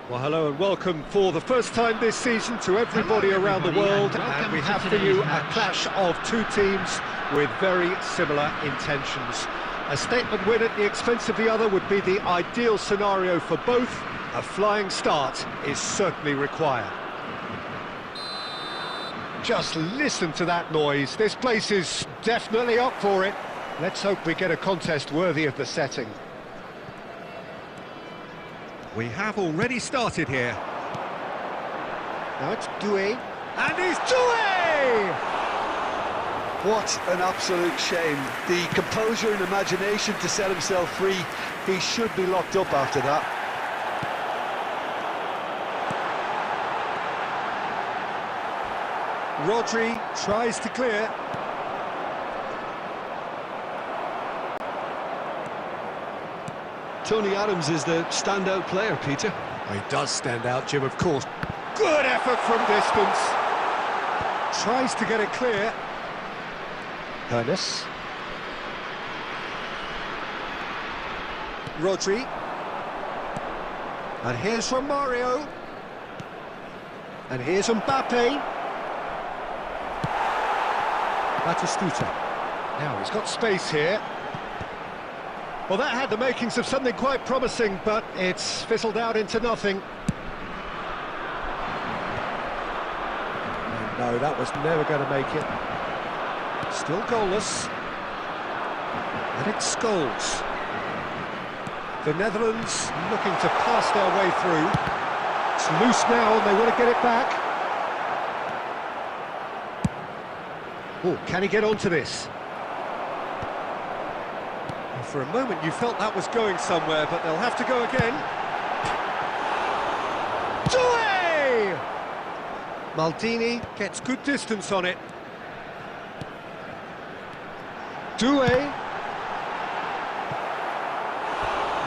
Well, hello and welcome for the first time this season to everybody around the world, and we have for you a clash of two teams with very similar intentions. A statement win at the expense of the other would be the ideal scenario for both. A flying start is certainly required. Just listen to that noise. This place is definitely up for it. Let's hope we get a contest worthy of the setting. We have already started here. Now it's Doué, and he's Doué! What an absolute shame. The composure and imagination to set himself free. He should be locked up after that. Rodri tries to clear. Tony Adams is the standout player, Peter. Well, he does stand out, Jim, of course. Good effort from distance. Tries to get it clear. Harun. Rodri. And here's from Mario. And here's Mbappe. Batistuta. Now he's got space here. Well, that had the makings of something quite promising, but it's fizzled out into nothing. No, that was never going to make it. Still goalless. And it's Scholes. The Netherlands looking to pass their way through. It's loose now and they want to get it back. Oh, can he get onto this? For a moment you felt that was going somewhere, but they'll have to go again. Doué! Maldini gets good distance on it. Doué.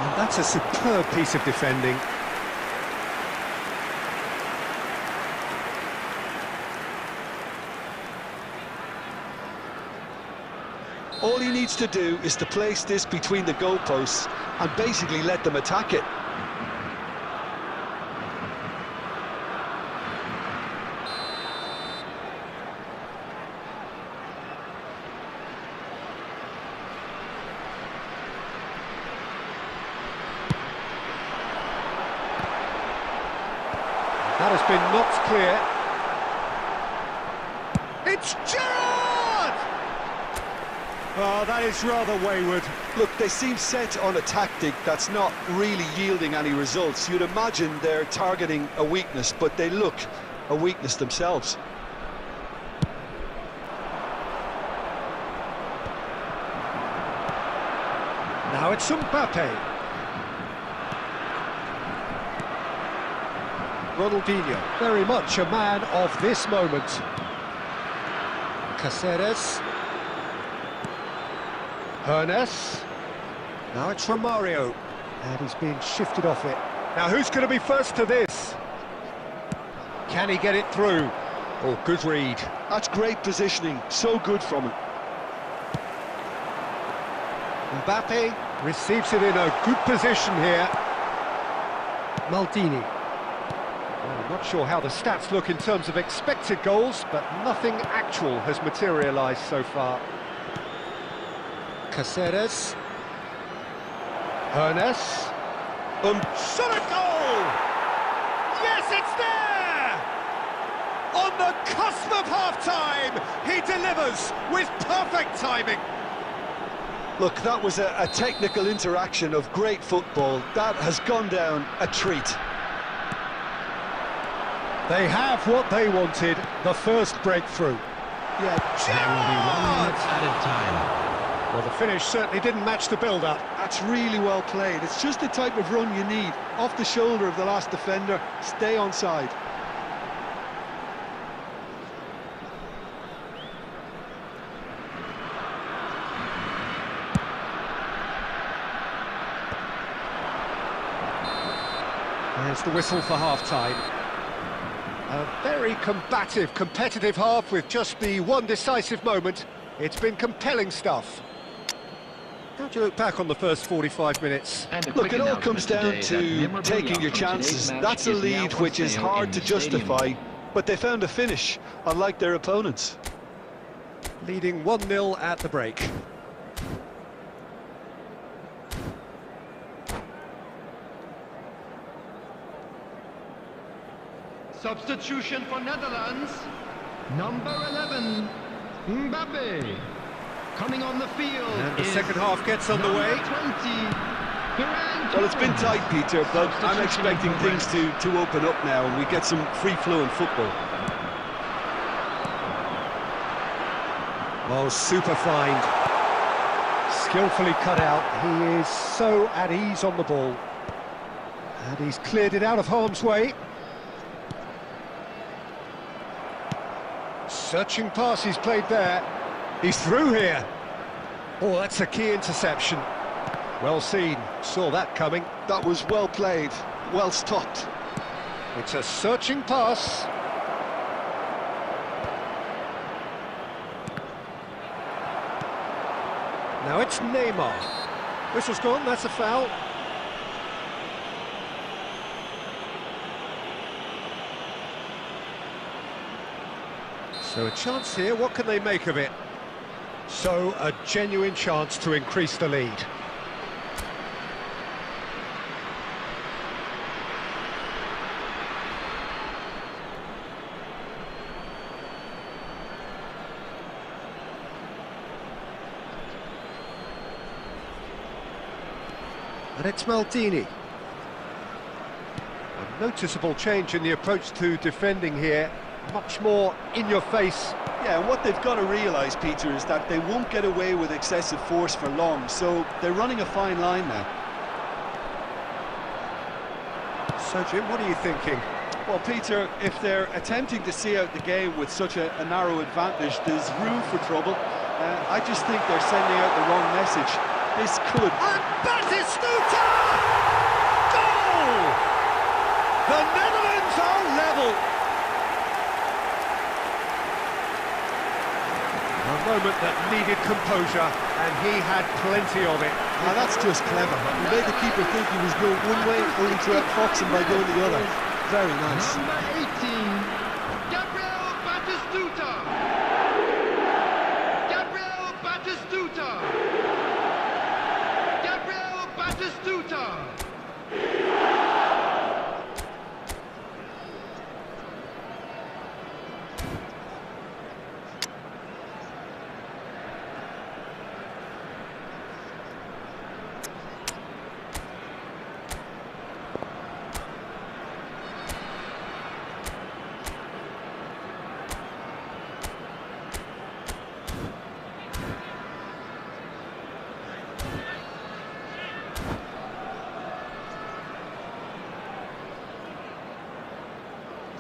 And that's a superb piece of defending. All he needs to do is to place this between the goalposts and basically let them attack it. That has been knocked clear. It's Gerrard! Oh, that is rather wayward. Look, they seem set on a tactic that's not really yielding any results. You'd imagine they're targeting a weakness, but they look a weakness themselves. Now it's Mbappe. Ronaldinho, very much a man of this moment. Cáceres. Harun. Now it's from Mario. And he's being shifted off it. Now who's going to be first to this? Can he get it through? Oh, good read. That's great positioning. So good from him. Mbappe receives it in a good position here. Maldini. Well, I'm not sure how the stats look in terms of expected goals, but nothing actual has materialised so far. Cáceres. Harun. Shot at goal! Yes, it's there! On the cusp of half-time, he delivers with perfect timing. Look, that was a technical interaction of great football. That has gone down a treat. They have what they wanted, the first breakthrough. Yeah, there will be 1 minute added time. Well, the finish certainly didn't match the build-up. That's really well played. It's just the type of run you need. Off the shoulder of the last defender, stay onside. There's the whistle for half-time. A very combative, competitive half with just the one decisive moment. It's been compelling stuff. How do you look back on the first 45 minutes? Look, it all comes down to taking your chances. That's a lead which is hard to justify, but they found a finish, unlike their opponents. Leading 1-0 at the break. Substitution for Netherlands. Number 11, Mbappe. Coming on the field. And the second half gets underway. 20. Well, it's been tight, Peter, but I'm expecting things to open up now and we get some free-flowing football. Oh, super find. Skillfully cut out. He is so at ease on the ball. And he's cleared it out of harm's way. Searching pass he's played there. He's through here. Oh, that's a key interception. Well seen. Saw that coming. That was well played, well stopped. It's a searching pass. Now it's Neymar. Whistle's gone, that's a foul. So a chance here, what can they make of it? So a genuine chance to increase the lead. And it's Maldini. A noticeable change in the approach to defending here. Much more in your face. Yeah, and what they've got to realise, Peter, is that they won't get away with excessive force for long, so they're running a fine line now. So, Jim, what are you thinking? Well, Peter, if they're attempting to see out the game with such a narrow advantage, there's room for trouble. I just think they're sending out the wrong message. This could... And Batistuta! Goal! The Netherlands are level. A moment that needed composure, and he had plenty of it. Now that's just clever. He made the keeper think he was going one way, only to outfox him by going the other. Very nice. Number 18, Gabriel Batistuta. Gabriel Batistuta. Gabriel Batistuta.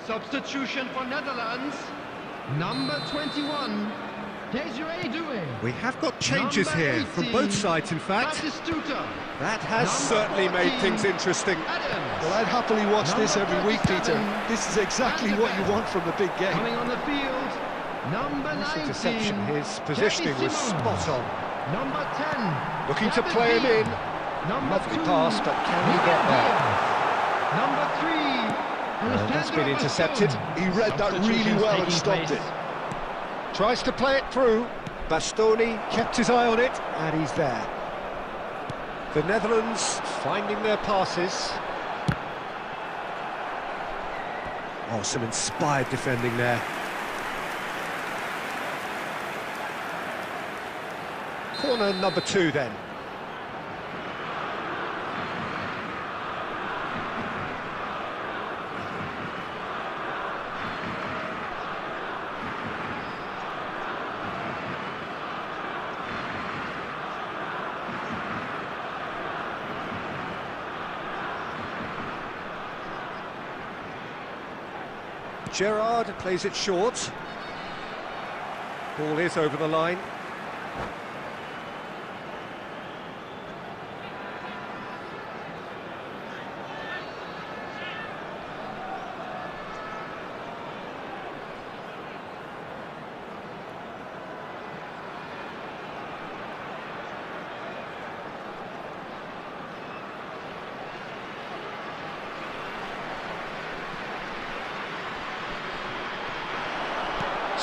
Substitution for Netherlands, number 21, Desiree Doué. We have got changes Number here 18, from both sides, in fact. Batistuta. That has Number certainly made 14, things interesting. Adams. Well, I'd happily watch this every week, Peter. 37, This is exactly what you want from a big game. Coming on the field, number Nice 19, interception. His positioning was Simons. spot on. Number 10, Looking to David play him in. Villa. Number Lovely 2, pass, but can he get there? Number 3, That's been intercepted. He read that really well and stopped it. Tries to play it through. Bastoni kept his eye on it, and he's there. The Netherlands finding their passes. Oh, some inspired defending there. Corner number 2 then. Gerrard plays it short. Ball is over the line.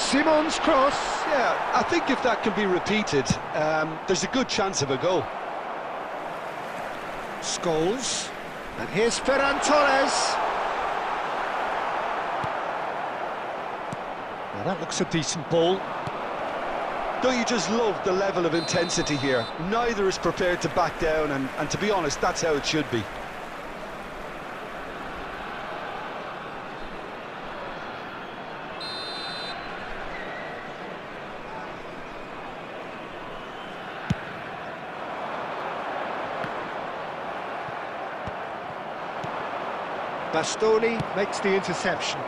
Simon's cross. Yeah, I think if that can be repeated, there's a good chance of a goal. Scholes. And here's Ferran Torres. Now that looks a decent ball. Don't you just love the level of intensity here? Neither is prepared to back down, and to be honest, that's how it should be. Bastoni makes the interception.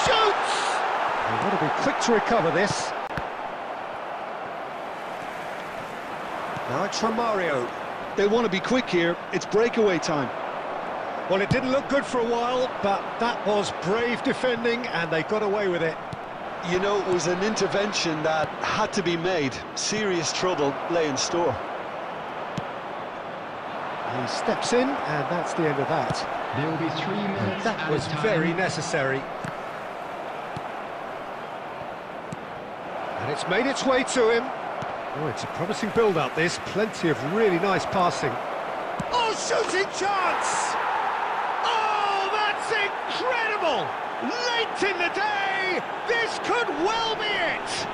Shoots! They want to be quick to recover this. Now it's Romario. They want to be quick here. It's breakaway time. Well, it didn't look good for a while, but that was brave defending, and they got away with it. You know, it was an intervention that had to be made. Serious trouble lay in store. He steps in, and that's the end of that. There will be 3 minutes. That was very necessary. And it's made its way to him. Oh, it's a promising build-up, this. Plenty of really nice passing. Oh, shooting chance! Oh, that's incredible! Late in the day, this could well be it!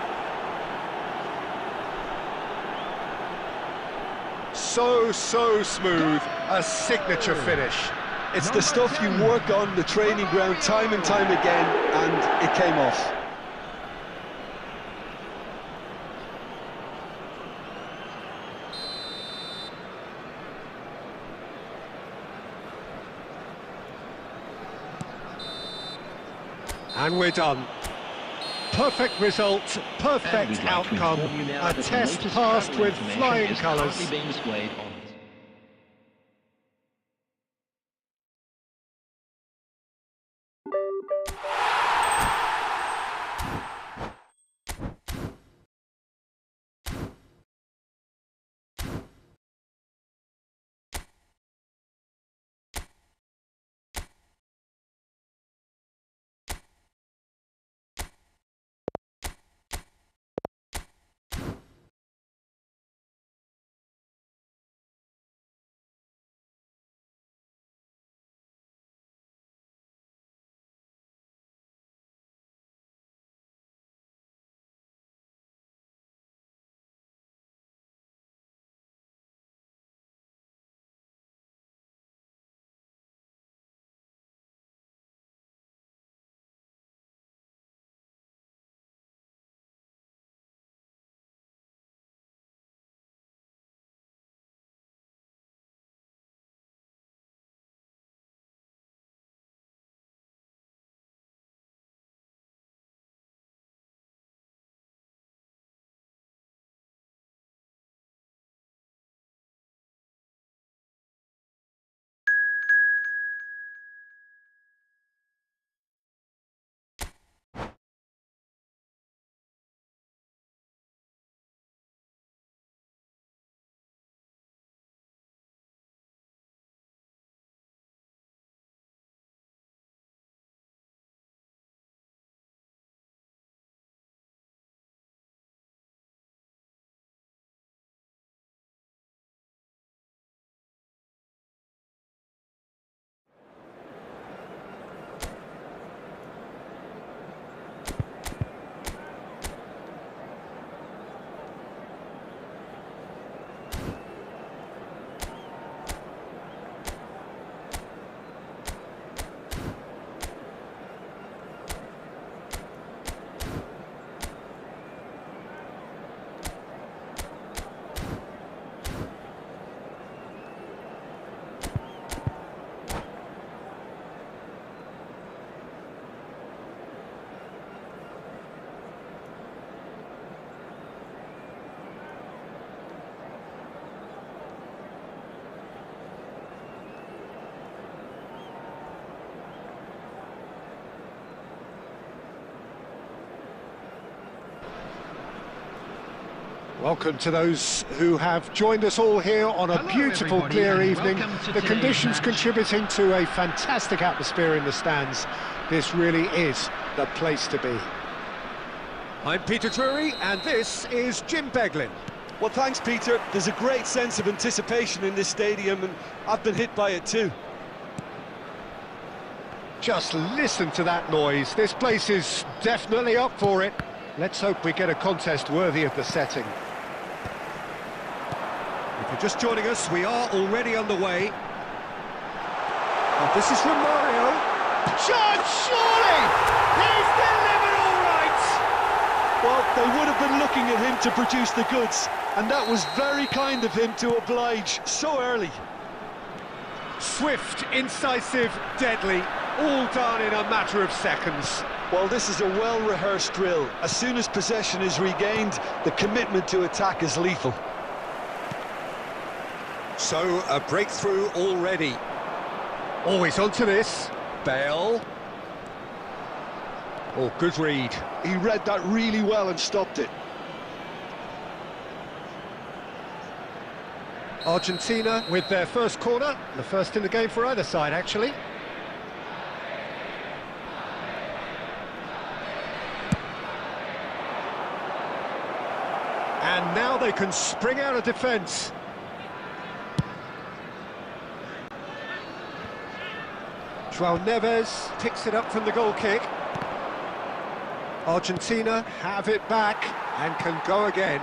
So smooth, a signature finish. It's the stuff you work on the training ground time and time again, and it came off. And we're done. Perfect result, perfect outcome, a test passed with flying colours. Welcome to those who have joined us all here on a beautiful, clear evening. The conditions contributing to a fantastic atmosphere in the stands. This really is the place to be. I'm Peter Drury, and this is Jim Beglin. Well, thanks, Peter. There's a great sense of anticipation in this stadium, and I've been hit by it too. Just listen to that noise. This place is definitely up for it. Let's hope we get a contest worthy of the setting. If you're just joining us, we are already underway. And this is from Mario. Chance, surely! He's delivered all right! Well, they would have been looking at him to produce the goods, and that was very kind of him to oblige so early. Swift, incisive, deadly, all done in a matter of seconds. Well, this is a well-rehearsed drill. As soon as possession is regained, the commitment to attack is lethal. So, a breakthrough already. Always onto this. Bale. Oh, good read. He read that really well and stopped it. Argentina with their first corner. The first in the game for either side, actually. And now they can spring out of defence. João Neves picks it up from the goal kick. Argentina have it back and can go again.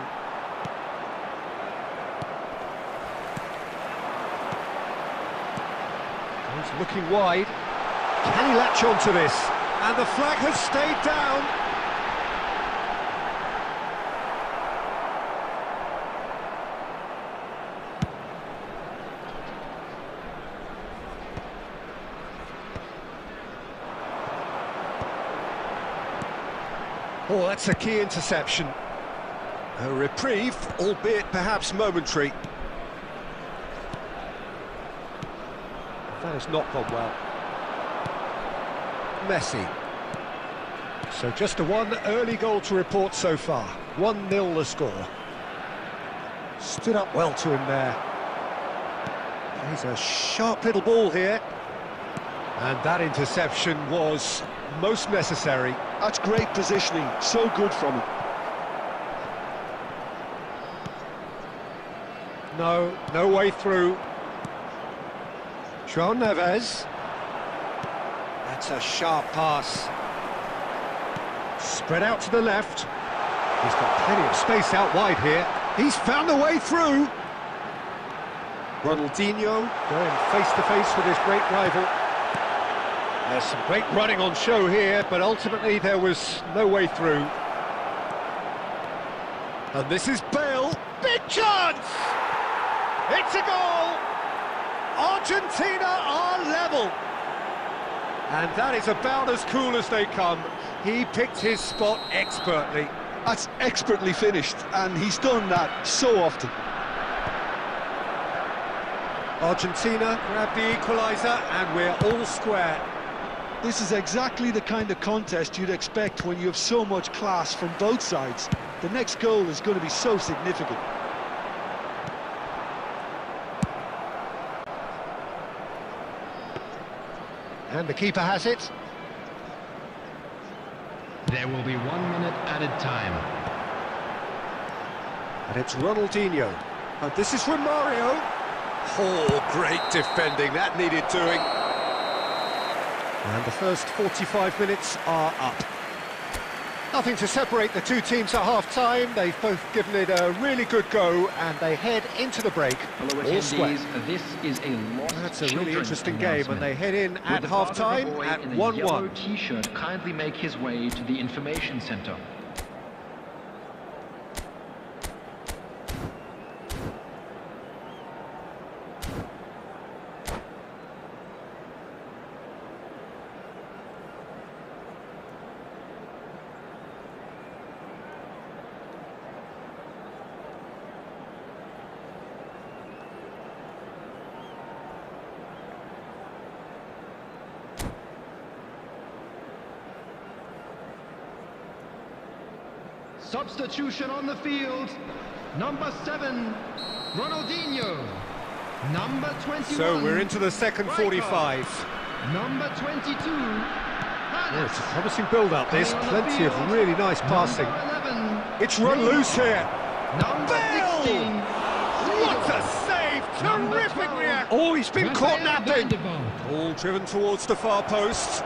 He's looking wide. Can he latch onto this? And the flag has stayed down. Oh, that's a key interception. A reprieve, albeit perhaps momentary. That has not gone well. Messi. So just a one early goal to report so far. 1-0 the score. Stood up well to him there. He's a sharp little ball here. And that interception was most necessary. That's great positioning, so good from him. No way through. João Neves. That's a sharp pass. Spread out to the left. He's got plenty of space out wide here. He's found a way through. Ronaldinho going face to face with his great rival. There's some great running on show here, but ultimately there was no way through. And this is Bale. Big chance! It's a goal! Argentina are level. And that is about as cool as they come. He picked his spot expertly. That's expertly finished, and he's done that so often. Argentina grab the equaliser, and we're all square. This is exactly the kind of contest you'd expect when you have so much class from both sides. The next goal is going to be so significant. And the keeper has it. There will be 1 minute added time. And it's Ronaldinho. And this is from Mario. Oh, great defending. That needed doing. And the first 45 minutes are up. Nothing to separate the two teams at half-time. They've both given it a really good go, and they head into the break all square. This is a lost That's a really interesting game, and they head in at half-time at 1-1. T-shirt kindly make his way to the information center. Substitution on the field. Number 7, Ronaldinho. Number 21. So we're into the second 45. Number 22, Well, it's a promising build-up, this. Coming on the Plenty of field, really nice passing. number 11, It's run loose here. number Bale! 16, What a save! Number Terrific 12. reaction. Oh, he's been caught napping. Vandervaart. Ball driven towards the far post.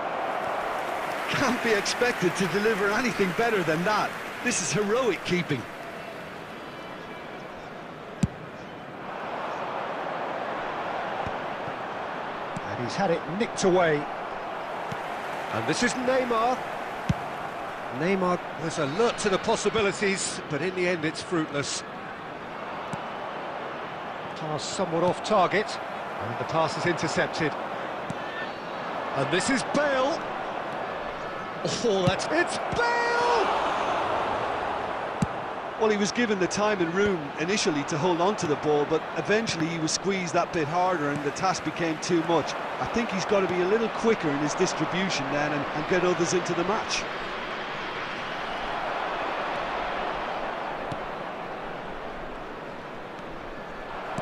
Can't be expected to deliver anything better than that. This is heroic keeping. And he's had it nicked away. And this is Neymar. Neymar was alert to the possibilities, but in the end it's fruitless. Pass somewhat off target, and the pass is intercepted. And this is Bale. Oh, it's Bale! Well, he was given the time and room initially to hold on to the ball, but eventually he was squeezed that bit harder and the task became too much. I think he's got to be a little quicker in his distribution then and get others into the match.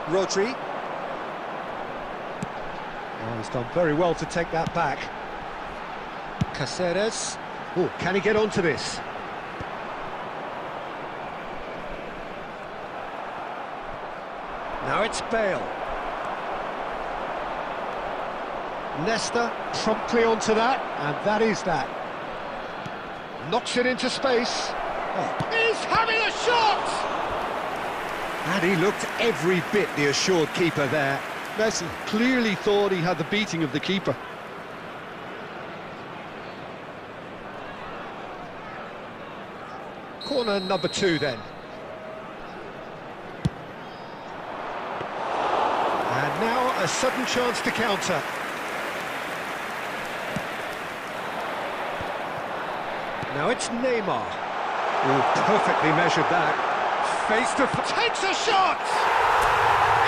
Rodri. Oh, he's done very well to take that back. Caceres. Oh, can he get onto this? Now it's Bale. Nesta promptly onto that, and that is that. Knocks it into space. Oh, he's having a shot! And he looked every bit the assured keeper there. Messi clearly thought he had the beating of the keeper. Corner number 2 then. And now a sudden chance to counter. Now it's Neymar. Oh, perfectly measured that. Face to takes a shot!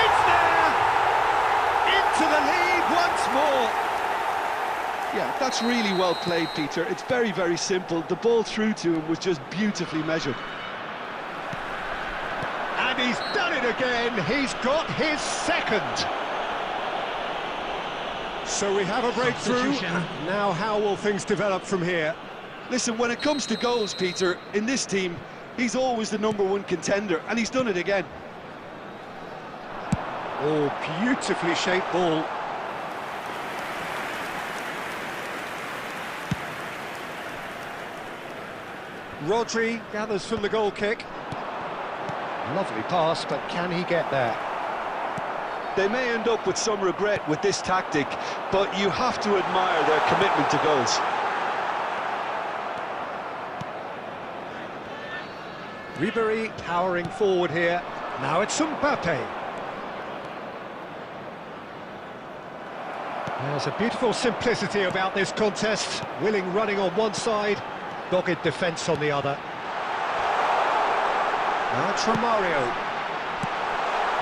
It's there! Into the lead once more! Yeah, that's really well played, Peter. It's very, very simple. The ball through to him was just beautifully measured. And he's done it again. He's got his second. So we have a breakthrough. Substitution. Now how will things develop from here? Listen, when it comes to goals, Peter, in this team, he's always the #1 contender, and he's done it again. Oh, beautifully shaped ball. Rodri gathers from the goal kick. Lovely pass, but can he get there? They may end up with some regret with this tactic, but you have to admire their commitment to goals. Ribery powering forward here. Now it's Mbappe. There's a beautiful simplicity about this contest. Willing running on one side, dogged defence on the other. Now it's Romario.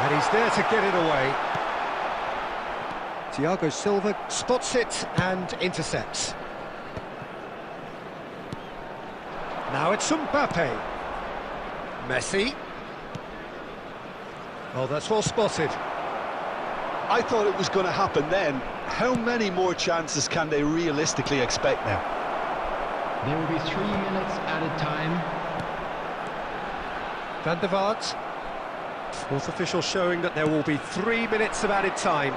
And he's there to get it away. Thiago Silva spots it and intercepts. Now it's Mbappe. Messi. Oh, that's well spotted. I thought it was going to happen then. How many more chances can they realistically expect now? There will be 3 minutes added time. Van der Vaart. Fourth official showing that there will be 3 minutes of added time.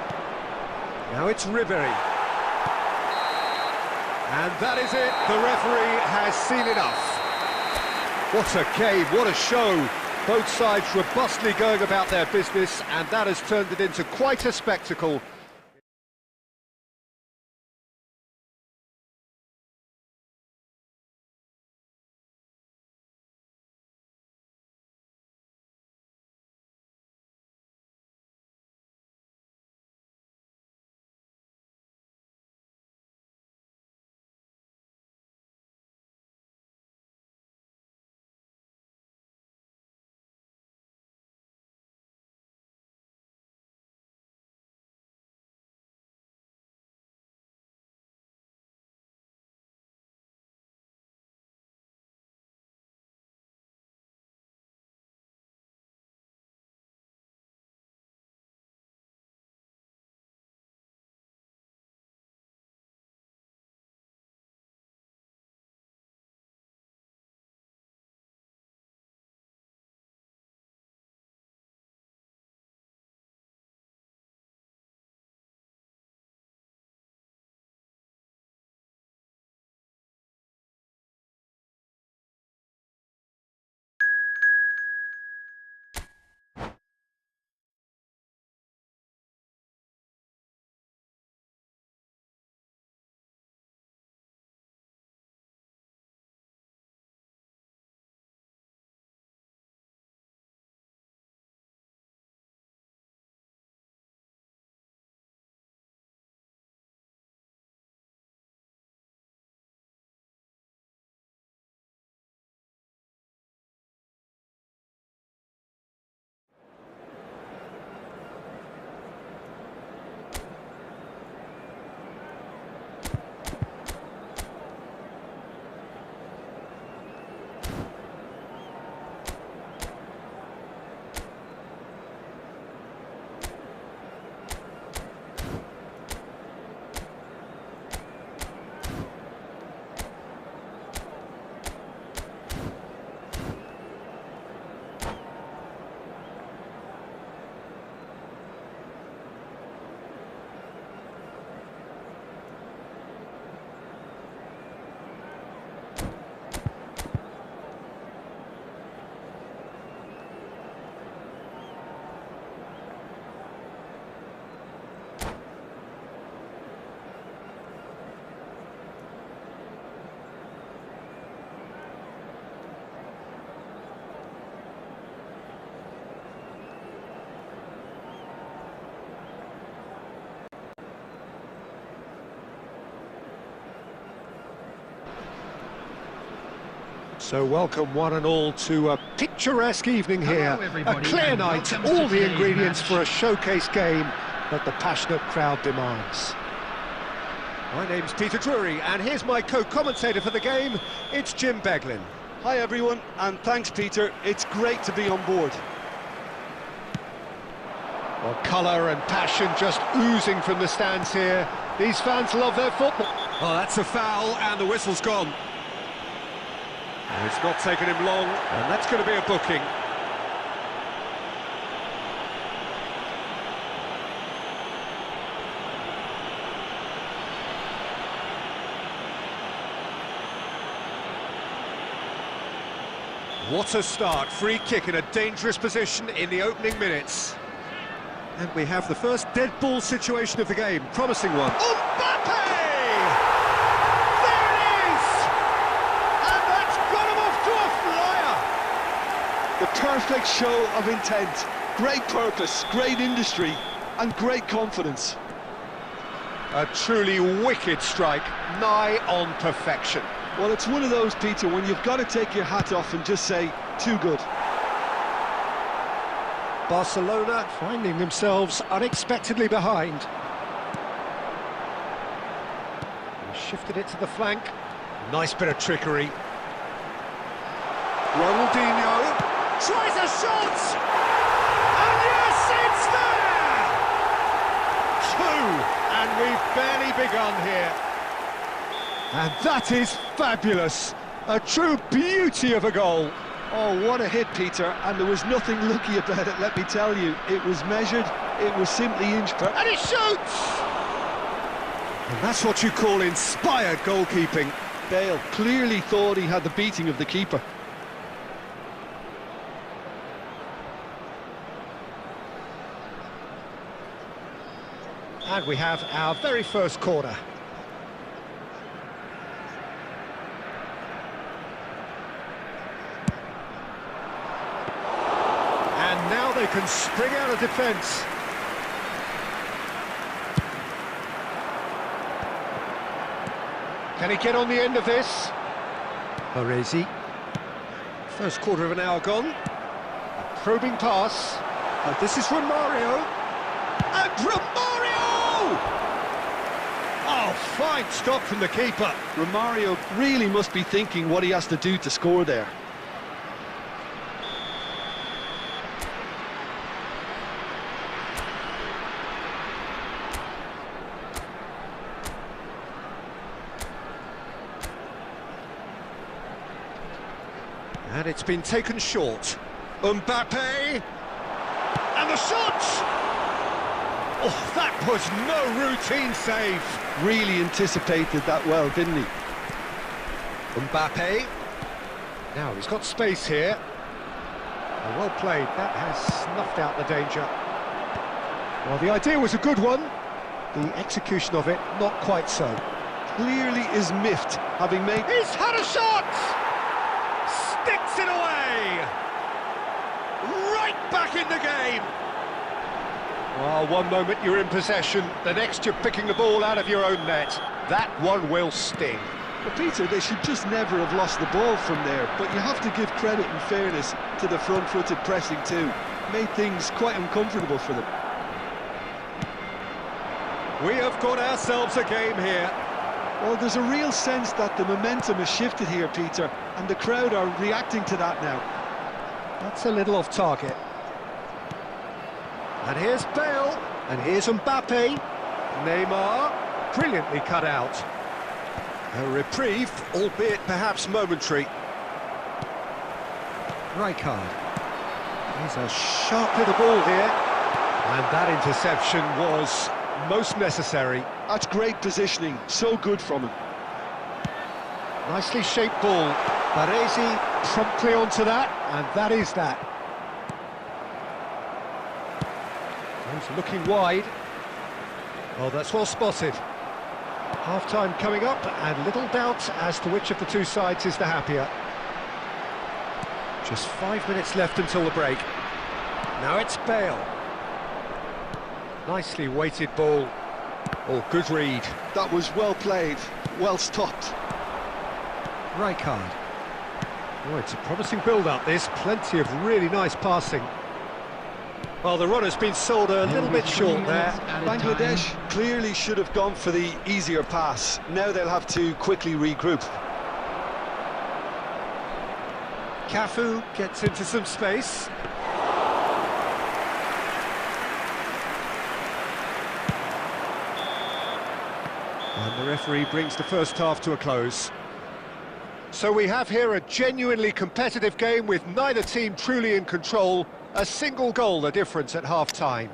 Now it's Ribery. And that is it. The referee has seen enough. What a game, what a show. Both sides robustly going about their business, and that has turned it into quite a spectacle. So welcome one and all to a picturesque evening here, Hello, a everybody, clear and night, welcome to all the today's ingredients match. for a showcase game that the passionate crowd demands. My name's Peter Drury, and here's my co-commentator for the game, it's Jim Beglin. Hi everyone, and thanks Peter, it's great to be on board. Well, colour and passion just oozing from the stands here. These fans love their football. Oh, that's a foul, and the whistle's gone. It's not taken him long, and that's going to be a booking. What a start, free kick in a dangerous position in the opening minutes. And we have the first dead ball situation of the game, promising one. Mbappe! There it is! And that's got him off to a flyer! The perfect show of intent, great purpose, great industry, and great confidence. A truly wicked strike, nigh on perfection. Well, it's one of those, Peter, when you've got to take your hat off and just say, too good. Barcelona finding themselves unexpectedly behind. He shifted it to the flank. Nice bit of trickery. Ronaldinho tries a shot! And yes, it's there! Two, and we've barely begun here. And that is fabulous. A true beauty of a goal. Oh, what a hit, Peter, and there was nothing lucky about it, let me tell you. It was measured, it was simply inch per... And he shoots! And that's what you call inspired goalkeeping. Bale clearly thought he had the beating of the keeper. And we have our very first corner. And now they can spring out of defence. Can he get on the end of this? Baresi. First quarter of an hour gone. A probing pass. Oh, this is Romario. And Romario! Oh, fine stop from the keeper. Romario really must be thinking what he has to do to score there. And it's been taken short. Mbappe! And the shot! Oh, that was no routine save. Really anticipated that well, didn't he? Mbappe. Now he's got space here. Oh, well played. That has snuffed out the danger. Well, the idea was a good one. The execution of it, not quite so. Clearly is miffed, having made... He's had a shot! Sticks it away! Right back in the game! Well, one moment you're in possession, the next you're picking the ball out of your own net. That one will sting. But Peter, they should just never have lost the ball from there, but you have to give credit and fairness to the front-footed pressing too. Made things quite uncomfortable for them. We have got ourselves a game here. Well, there's a real sense that the momentum has shifted here, Peter, and the crowd are reacting to that now. That's a little off target. And here's Bale, and here's Mbappe. Neymar, brilliantly cut out. A reprieve, albeit perhaps momentary. Rijkaard. He's a sharp little ball here. And that interception was most necessary. That's great positioning, so good from him. Nicely shaped ball. Baresi promptly onto that, and that is that. He's looking wide. Oh, that's well spotted. Half-time coming up, and little doubt as to which of the two sides is the happier. Just 5 minutes left until the break. Now it's Bale. Nicely weighted ball. Oh, good read. That was well played, well stopped. Rijkaard. Oh, it's a promising build-up, this. Plenty of really nice passing. Well, the run has been sold a little bit short there. Bangladesh clearly should have gone for the easier pass. Now they'll have to quickly regroup. Cafu gets into some space. And the referee brings the first half to a close. So we have here a genuinely competitive game with neither team truly in control. A single goal the difference at half-time.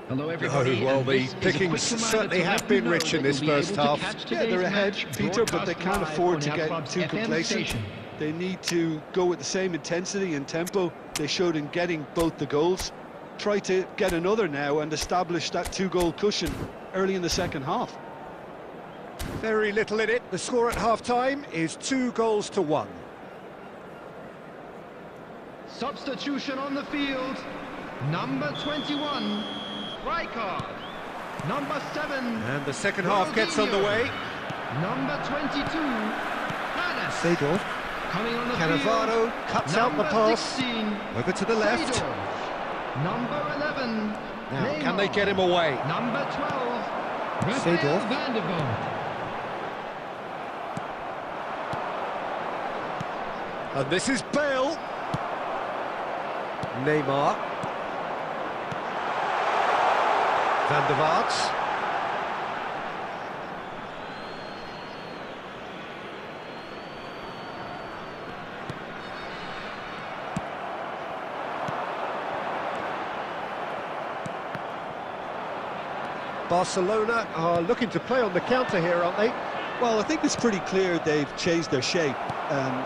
Hello everybody. Oh, well, and the this is a pickings quick reminder certainly to have let been you know rich in that this you'll be first able to half. catch Yeah, they're today's ahead, match Peter, but they broadcast can't live afford on to the get club's too FM complacent. station. They need to go with the same intensity and tempo they showed in getting both the goals. Try to get another now and establish that two-goal cushion early in the second half. Very little in it. The score at half-time is 2-1. Substitution on the field. Number 21, Rijkaard. Number 7. And the second half gets underway. Number 22, Hannes. Seedorf. Coming on the Cannavaro field. cuts out the Number pass. 16, Over to the left. Seedorf. Number 11, Now, Neymar. can they get him away? Number 12, Seedorf. Rafael van der Vaart. And this is Bale. Neymar. Van der Vaart. Barcelona are looking to play on the counter here, aren't they? Well, I think it's pretty clear they've changed their shape,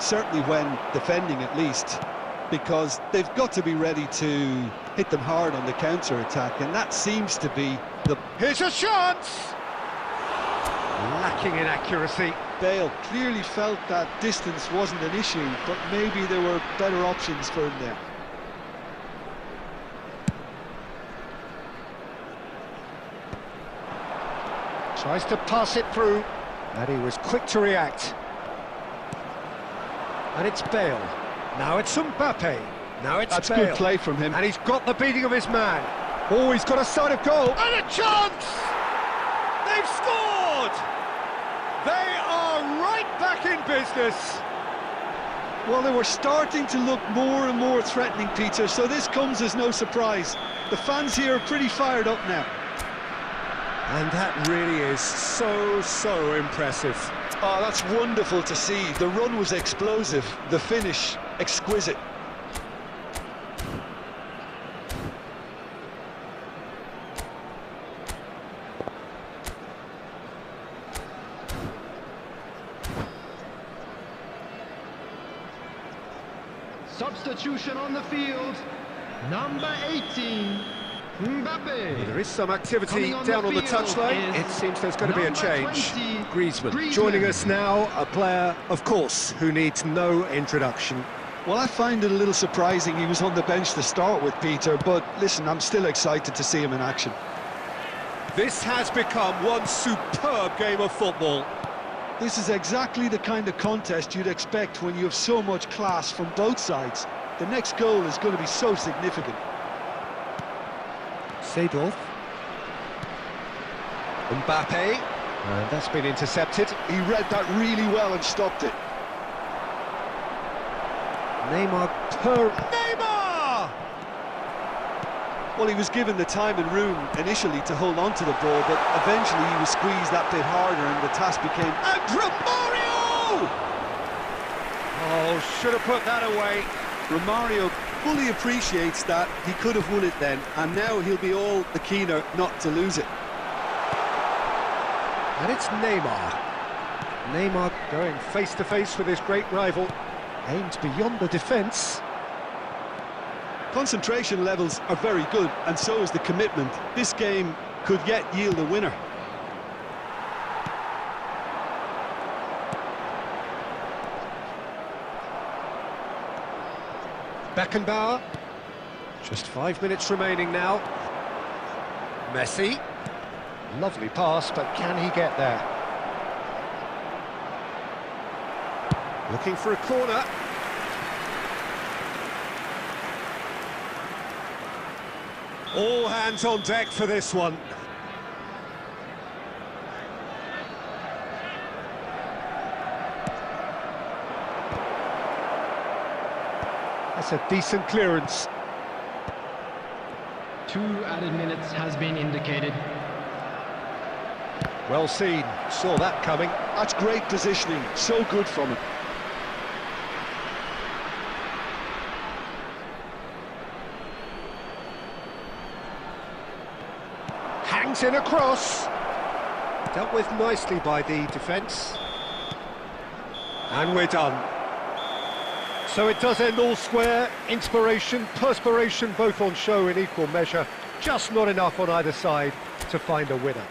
certainly when defending at least, because they've got to be ready to hit them hard on the counter-attack, and that seems to be the... Here's a chance! Lacking in accuracy. Bale clearly felt that distance wasn't an issue, but maybe there were better options for him there. Tries to pass it through, and he was quick to react. And it's Bale. Now it's Mbappe. Now it's That's Bale. good play from him. And he's got the beating of his man. Oh, he's got a sight of goal. And a chance! They've scored! They are right back in business. Well, they were starting to look more and more threatening, Peter, so this comes as no surprise. The fans here are pretty fired up now. And that really is so impressive. Oh, that's wonderful to see. The run was explosive, the finish exquisite. Substitution on the field. Number 18, Mbappe. There is some activity Coming on down the on the field touchline. is It seems there's going to be a number change. 20, Griezmann joining us now, a player, of course, who needs no introduction. Well, I find it a little surprising he was on the bench to start with, Peter, but listen, I'm still excited to see him in action. This has become one superb game of football. This is exactly the kind of contest you'd expect when you have so much class from both sides. The next goal is going to be so significant. Seedorf. Mbappe. And that's been intercepted. He read that really well and stopped it. Neymar. Well, he was given the time and room initially to hold on to the ball, but eventually he was squeezed that bit harder and the task became... And Romario! Oh, should have put that away. Romario fully appreciates that he could have won it then, and now he'll be all the keener not to lose it. And it's Neymar. Neymar going face-to-face with his great rival. Aims beyond the defence. Concentration levels are very good, and so is the commitment. This game could yet yield a winner. Beckenbauer. Just 5 minutes remaining now. Messi. Lovely pass, but can he get there? Looking for a corner. All hands on deck for this one. That's a decent clearance. 2 added minutes has been indicated. Well seen, saw that coming. That's great positioning, so good from him. Hangs in a cross. Dealt with nicely by the defence. And we're done. So it does end all square. Inspiration, perspiration, both on show in equal measure. Just not enough on either side to find a winner.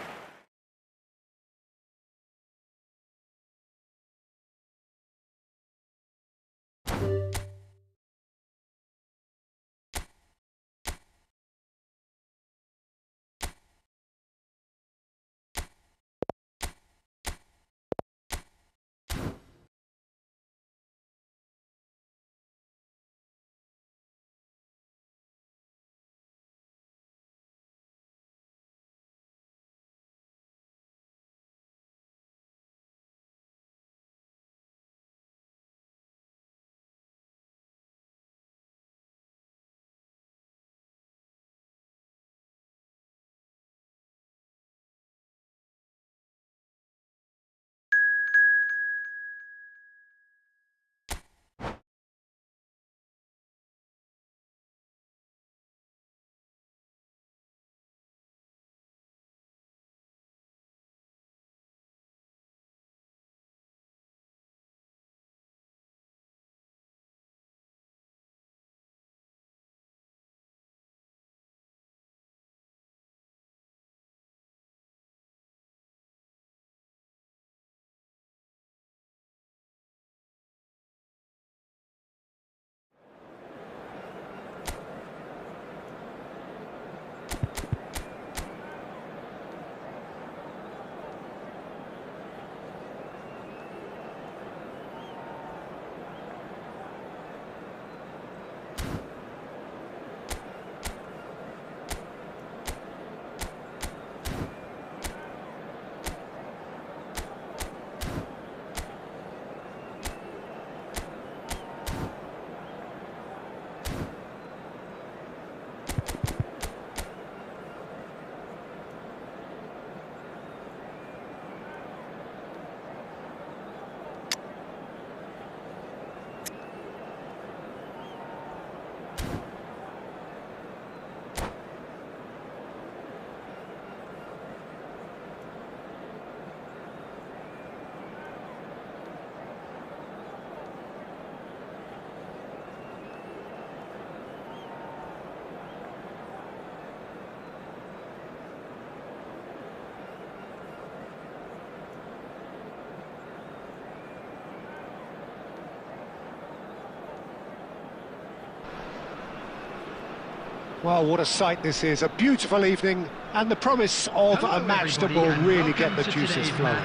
Well, what a sight this is. A beautiful evening and the promise of a match that will really get the juices flowing.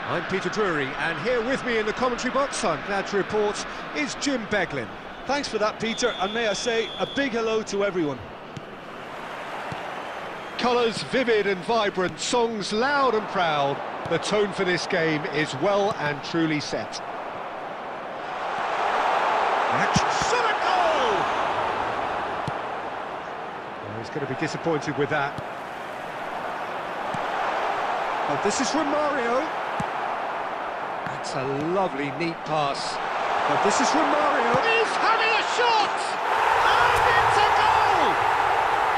I'm Peter Drury, and here with me in the commentary box, I'm glad to report, is Jim Beglin. Thanks for that, Peter, and may I say a big hello to everyone. Colours vivid and vibrant, songs loud and proud. The tone for this game is well and truly set. Shot a goal! Oh, he's going to be disappointed with that. Oh, this is from Mario. That's a lovely, neat pass. But this is from Mario. He's having a shot! And it's a goal!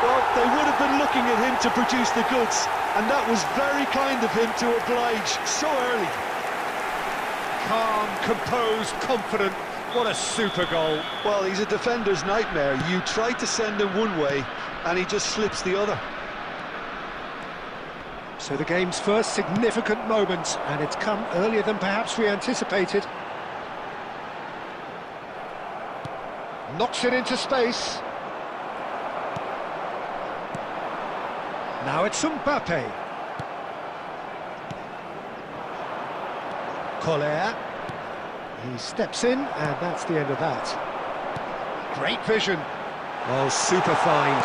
Well, they would have been looking at him to produce the goods, and that was very kind of him to oblige so early. Calm, composed, confident. What a super goal. Well, he's a defender's nightmare. You try to send him one way, and he just slips the other. So the game's first significant moment, and it's come earlier than perhaps we anticipated. Knocks it into space. Now it's Mbappe. Collier. He steps in, and that's the end of that. Great vision. Oh, super find.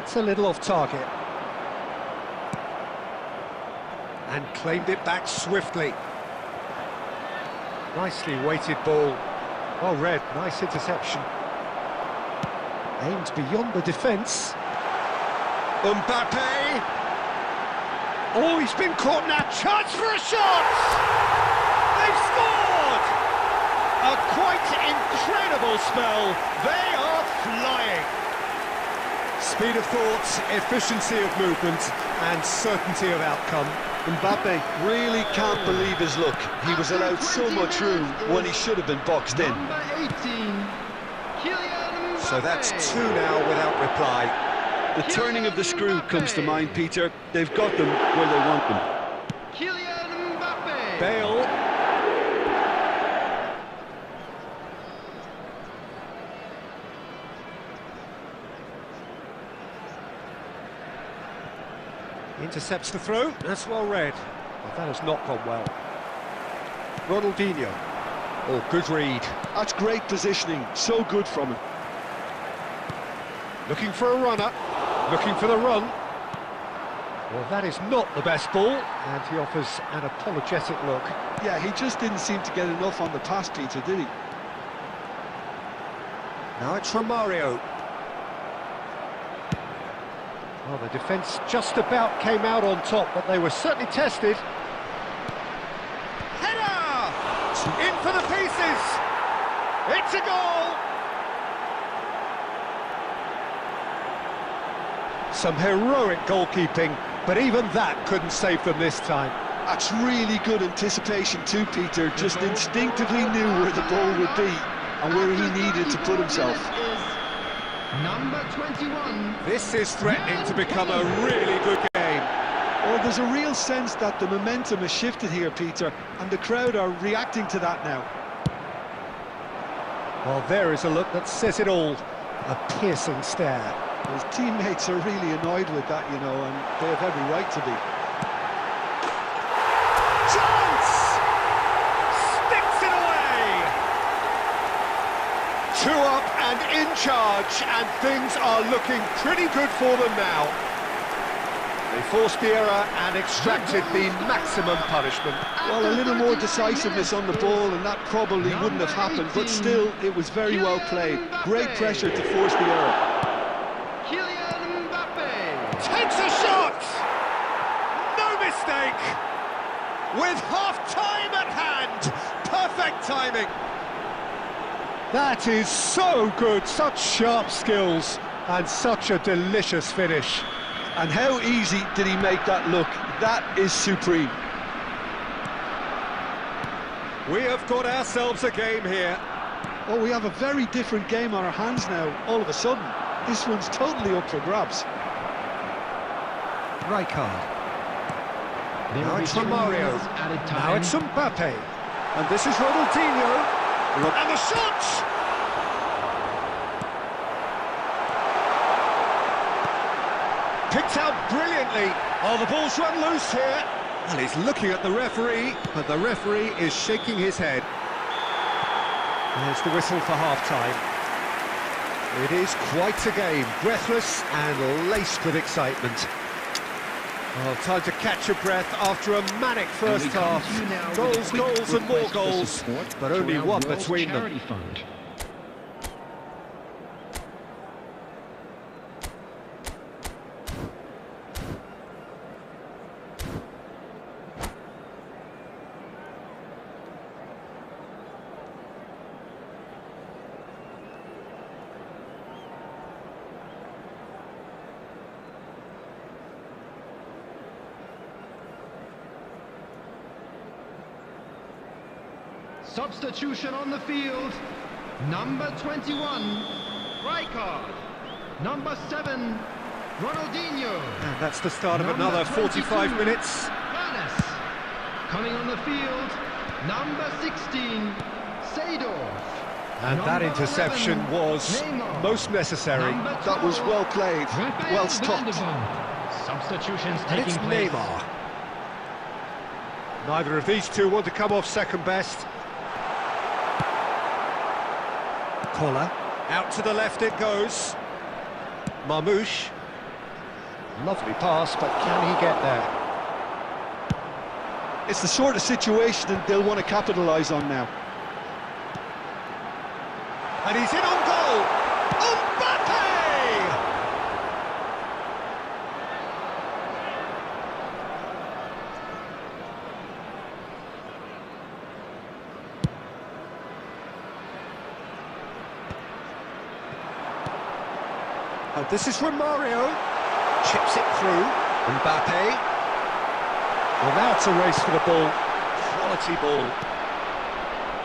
That's a little off target. And claimed it back swiftly. Nicely weighted ball. Well read, nice interception. Aimed beyond the defence. Mbappe! Oh, he's been caught now. Chance for a shot! They've scored! A quite incredible spell. They are flying. Speed of thought, efficiency of movement, and certainty of outcome. Mbappe really can't believe his luck. He was allowed so much room when he should have been boxed in. Number 18, Kylian Mbappe. So that's two now without reply. The turning of the screw comes to mind, Peter. They've got them where they want them. Kylian Mbappe. Bale. Intercepts the throw. That's well read. But that has not gone well. Ronaldinho. Oh, good read. That's great positioning. So good from him. Looking for a runner. Looking for the run. Well, that is not the best ball, and he offers an apologetic look. Yeah, he just didn't seem to get enough on the pass, Peter, did he? Now it's Romario. Well, the defence just about came out on top, but they were certainly tested. Header! In for the pieces! It's a goal! Some heroic goalkeeping, but even that couldn't save them this time. That's really good anticipation too, Peter. Just instinctively knew where the ball would be and where he needed to put himself. Number 21. This is threatening to become a really good game. Oh, there's a real sense that the momentum has shifted here, Peter, and the crowd are reacting to that now. Well, there is a look that says it all. A piercing stare. His teammates are really annoyed with that, you know, and they have every right to be. Chance! Sticks it away! Two up and in charge, and things are looking pretty good for them now. They forced the error and extracted the maximum punishment. Well, a little more decisiveness on the ball, and that probably wouldn't have happened, but still, it was very well played. Great pressure to force the error. Kylian Mbappe. Takes a shot! No mistake! With half-time at hand! Perfect timing! That is so good, such sharp skills, and such a delicious finish. And how easy did he make that look? That is supreme. We have got ourselves a game here. Oh, we have a very different game on our hands now, all of a sudden. This one's totally up for grabs. Rijkaard. There Now will be it's 2 Romario. minutes added Now time. it's Mbappe. And this is Ronaldinho. And the shot! Picked out brilliantly. Oh, the ball's run loose here. Well, he's looking at the referee, but the referee is shaking his head. There's the whistle for half-time. It is quite a game, breathless and laced with excitement. Well, time to catch your breath after a manic first And we come half. to you now with a Goals, quick goals and more request for goals, support but to only our one World between them. Charity Fund. Substitution on the field. Number 21, Rijkaard. Number 7, Ronaldinho. And that's the start of Number another 22, 45 minutes. Vanes. Coming on the field, number 16, Seedorf. And that Number interception 11, was Neymar. most necessary. Number That was 12, well played, Raphael well stopped. Vandervaart. Substitutions And it's taking place. Neymar. Neither of these two want to come off second best. Collar. Out to the left it goes. Marmouche. Lovely pass, but can he get there? It's the sort of situation that they'll want to capitalise on now. And he's in on goal! Mbappe! And this is from Mario. Chips it through. Mbappe. Well, now it's a race for the ball. Quality ball.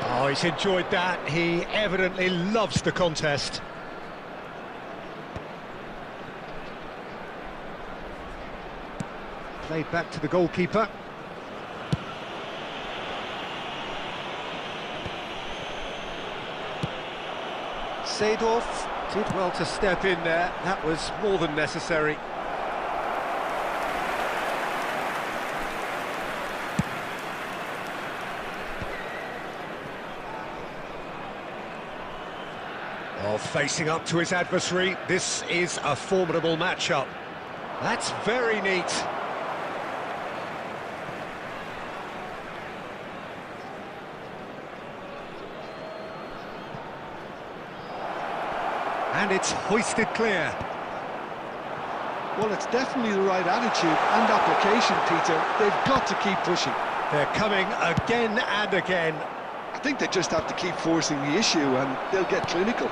Oh, he's enjoyed that. He evidently loves the contest. Played back to the goalkeeper. Seedorf did well to step in there. That was more than necessary. Oh, facing up to his adversary, this is a formidable matchup. That's very neat. And it's hoisted clear. Well, it's definitely the right attitude and application, Peter. They've got to keep pushing. They're coming again and again. I think they just have to keep forcing the issue and they'll get clinical.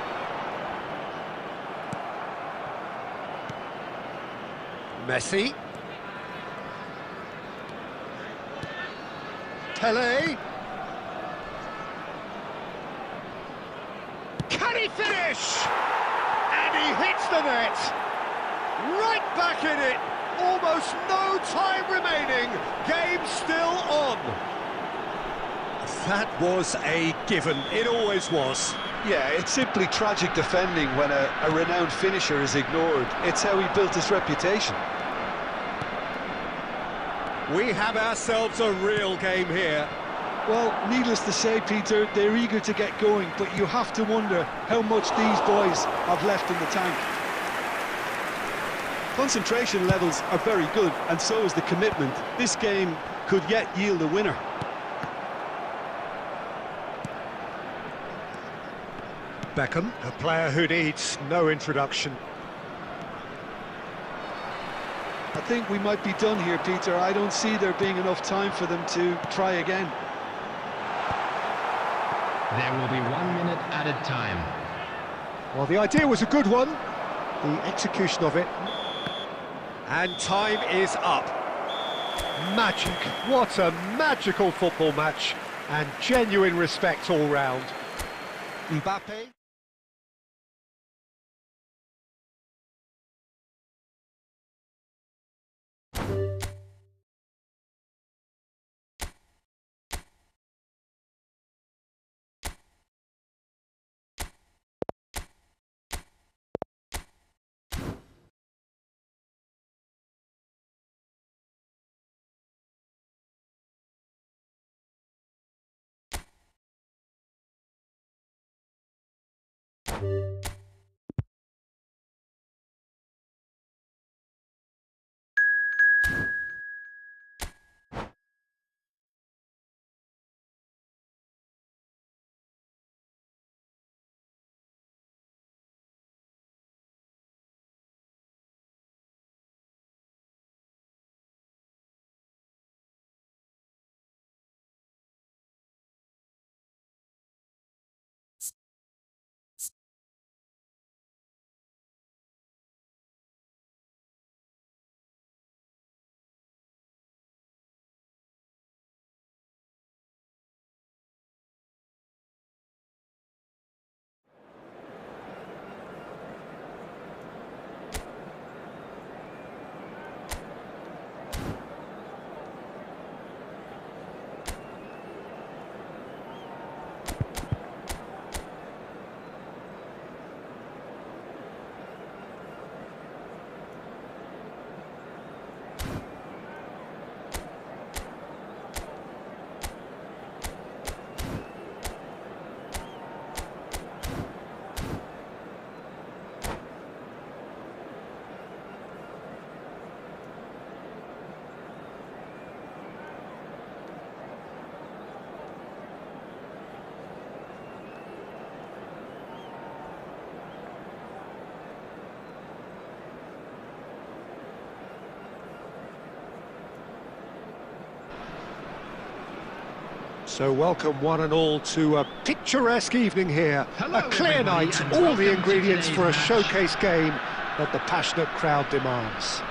Messi. Pele. Can he finish? And he hits the net. Right back in it. Almost no time remaining. Game still on. That was a given. It always was. Yeah, it's simply tragic defending when a renowned finisher is ignored. It's how he built his reputation. We have ourselves a real game here. Well, needless to say, Peter, they're eager to get going, but you have to wonder how much these boys have left in the tank. Concentration levels are very good, and so is the commitment. This game could yet yield a winner. Beckham, a player who needs no introduction. I think we might be done here, Peter. I don't see there being enough time for them to try again. There will be 1 minute added time. Well, the idea was a good one. The execution of it. And time is up. Magic. What a magical football match. And genuine respect all round. Mbappe. So welcome one and all to a picturesque evening here. Hello, a clear everybody, night, and all the welcome to ingredients today's for a match. showcase game that the passionate crowd demands.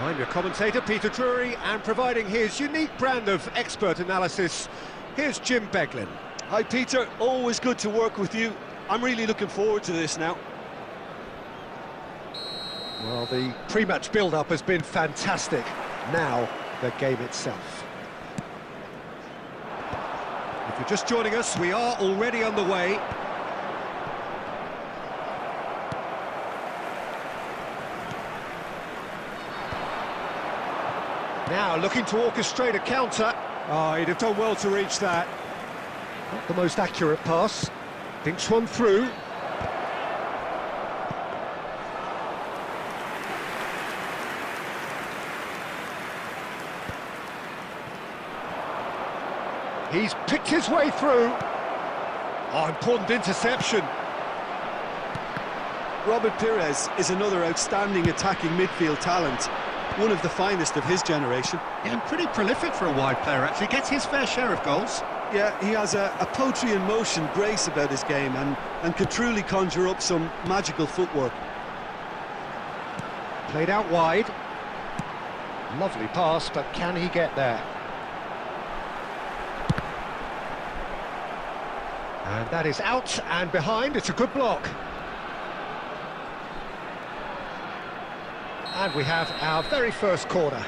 I'm your commentator, Peter Drury, and providing his unique brand of expert analysis, here's Jim Beglin. Hi Peter, always good to work with you. I'm really looking forward to this now. Well, the pre-match build-up has been fantastic. Now, the game itself. If you're just joining us, we are already underway. Now, looking to orchestrate a counter. Oh, he'd have done well to reach that. Not the most accurate pass. Thinks one through. He's picked his way through. Oh, important interception. Robert Pires is another outstanding attacking midfield talent, one of the finest of his generation. Yeah, and pretty prolific for a wide player, actually. Gets his fair share of goals. Yeah, he has a poetry in motion grace about his game and can truly conjure up some magical footwork. Played out wide. Lovely pass, but can he get there? And that is out and behind. It's a good block. And we have our very first corner.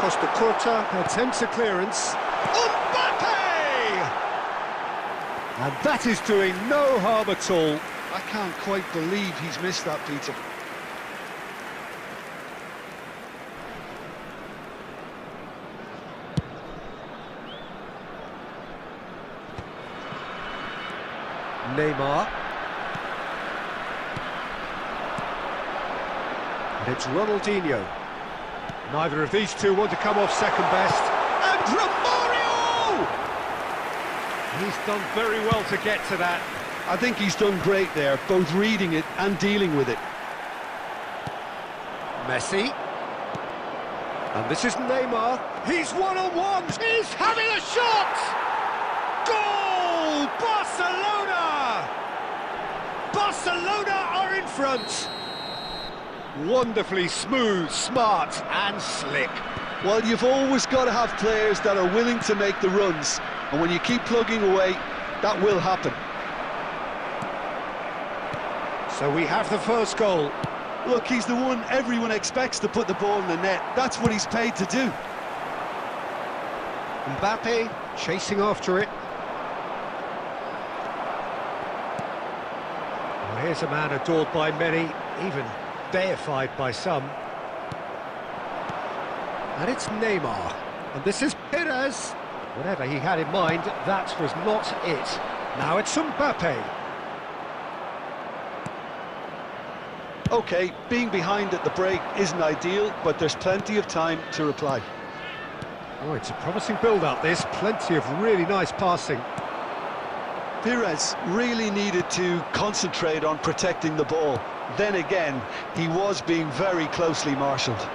Costa Curta attempts a clearance. Mbappe! And that is doing no harm at all. I can't quite believe he's missed that, Peter. Neymar. And it's Ronaldinho. Neither of these two want to come off second best. And Romario! He's done very well to get to that. I think he's done great there, both reading it and dealing with it. Messi. And this is Neymar. He's one-on-one. He's having a shot! Goal! Barcelona! Barcelona are in front. Wonderfully smooth, smart and slick. Well, you've always got to have players that are willing to make the runs, and when you keep plugging away, that will happen. So we have the first goal. Look, he's the one everyone expects to put the ball in the net. That's what he's paid to do. Mbappe chasing after it. Well, here's a man adored by many, even deified by some. And it's Neymar. And this is Pires. Whatever he had in mind, that was not it. Now it's Mbappe. OK, being behind at the break isn't ideal, but there's plenty of time to reply. Oh, it's a promising build-up, this. Plenty of really nice passing. Pires really needed to concentrate on protecting the ball. Then again, he was being very closely marshalled.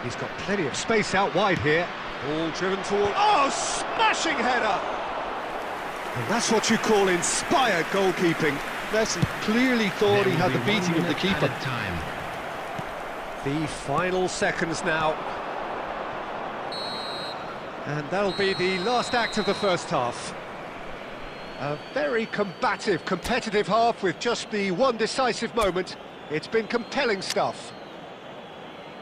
He's got plenty of space out wide here. Ball driven toward... Oh, smashing header! And that's what you call inspired goalkeeping. Messi clearly thought he had the beating of the keeper. Time. The final seconds now. And that'll be the last act of the first half. A very combative, competitive half with just the one decisive moment. It's been compelling stuff.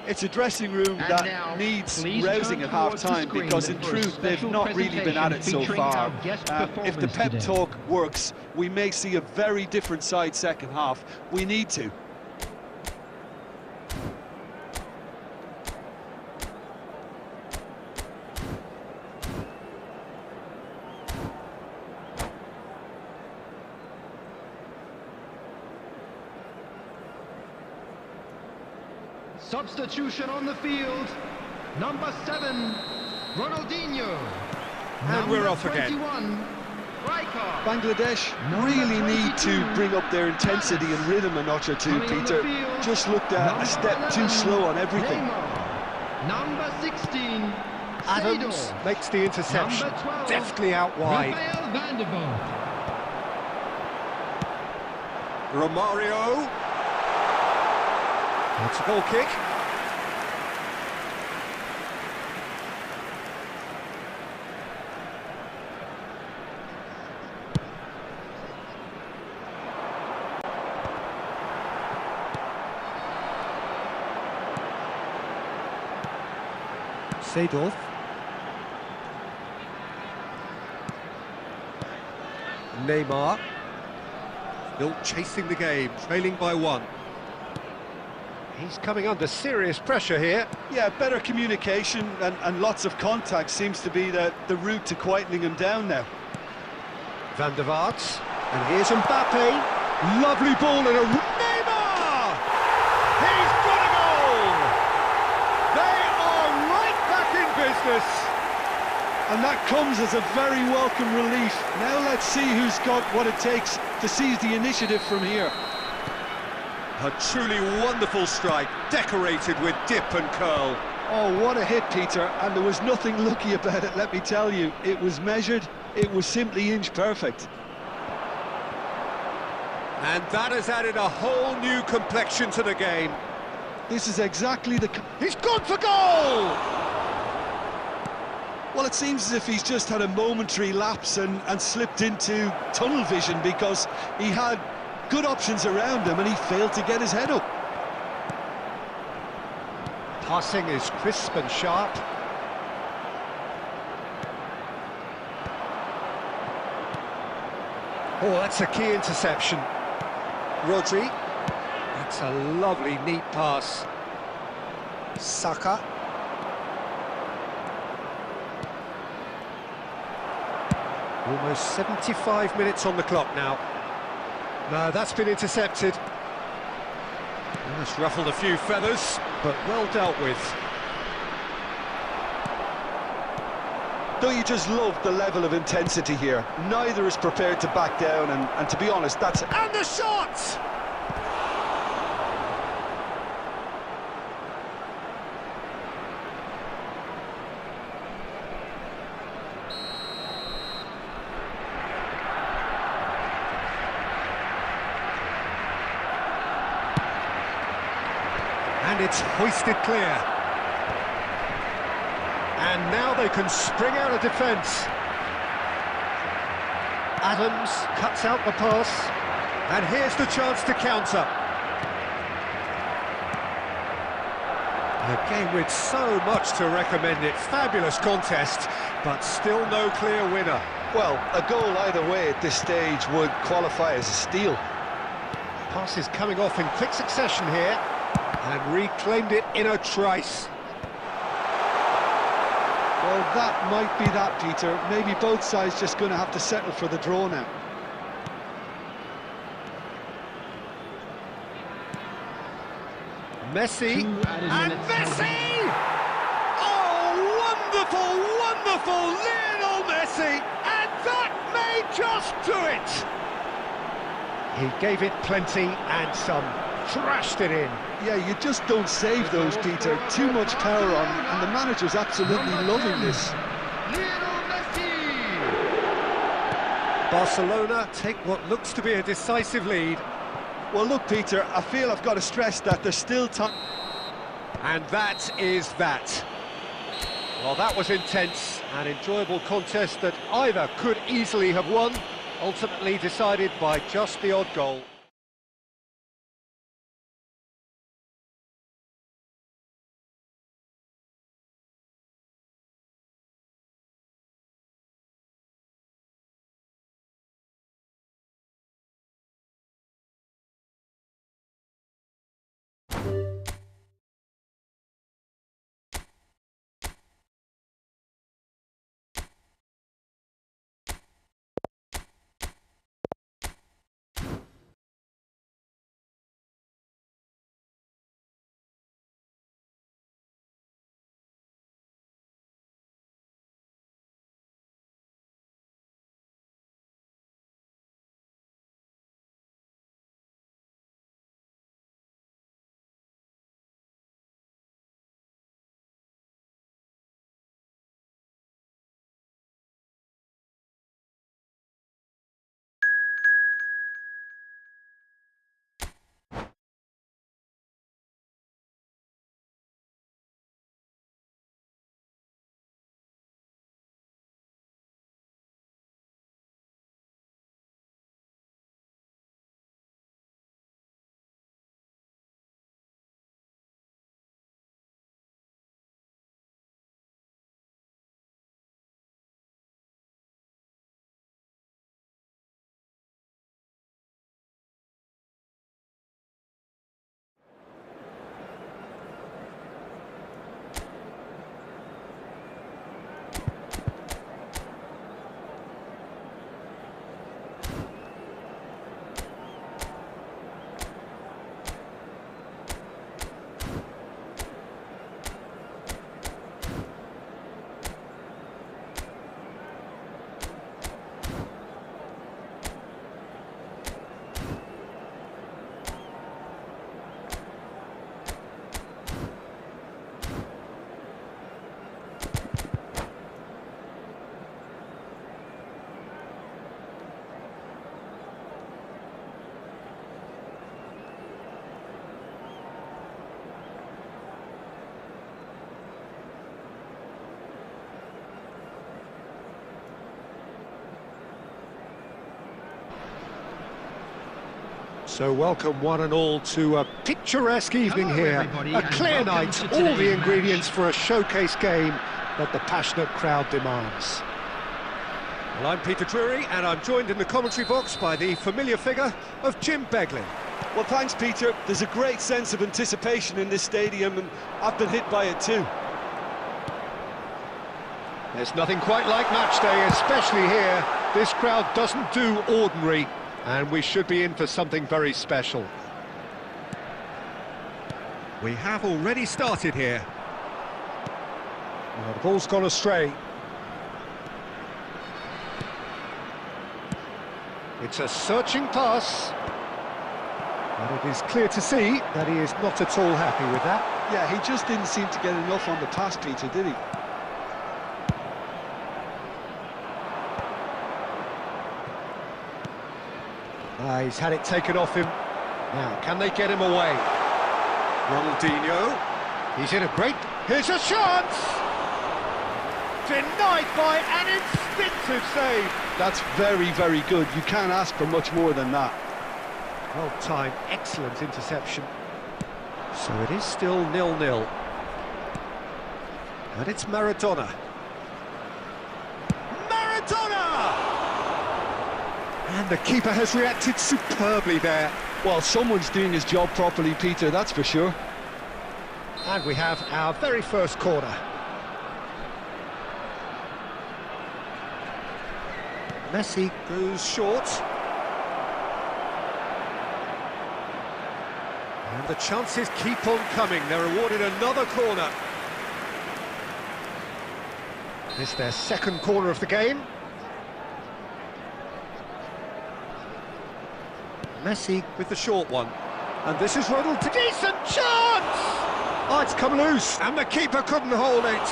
It's a dressing room And that now, needs please rousing turn at towards the half-time, screen because in for a truth they've special not really been at it so presentation far. featuring our guest If the performance pep today. talk works, we may see a very different side second half. We need to. Substitution on the field. Number 7, Ronaldinho. And we're off again. 21, Rijkaard. Bangladesh Number really need to 22, bring up their intensity and rhythm a notch or two, Coming on the Peter. field, Just looked a number step 11, too slow on everything. Neymar. Number 16, Adams Seedorf. makes the interception, Number 12, deftly out wide. Rafael van der Vaart. Romario. It's a goal kick. Seedorf. Neymar. Still chasing the game, trailing by 1. He's coming under serious pressure here. Yeah, better communication and lots of contact seems to be the route to quietening him down now. Van der Vaart. And here's Mbappe. Lovely ball and a... Neymar! He's got a goal! They are right back in business. And that comes as a very welcome relief. Now let's see who's got what it takes to seize the initiative from here. A truly wonderful strike, decorated with dip and curl. Oh, what a hit, Peter, and there was nothing lucky about it, let me tell you. It was measured, it was simply inch perfect. And that has added a whole new complexion to the game. This is exactly the... He's gone for goal! Well, it seems as if he's just had a momentary lapse and slipped into tunnel vision because he had good options around him and he failed to get his head up. Passing is crisp and sharp. Oh, that's a key interception. Rodri. That's a lovely, neat pass. Saka. Almost 75 minutes on the clock now. No, that's been intercepted. That's ruffled a few feathers, but well dealt with. Don't you just love the level of intensity here? Neither is prepared to back down, and to be honest, that's... And the shot! And it's hoisted clear. And now they can spring out of defence. Adams cuts out the pass. And here's the chance to counter. A game with so much to recommend it. Fabulous contest, but still no clear winner. Well, a goal either way at this stage would qualify as a steal. Pass is coming off in quick succession here. And reclaimed it in a trice. Well, that might be that, Peter. Maybe both sides just going to have to settle for the draw now. Messi, and Messi! Oh, wonderful, wonderful Lionel Messi! And that may just do it! He gave it plenty and some. Thrashed it in. Yeah, you just don't save those, Peter. Too much power on, and the manager's absolutely loving this. Lionel Messi. Barcelona take what looks to be a decisive lead. Well, look, Peter, I feel I've got to stress that there's still time. And that is that. Well, that was intense, an enjoyable contest that either could easily have won, ultimately decided by just the odd goal. So welcome one and all to a picturesque evening Hello, here. everybody, A and clear welcome night, to all the today's ingredients match. for a showcase game that the passionate crowd demands. Well, I'm Peter Drury, and I'm joined in the commentary box by the familiar figure of Jim Beglin. Well, thanks, Peter. There's a great sense of anticipation in this stadium, and I've been hit by it too. There's nothing quite like match day, especially here. This crowd doesn't do ordinary, and we should be in for something very special. We have already started here. Well, the ball's gone astray. It's a searching pass. And it is clear to see that he is not at all happy with that. Yeah, he just didn't seem to get enough on the pass, Peter, did he? He's had it taken off him. Now, can they get him away? Ronaldinho. He's in a great... Here's a chance! Denied by an instinctive save. That's very, very good. You can't ask for much more than that. Well-timed, excellent interception. So it is still 0-0. And it's Maradona. Maradona! And the keeper has reacted superbly there. Well, someone's doing his job properly, Peter, that's for sure. And we have our very first corner. Messi goes short. And the chances keep on coming. They're awarded another corner. This is their second corner of the game. Messi with the short one. And this is Ronald. Decent chance! Oh, it's come loose, and the keeper couldn't hold it.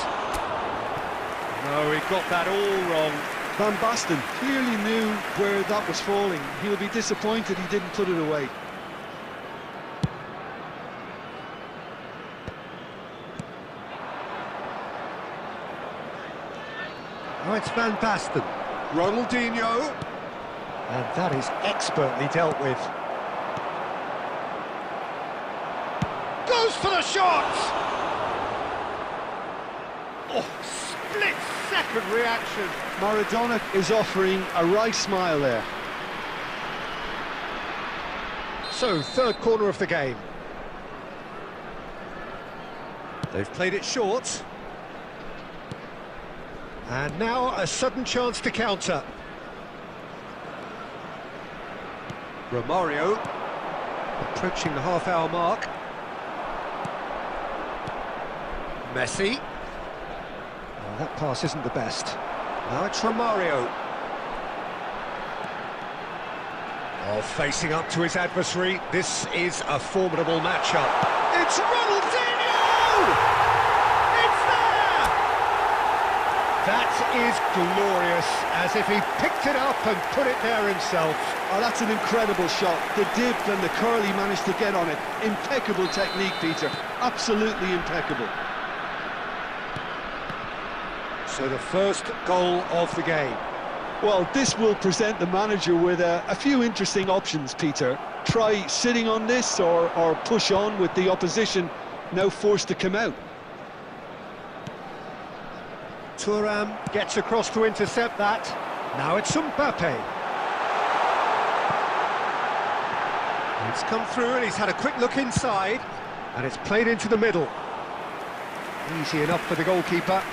No, he got that all wrong. Van Basten clearly knew where that was falling. He'll be disappointed he didn't put it away. Oh, it's Van Basten. Ronaldinho. And that is expertly dealt with. Goes for the shot! Oh, split-second reaction. Maradona is offering a right smile there. So, third corner of the game. They've played it short. And now a sudden chance to counter. Romario, approaching the half-hour mark. Messi. Oh, that pass isn't the best. Now it's Romario. Oh, facing up to his adversary. This is a formidable matchup. It's Ronaldinho! That is glorious, as if he picked it up and put it there himself. Oh, that's an incredible shot. The dip and the curl he managed to get on it. Impeccable technique, Peter. Absolutely impeccable. So the first goal of the game. Well, this will present the manager with a few interesting options, Peter. Try sitting on this or push on with the opposition now forced to come out. Thuram gets across to intercept that. Now it's Mbappe. It's come through and he's had a quick look inside. And it's played into the middle. Easy enough for the goalkeeper.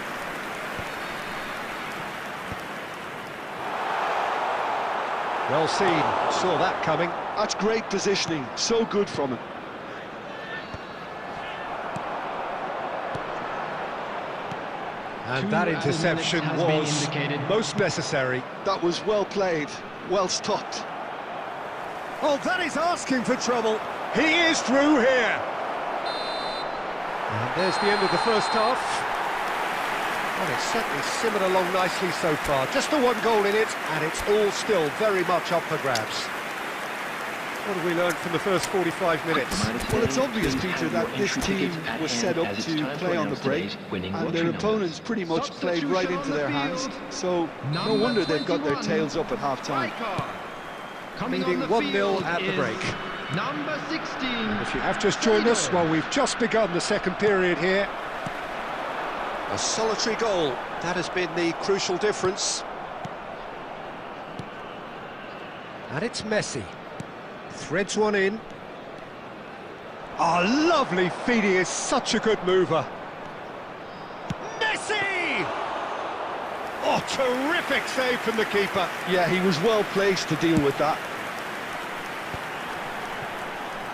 Well seen, saw that coming. That's great positioning, so good from him. And that interception was most necessary. That was well played, well stopped. Oh, that is asking for trouble. He is through here. And there's the end of the first half. Well, it's certainly simmered along nicely so far. Just the one goal in it, and it's all still very much up for grabs. What have we learned from the first 45 minutes? Well, it's obvious, Peter, that this team was set up to play on the break, and their opponents pretty much played right into their hands, so no wonder they've got their tails up at half-time. Coming leading on the 1-0 field at the is break. number 16. If you have just joined us, well, we've just begun the second period here. A solitary goal, that has been the crucial difference. And it's Messi. Threads one in. Oh, lovely feed, he is such a good mover. Messi! Oh, terrific save from the keeper. Yeah, he was well placed to deal with that.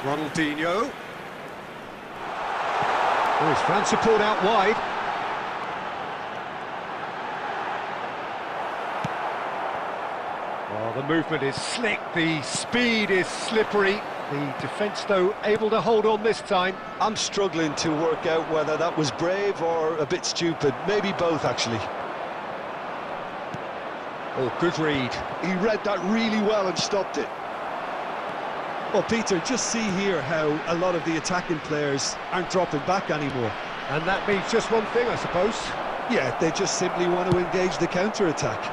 Ronaldinho. Oh, his fan support out wide. Oh, the movement is slick, the speed is slippery. The defence, though, able to hold on this time. I'm struggling to work out whether that was brave or a bit stupid. Maybe both, actually. Oh, good read. He read that really well and stopped it. Well, Peter, just see here how a lot of the attacking players aren't dropping back anymore. And that means just one thing, I suppose. Yeah, they just simply want to engage the counter-attack.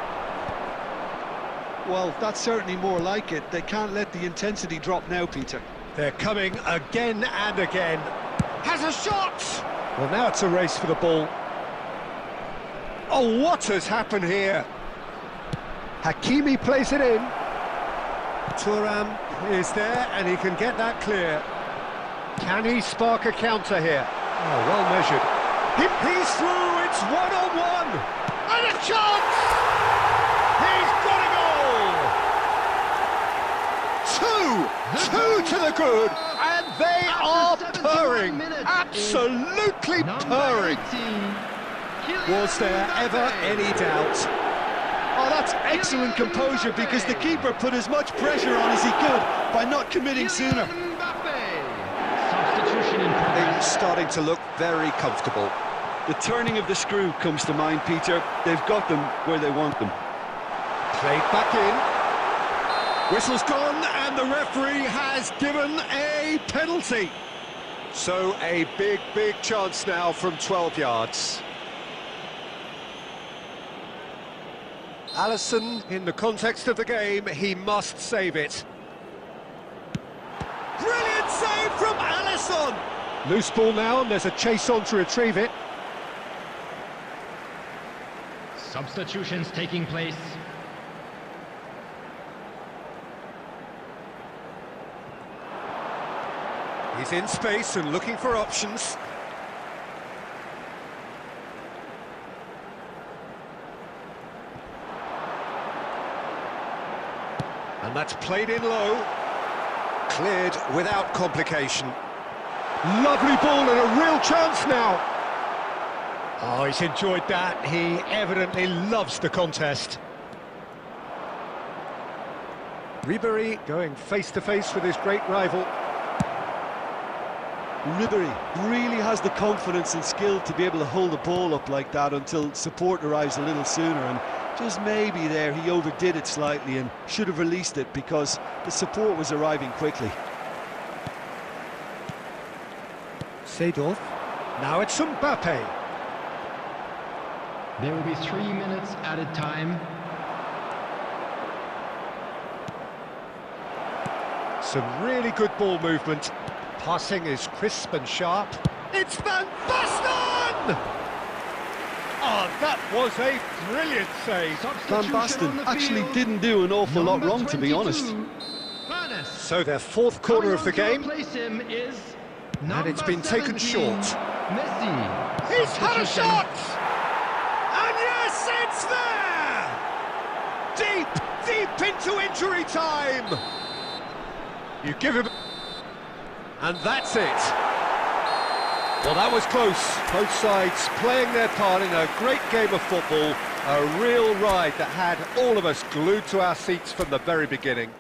Well, that's certainly more like it. They can't let the intensity drop now, Peter. They're coming again and again. Has a shot! Well, now it's a race for the ball. Oh, what has happened here? Hakimi plays it in. Thuram is there, and he can get that clear. Can he spark a counter here? Oh, well measured. He's through, it's one-on-one! And a chance! He's got a goal! Two to the good, and they are purring, absolutely purring. Was there ever any doubt? Oh, that's excellent composure, because the keeper put as much pressure on as he could by not committing sooner. Substitution in progress. Things starting to look very comfortable. The turning of the screw comes to mind, Peter. They've got them where they want them. Played back in. Whistle's gone, and the referee has given a penalty. So a big chance now from 12 yards. Alisson, in the context of the game, he must save it. Brilliant save from Alisson! Loose ball now, and there's a chase on to retrieve it. Substitutions taking place. He's in space and looking for options. And that's played in low. Cleared without complication. Lovely ball and a real chance now. Oh, he's enjoyed that. He evidently loves the contest. Ribery going face-to-face with his great rival. Ribery really has the confidence and skill to be able to hold the ball up like that until support arrives a little sooner, and just maybe there he overdid it slightly and should have released it because the support was arriving quickly. Seedorf. Now it's Mbappe. There will be 3 minutes added time. Some really good ball movement. Passing is crisp and sharp. It's Van Basten! Oh, that was a brilliant save. Van Basten actually didn't do an awful lot wrong, to be honest. So their fourth corner of the game, Him is and it's been taken 17, short. Messi. He's had a Substitution. shot! And yes, it's there! Deep into injury time! You give him... And that's it. Well, that was close. Both sides playing their part in a great game of football. A real ride that had all of us glued to our seats from the very beginning.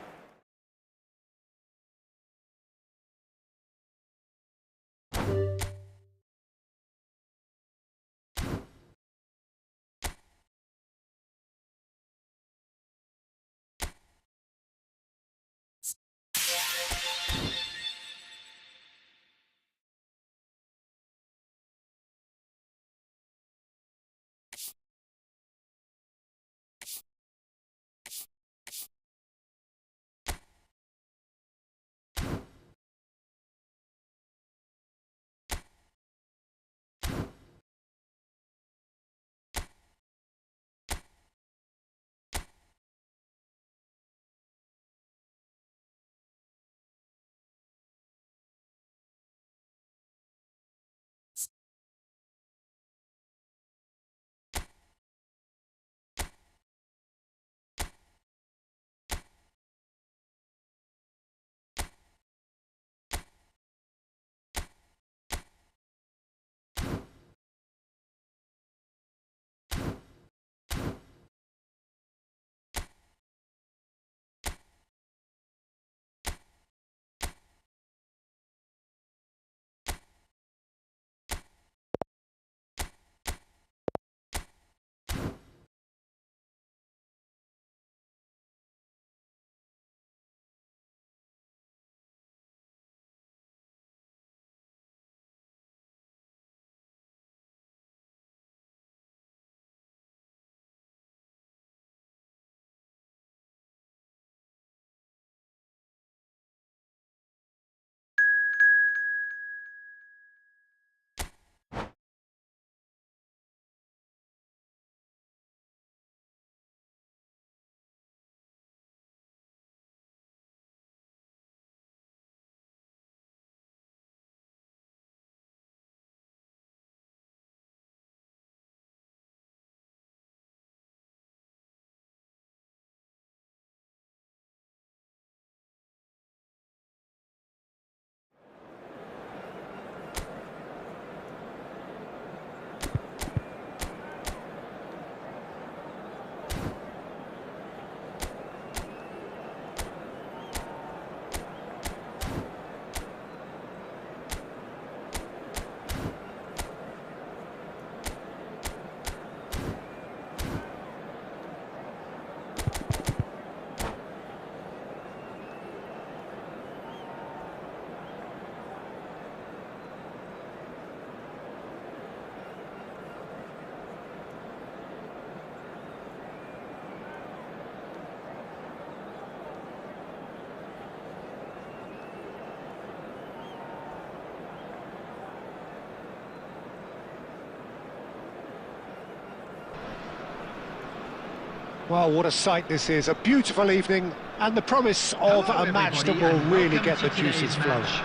Well, what a sight this is, a beautiful evening, and the promise of Hello, a match that everybody, will and really welcome get the to juices today's flowing. match.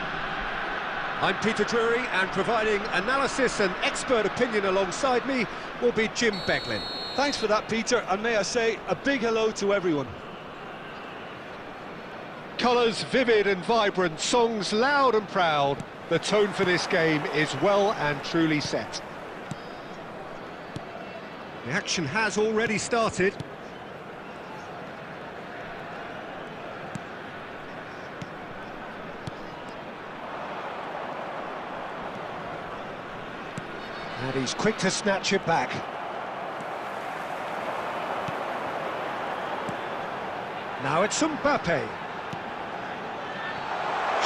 I'm Peter Drury, and providing analysis and expert opinion alongside me will be Jim Beglin. Thanks for that, Peter, and may I say a big hello to everyone. Colours vivid and vibrant, songs loud and proud. The tone for this game is well and truly set. The action has already started. And he's quick to snatch it back. Now it's Mbappe.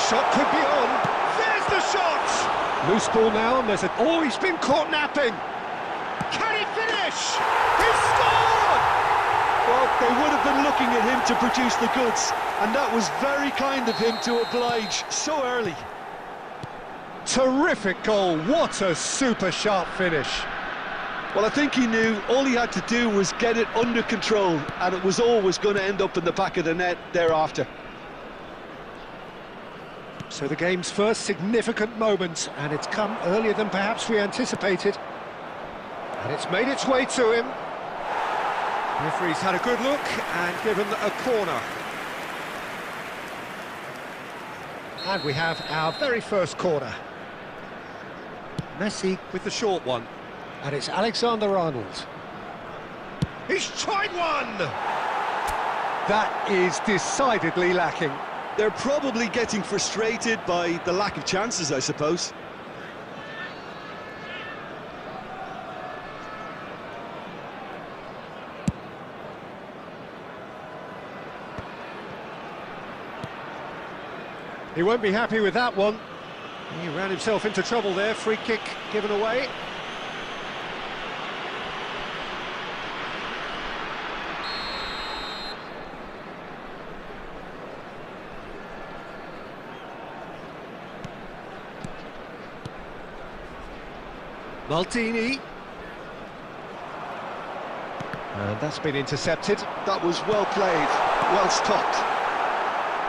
Shot could be on. There's the shot! Loose ball now, and there's a... Oh, he's been caught napping! Can he finish? He scored! Well, they would have been looking at him to produce the goods, and that was very kind of him to oblige so early. Terrific goal, what a super sharp finish. Well, I think he knew all he had to do was get it under control, and it was always going to end up in the back of the net thereafter. So the game's first significant moment, and it's come earlier than perhaps we anticipated. And it's made its way to him. The referee's had a good look and given a corner. And we have our very first corner. Messi with the short one. And it's Alexander-Arnold. He's tried one! That is decidedly lacking. They're probably getting frustrated by the lack of chances, I suppose. He won't be happy with that one. He ran himself into trouble there, free kick given away. Maldini. And that's been intercepted. That was well played, well stopped.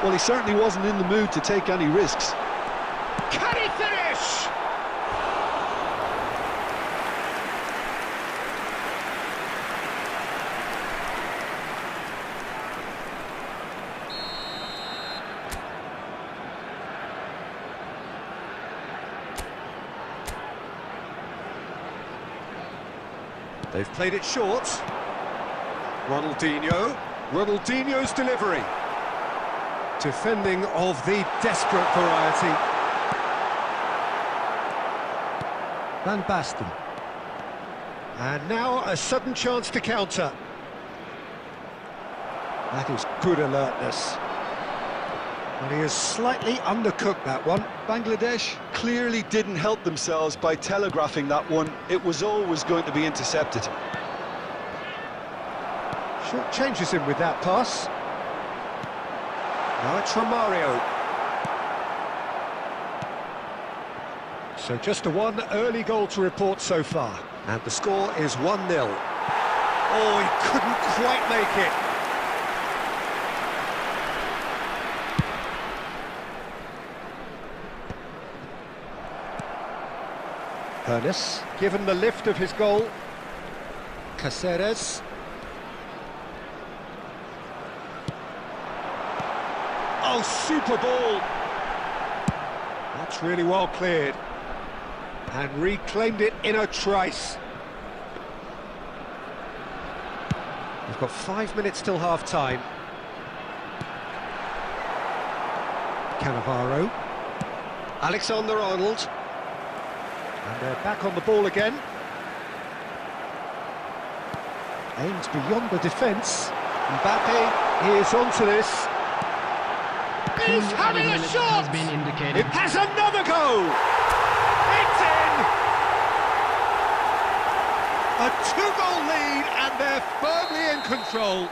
Well, he certainly wasn't in the mood to take any risks. Can he finish? They've played it short. Ronaldinho's delivery. Defending of the desperate variety. Van Basten. And now a sudden chance to counter. That is good alertness. And he has slightly undercooked that one. Bangladesh clearly didn't help themselves by telegraphing that one. It was always going to be intercepted. Short changes him with that pass. Now it's Romario. So just a one early goal to report so far. And the score is 1-0. Oh, he couldn't quite make it. Ernest, given the lift of his goal. Caceres. Oh, super ball! That's really well cleared. And reclaimed it in a trice. We've got 5 minutes till half-time. Cannavaro. Alexander-Arnold. And they're back on the ball again. Aims beyond the defence. Mbappe is onto this. He's having a shot! Has been indicated. It has another go! It's in! A two-goal lead, and they're firmly in control.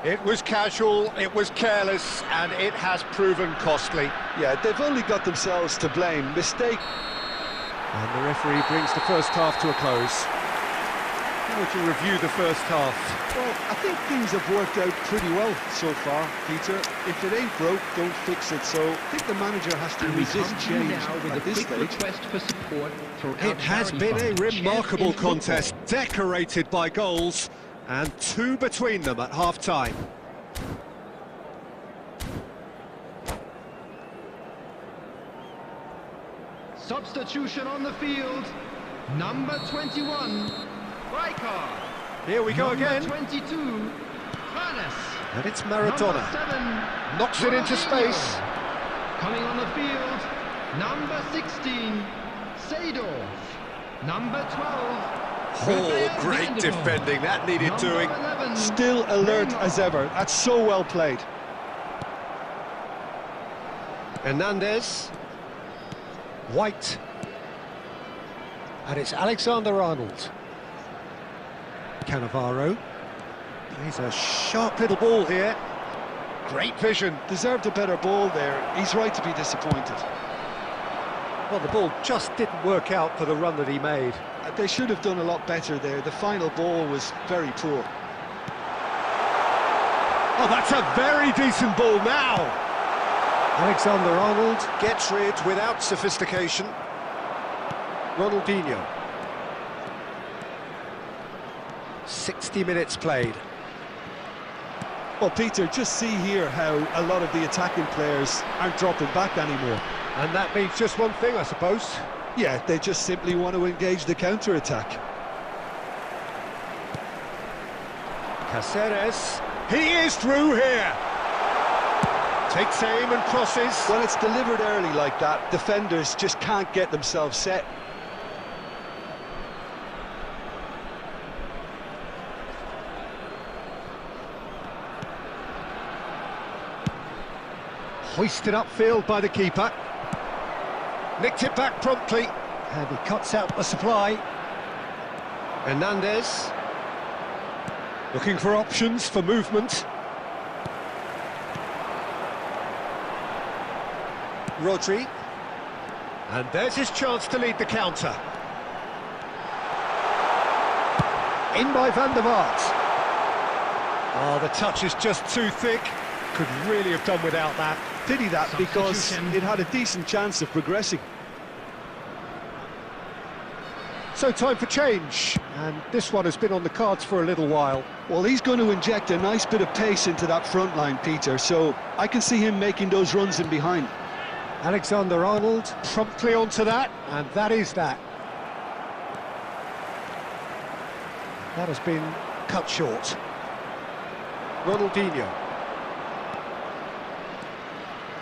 It was casual, it was careless, and it has proven costly. Yeah, they've only got themselves to blame. Mistake. And the referee brings the first half to a close. were to review the first half? Well, I think things have worked out pretty well so far, Peter. If it ain't broke, don't fix it. So I think the manager has to And we resist come to you change now with at a this quick stage. request for support for our It has charity been a fund, remarkable Shared in contest, decorated by goals, and 2 between them at half-time. Substitution on the field. Number 21, Striker. Here we go again, 22, Hannes. and it's Number Maradona. 7, Knocks it into Ronaldinho. space. Coming on the field, number 16, Seedorf. Number 12, Oh, great defending, that needed number doing. 11, Still alert Neymar. as ever. That's so well played. Hernandez. White. And it's Alexander-Arnold. Cannavaro. Plays a sharp little ball here. Great vision. Deserved a better ball there. He's right to be disappointed. Well, the ball just didn't work out for the run that he made. They should have done a lot better there. The final ball was very poor. Oh, that's a very decent ball now. Alexander-Arnold gets rid without sophistication. Ronaldinho. 60 minutes played. Well, Peter, just see here how a lot of the attacking players aren't dropping back anymore. And that means just one thing, I suppose. Yeah, they just simply want to engage the counter-attack. Caceres. He is through here. Takes aim and crosses. When it's delivered early like that, defenders just can't get themselves set. Hoisted upfield by the keeper. Nicked it back promptly. And he cuts out the supply. Hernandez. Looking for options for movement. Rodri. And there's his chance to lead the counter. In by Van der Vaart. Oh, the touch is just too thick. Could really have done without that. Pity that, because Substitution. it had a decent chance of progressing. So time for change. And this one has been on the cards for a little while. Well, he's going to inject a nice bit of pace into that front line, Peter, so I can see him making those runs in behind. Alexander-Arnold promptly onto that, and that is that. That has been cut short. Ronaldinho.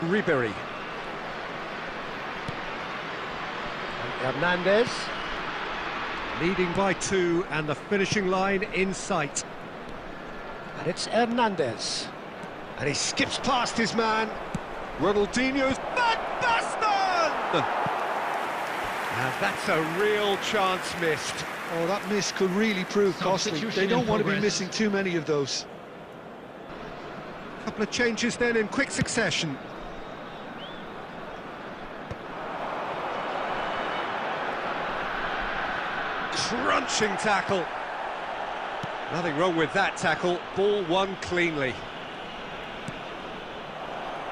Ribery. And Hernandez. Leading by 2, and the finishing line in sight. And it's Hernandez. And he skips past his man. Ronaldinho's Van Basten! And that's a real chance missed. Oh, that miss could really prove costly. Substitution They don't in want to be progress. missing too many of those. Couple of changes then in quick succession. Crunching tackle. Nothing wrong with that tackle. Ball won cleanly.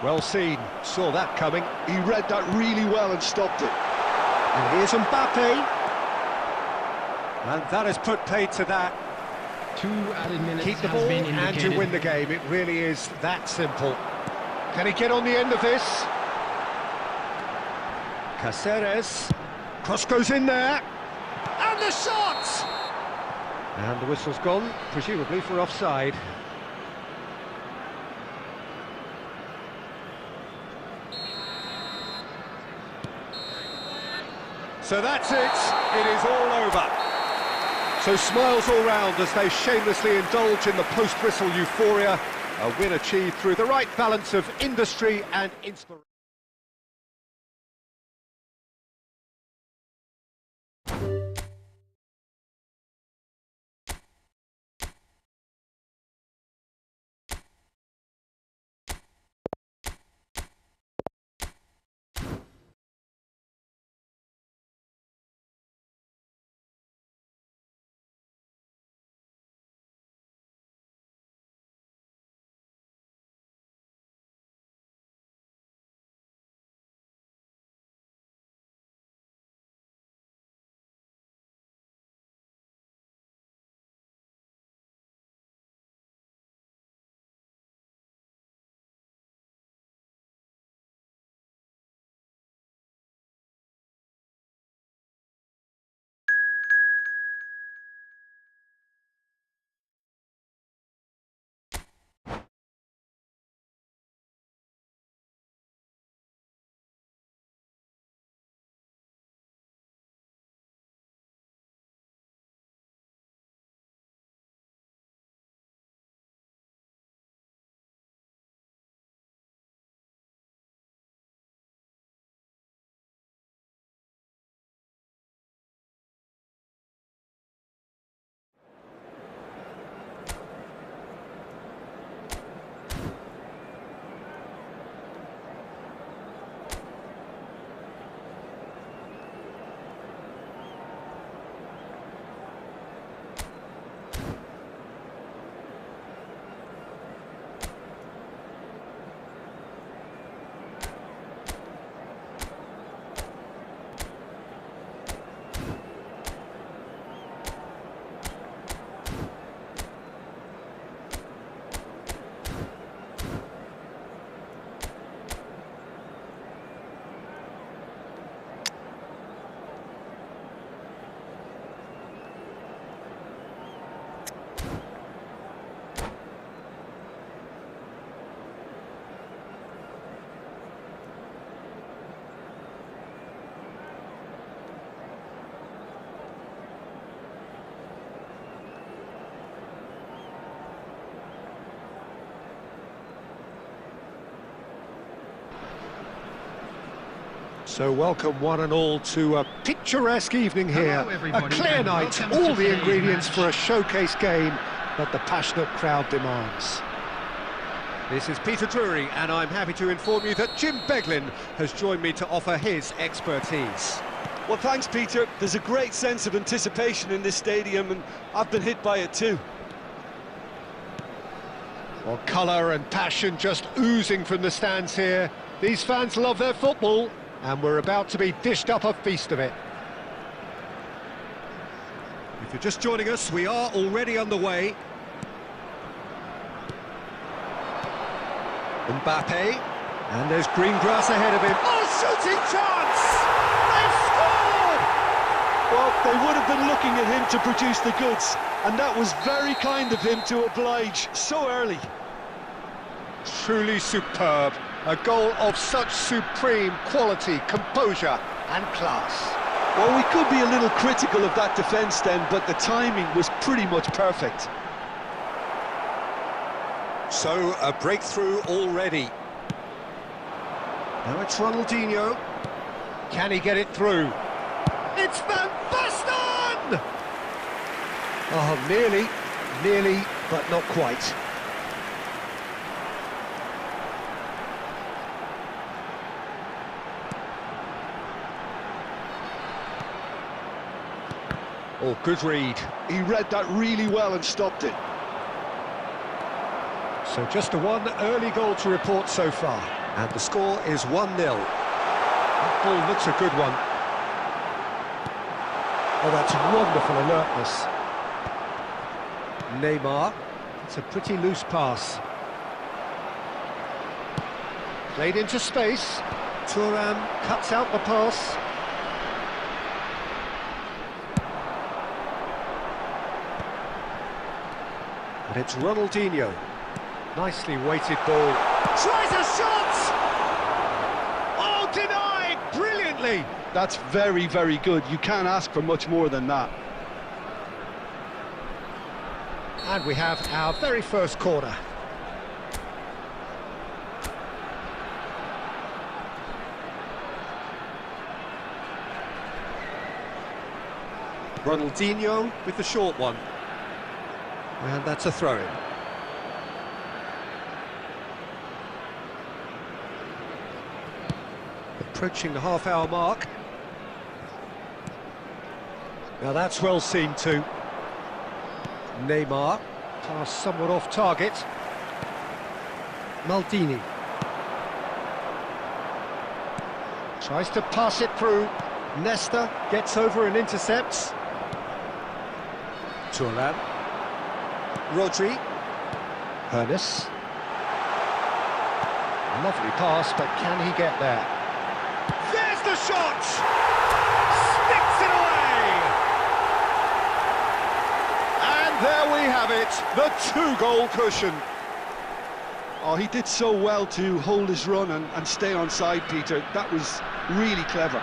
Well seen. Saw that coming. He read that really well and stopped it. And here's Mbappe. And that has put paid to that. 2 added minutes Keep the has ball been and indicated. you win the game. It really is that simple. Can he get on the end of this? Caceres. Cross goes in there. And the shot! And the whistle's gone, presumably for offside. So that's it. It is all over. So smiles all round as they shamelessly indulge in the post-whistle euphoria. A win achieved through the right balance of industry and inspiration. So welcome one and all to a picturesque evening here, Hello, a everybody, clear and night, welcome all to the today's ingredients match. for a showcase game that the passionate crowd demands. This is Peter Drury, and I'm happy to inform you that Jim Beglin has joined me to offer his expertise. Well, thanks, Peter. There's a great sense of anticipation in this stadium, and I've been hit by it too. Well, colour and passion just oozing from the stands here. These fans love their football, and we're about to be dished up a feast of it. If you're just joining us, we are already underway. Mbappe, and there's green grass ahead of him. Oh, shooting chance! They've scored! Well, they would have been looking at him to produce the goods, and that was very kind of him to oblige so early. Truly superb. A goal of such supreme quality, composure and class. Well, we could be a little critical of that defence then, but the timing was pretty much perfect. So, a breakthrough already. Now it's Ronaldinho. Can he get it through? It's Van Basten! Oh, nearly, but not quite. Oh, good read. He read that really well and stopped it. So just a one early goal to report so far. And the score is 1-0. That ball looks a good one. Oh, that's wonderful alertness. Neymar. It's a pretty loose pass. Played into space. Thuram cuts out the pass. And it's Ronaldinho. Nicely weighted ball. Tries a shot! Oh, denied! Brilliantly! That's very, very good. You can't ask for much more than that. And we have our very first corner. Ronaldinho with the short one. And that's a throw-in. Approaching the half-hour mark. Now that's well seen too. Neymar, pass somewhat off target. Maldini. Tries to pass it through. Nesta gets over and intercepts. Thuram. Rodri. Ernest. Lovely pass, but can he get there? There's the shot! Sticks it away! And there we have it, the two-goal cushion. Oh, he did so well to hold his run and stay on side, Peter. That was really clever.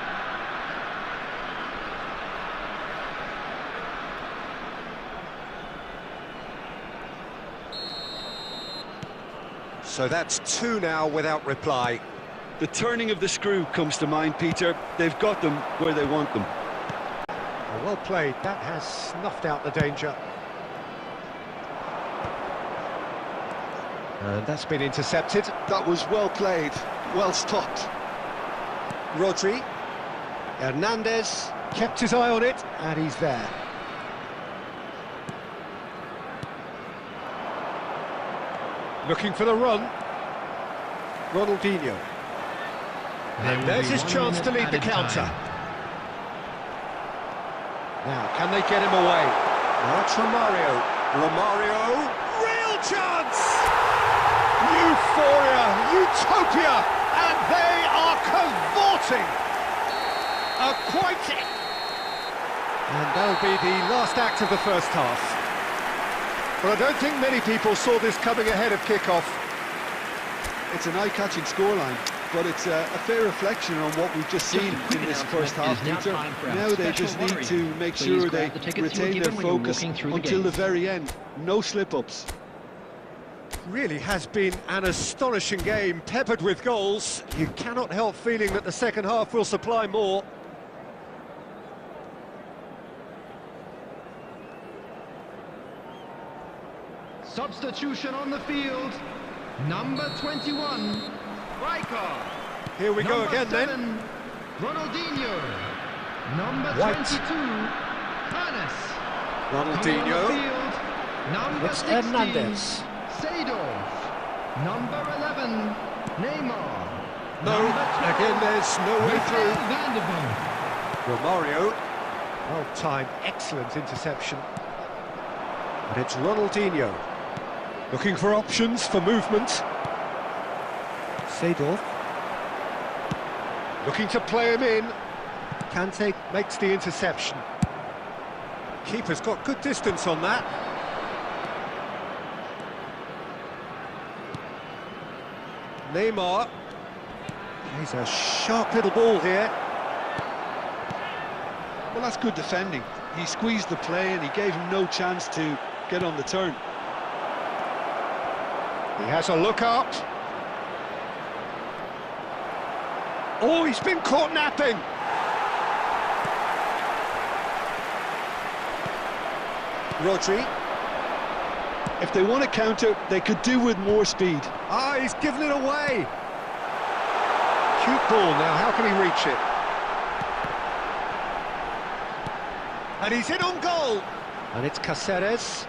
So that's two now without reply. The turning of the screw comes to mind, Peter. They've got them where they want them. Oh, well played, that has snuffed out the danger. And that's been intercepted. That was well played, well stopped. Rodri. Hernandez kept his eye on it, and he's there. Looking for the run. Ronaldinho. And there's his chance to lead the counter. Now, can they get him away? Now it's Romario. Romario, real chance! Euphoria, utopia, and they are cavorting. And that'll be the last act of the first half. Well, I don't think many people saw this coming ahead of kick-off. It's an eye-catching scoreline, but it's a fair reflection on what we've just seen in this first half, Peter. Now they just need to make sure they retain their focus until the very end. No slip-ups. really has been an astonishing game, peppered with goals. You cannot help feeling that the second half will supply more. Substitution on the field. Number 21, Striker. Here we go again then. Ronaldinho. Number White. 22, Hannes. Ronaldinho. Field, number It's 16, Hernandez. Seedorf. Number 11, Neymar. No, again there's no way through. Vanderbank. Romario. Well timed, excellent interception. And it's Ronaldinho. Looking for options for movement. Seedorf. Looking to play him in. Kante makes the interception. Keeper's got good distance on that. Neymar. He's a sharp little ball here. Well, that's good defending. He squeezed the play and he gave him no chance to get on the turn. He has a look up. Oh, he's been caught napping. Rodri. If they want to counter, they could do with more speed. Ah, he's given it away. Cute ball now, how can he reach it? And he's hit on goal. And it's Cáceres.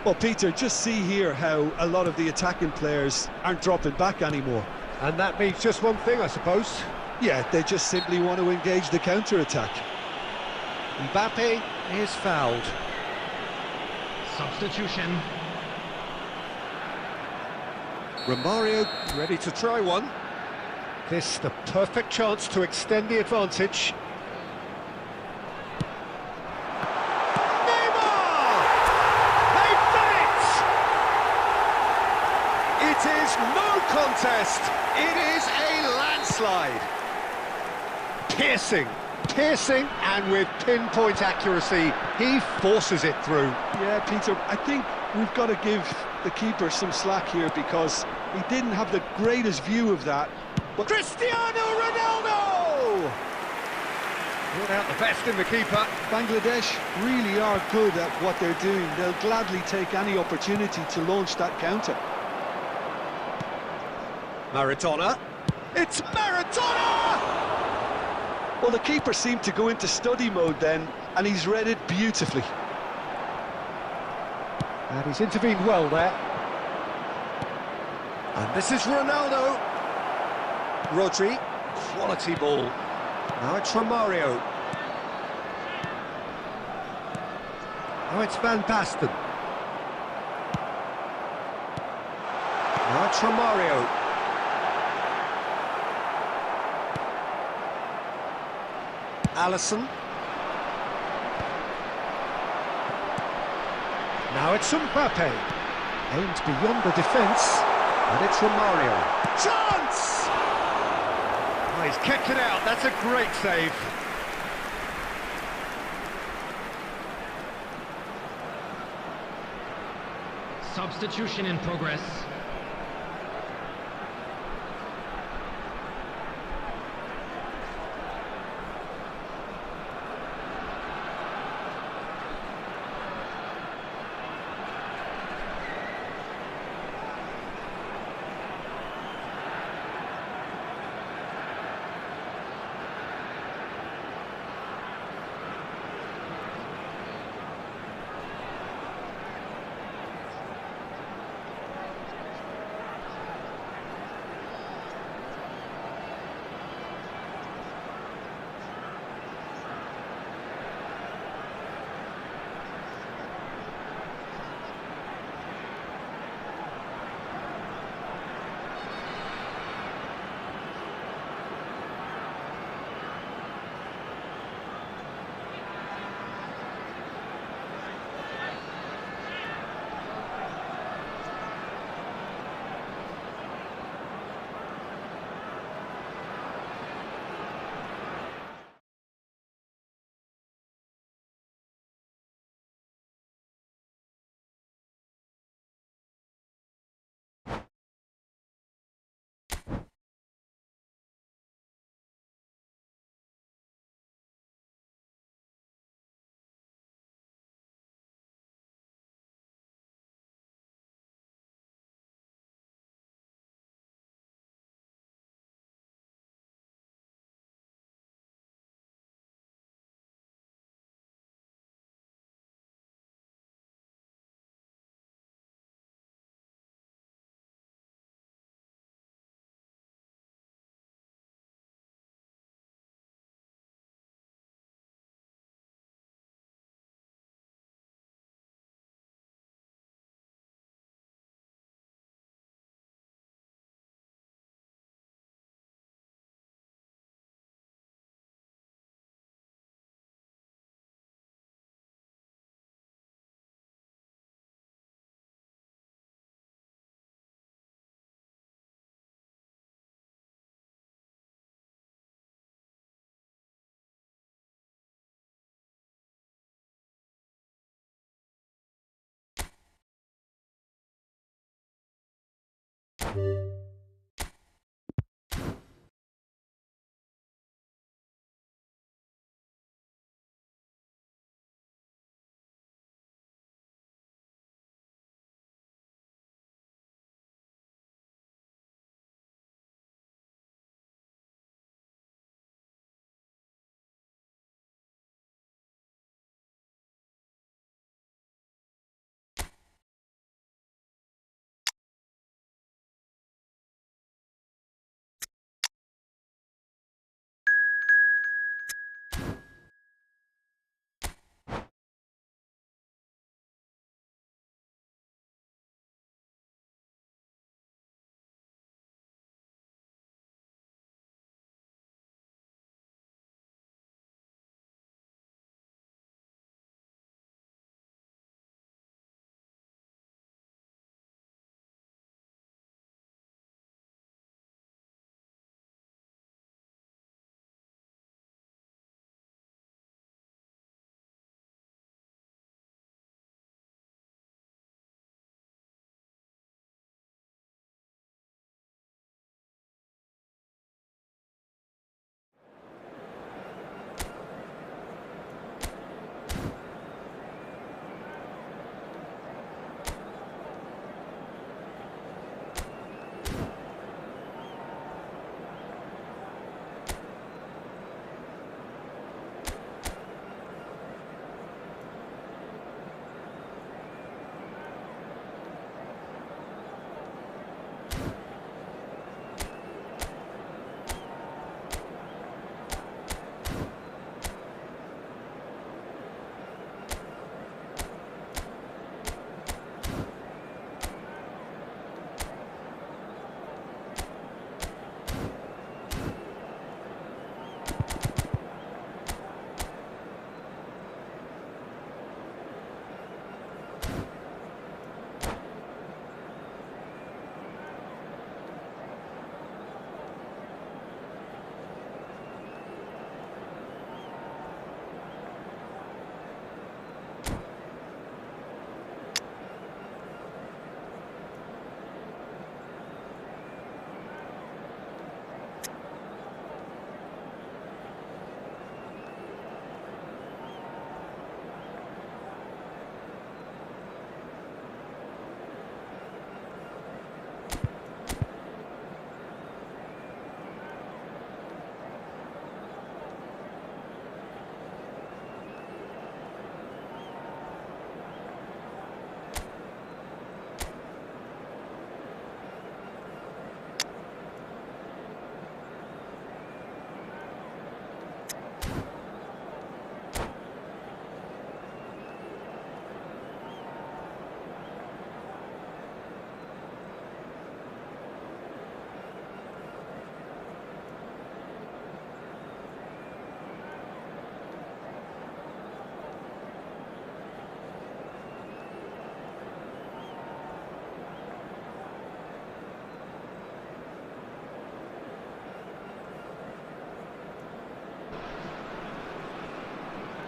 Well, Peter, just see here how a lot of the attacking players aren't dropping back anymore. And that means just one thing, I suppose. Yeah, they just simply want to engage the counter-attack. Mbappe is fouled. Substitution. Romario ready to try one. This the perfect chance to extend the advantage. Neymar! They've done it! It is no contest. It is a landslide. Piercing, and with pinpoint accuracy, he forces it through. Yeah, Peter, I think we've got to give the keeper some slack here because he didn't have the greatest view of that. But Cristiano Ronaldo! Brought out the best in the keeper. Bangladesh really are good at what they're doing. They'll gladly take any opportunity to launch that counter. Maradona. It's Maradona! Well, the keeper seemed to go into study mode then, and he's read it beautifully. And he's intervened well there. And this is Ronaldo. Rodri, quality ball. Now it's Romario. Now it's Van Basten. Now it's Romario. Alisson. Now it's Mbappe. Aimed beyond the defence. And it's Romario. Chance! Oh, he's kept it out. That's a great save. Substitution in progress.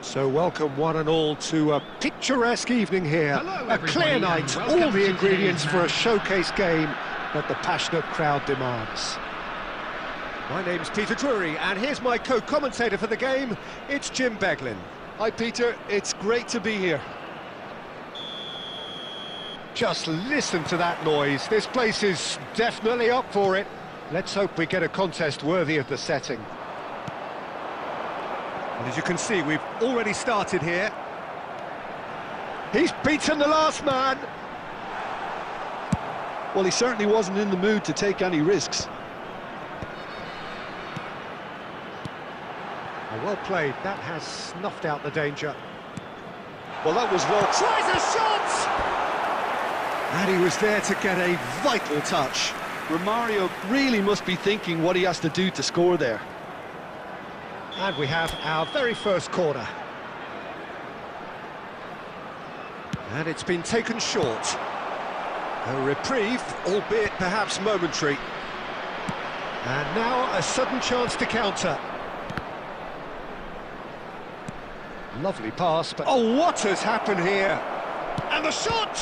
So welcome one and all to a picturesque evening here. Hello, a clear everybody, night, and all welcome the to ingredients today's for a showcase game that the passionate crowd demands. My name's Peter Drury, and here's my co-commentator for the game, it's Jim Beglin. Hi Peter, it's great to be here. Just listen to that noise, this place is definitely up for it. Let's hope we get a contest worthy of the setting. And as you can see, we've already started here. He's beaten the last man. Well, he certainly wasn't in the mood to take any risks. Oh, well played, that has snuffed out the danger. Well, that was well... Tries a shot! And he was there to get a vital touch. Romario really must be thinking what he has to do to score there. And we have our very first corner. And it's been taken short. A reprieve, albeit perhaps momentary. And now a sudden chance to counter. Lovely pass, but... Oh, what has happened here? And the shot!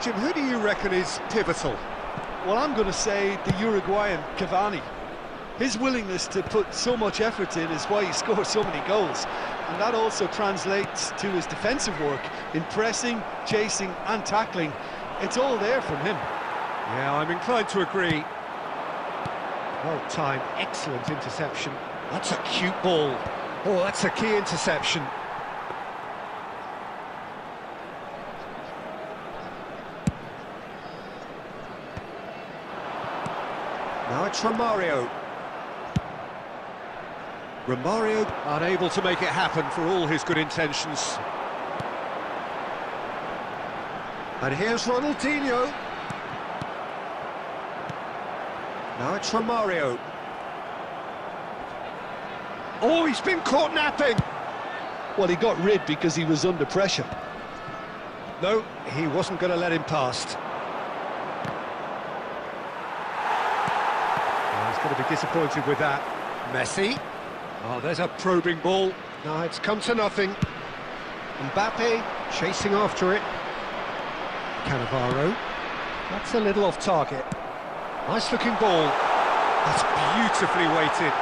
question, who do you reckon is pivotal? Well, I'm going to say the Uruguayan Cavani. His willingness to put so much effort in is why he scores so many goals. And that also translates to his defensive work in pressing, chasing and tackling. It's all there from him. Yeah, I'm inclined to agree. Well timed, excellent interception. That's a cute ball. Oh, that's a key interception. Now it's Romario. Romario unable to make it happen for all his good intentions. And here's Ronaldinho. Now it's Romario. Oh, he's been caught napping! Well, he got rid because he was under pressure. No, he wasn't going to let him past. Oh, he's going to be disappointed with that. Messi. Oh, there's a probing ball. No, it's come to nothing. Mbappe chasing after it. Cannavaro. That's a little off target. Nice looking ball. That's beautifully weighted.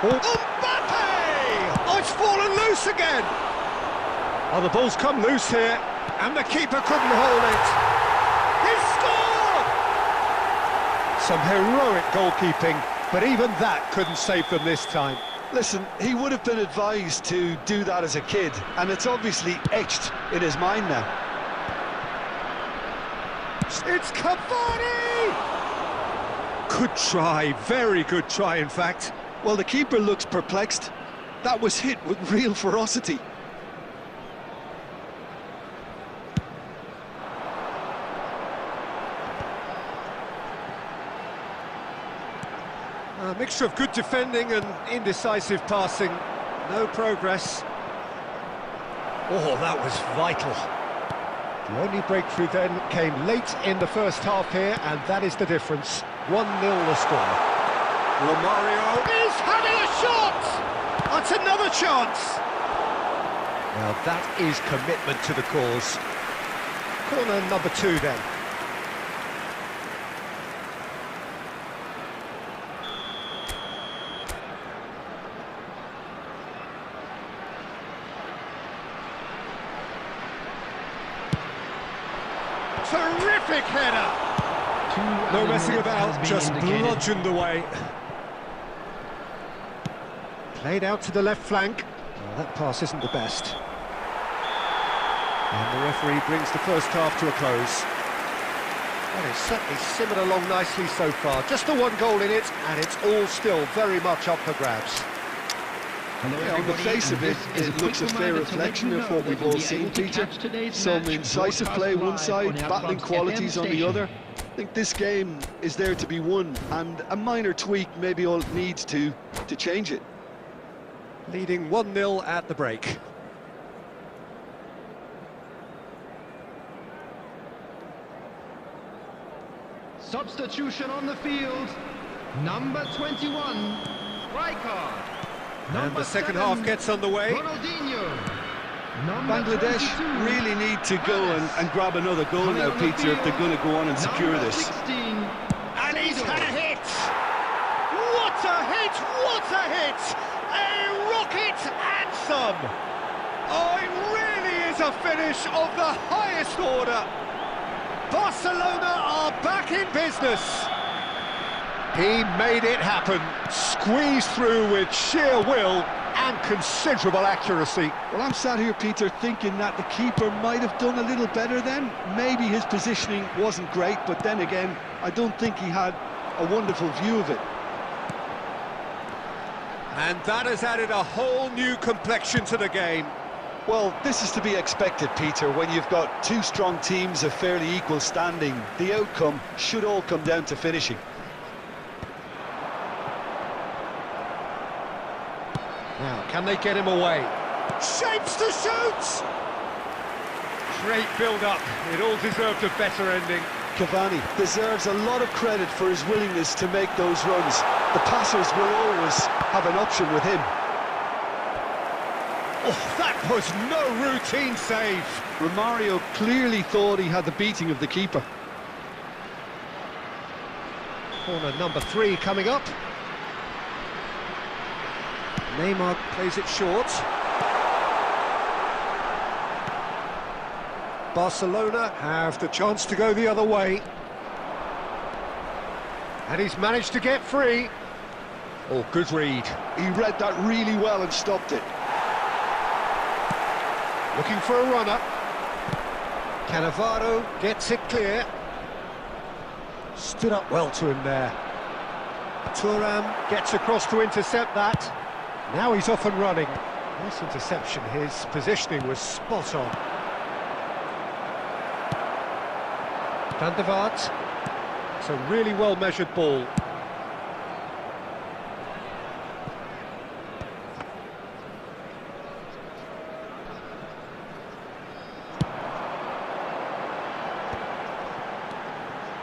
Oh, Mbappe! Oh, it's fallen loose again! Oh, the ball's come loose here, and the keeper couldn't hold it. He scored! Some heroic goalkeeping, but even that couldn't save them this time. Listen, he would have been advised to do that as a kid, and it's obviously etched in his mind now. It's Cavani! Good try, very good try, in fact. Well, the keeper looks perplexed. That was hit with real ferocity. A mixture of good defending and indecisive passing. No progress. Oh, that was vital. The only breakthrough then came late in the first half here, and that is the difference. 1-0 the score. Romario is having a shot! That's another chance! Now that is commitment to the cause. Corner number 2 then. Terrific header! No messing about, just bludgeoned away. Played out to the left flank. Well, that pass isn't the best. And the referee brings the first half to a close. Well, it's certainly simmered along nicely so far. Just the one goal in it, and it's all still very much up for grabs. Yeah, on the face of it, it looks a fair reflection of what we've all seen, Peter. Some incisive play one side, battling qualities on the other. I think this game is there to be won, and a minor tweak maybe all it needs to change it. Leading 1-0 at the break. Substitution on the field. Number 21, Rijkaard. And the second half gets underway. Ronaldinho. Bangladesh really need to go and grab another goal now, Peter, if they're going to go on and secure this. 16, And he's had a hit! What a hit! What a hit! A rocket anthem! Oh, it really is a finish of the highest order. Barcelona are back in business. He made it happen, squeezed through with sheer will and considerable accuracy. Well, I'm sat here, Peter, thinking that the keeper might have done a little better then. Maybe his positioning wasn't great, but then again, I don't think he had a wonderful view of it. And that has added a whole new complexion to the game. Well, this is to be expected, Peter, when you've got two strong teams of fairly equal standing. The outcome should all come down to finishing. Now, can they get him away? Shapes to shoot! Great build-up. It all deserved a better ending. Cavani deserves a lot of credit for his willingness to make those runs. The passers will always have an option with him. Oh, that was no routine save. Romario clearly thought he had the beating of the keeper. Corner number 3 coming up. Neymar plays it short. Barcelona have the chance to go the other way. And he's managed to get free. Oh, good read. He read that really well and stopped it. Looking for a runner. Cannavaro gets it clear. Stood up well to him there. Thuram gets across to intercept that. Now he's off and running. Nice interception. His positioning was spot on. Van der Vaart. It's a really well-measured ball.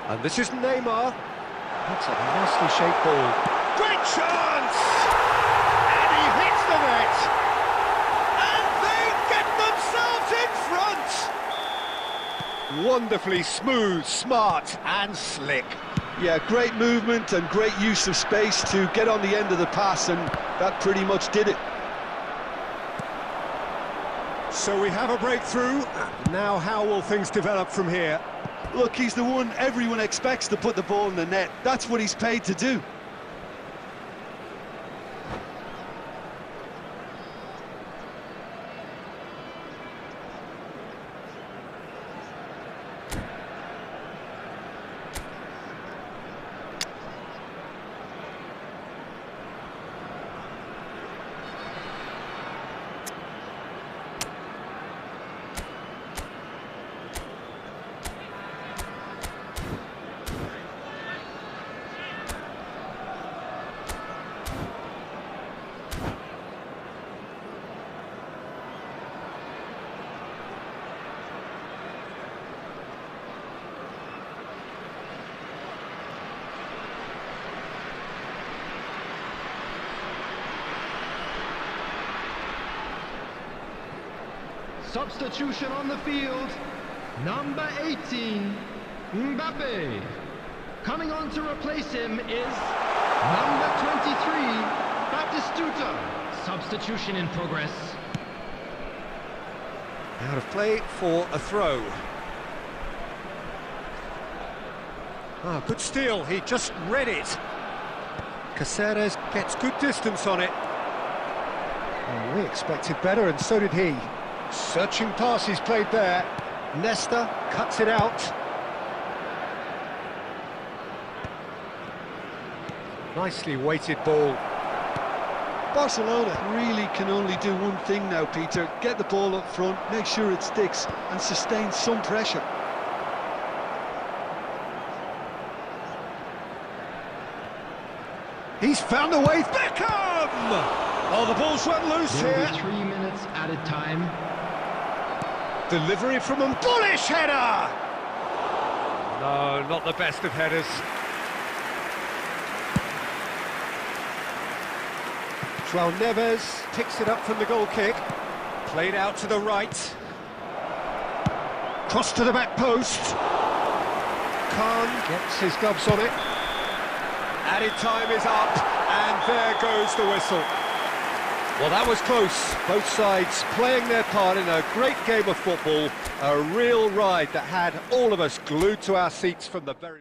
And this is Neymar. That's a nicely shaped ball. Great chance! And he hits the net! And they get themselves in front! Wonderfully smooth, smart and slick. Yeah, great movement and great use of space to get on the end of the pass, and that pretty much did it. So we have a breakthrough. Now how will things develop from here? Look, he's the one everyone expects to put the ball in the net. That's what he's paid to do. Substitution on the field. Number 18, Mbappe. Coming on to replace him is number 23, Batistuta. Substitution in progress. Out of play for a throw. Ah, good steal, he just read it. Caceres gets good distance on it. Oh, we expected better, and so did he. Searching pass he's played there. Nesta cuts it out. Nicely weighted ball. Barcelona really can only do one thing now, Peter. Get the ball up front, make sure it sticks, and sustain some pressure. He's found a way. Beckham! Oh, the ball's run loose There will here. be 3 minutes added time. Delivery from him. Bullish header! No, not the best of headers. João Neves picks it up from the goal kick. Played out to the right. Cross to the back post. Khan gets his gloves on it. Added time is up, and there goes the whistle. Well, that was close. Both sides playing their part in a great game of football. A real ride that had all of us glued to our seats from the very...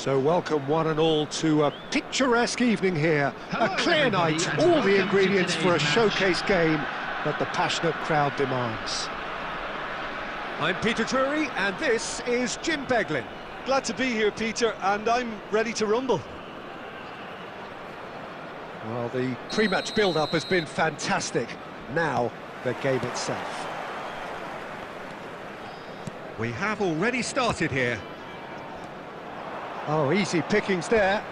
So welcome one and all to a picturesque evening here. Hello, A clear everybody, night, and all welcome the to ingredients for a today's match. showcase game that the passionate crowd demands. I'm Peter Drury, and this is Jim Beglin. Glad to be here, Peter, and I'm ready to rumble. Well, the pre-match build-up has been fantastic. Now, the game itself. We have already started here. Oh, easy pickings there.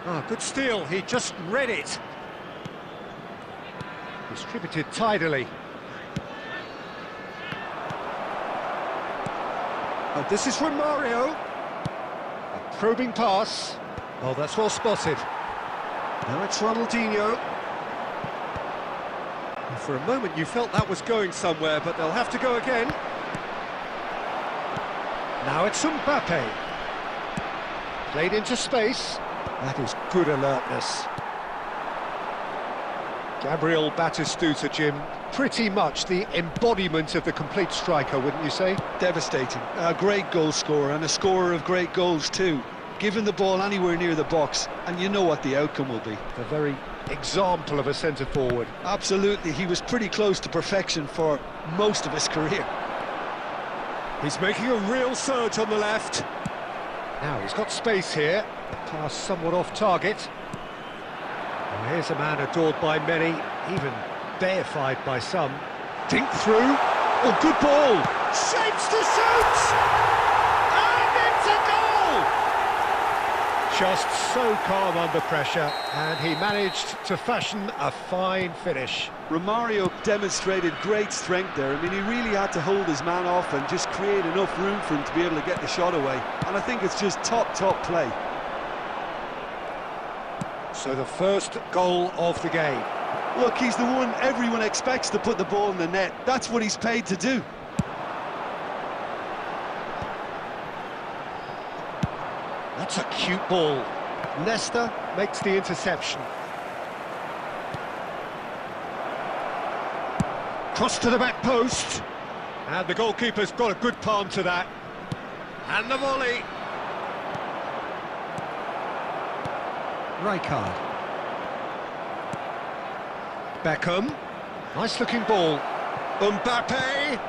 Oh, good steal, he just read it. Distributed tidily. Oh, this is from Mario. A probing pass. Oh, that's well spotted. Now it's Ronaldinho. And for a moment you felt that was going somewhere, but they'll have to go again. Now it's Mbappe. Played into space. That is good alertness. Gabriel Batistuta, Jim, pretty much the embodiment of the complete striker, wouldn't you say? Devastating. A great goal scorer and a scorer of great goals too. Given the ball anywhere near the box, and you know what the outcome will be. The very example of a centre-forward. Absolutely, he was pretty close to perfection for most of his career. He's making a real surge on the left. Now he's got space here. Pass somewhat off target. Well, here's a man adored by many, even deified by some. Dink through. Oh, good ball. Shapes to shoot! And it's a goal! Just so calm under pressure, and he managed to fashion a fine finish. Romario demonstrated great strength there. I mean, he really had to hold his man off and just create enough room for him to be able to get the shot away. And I think it's just top play. So the first goal of the game. Look, he's the one everyone expects to put the ball in the net. That's what he's paid to do. That's a cute ball. Leicester makes the interception. Cross to the back post. And the goalkeeper's got a good palm to that. And the volley. Rijkaard. Beckham. Nice looking ball. Mbappe.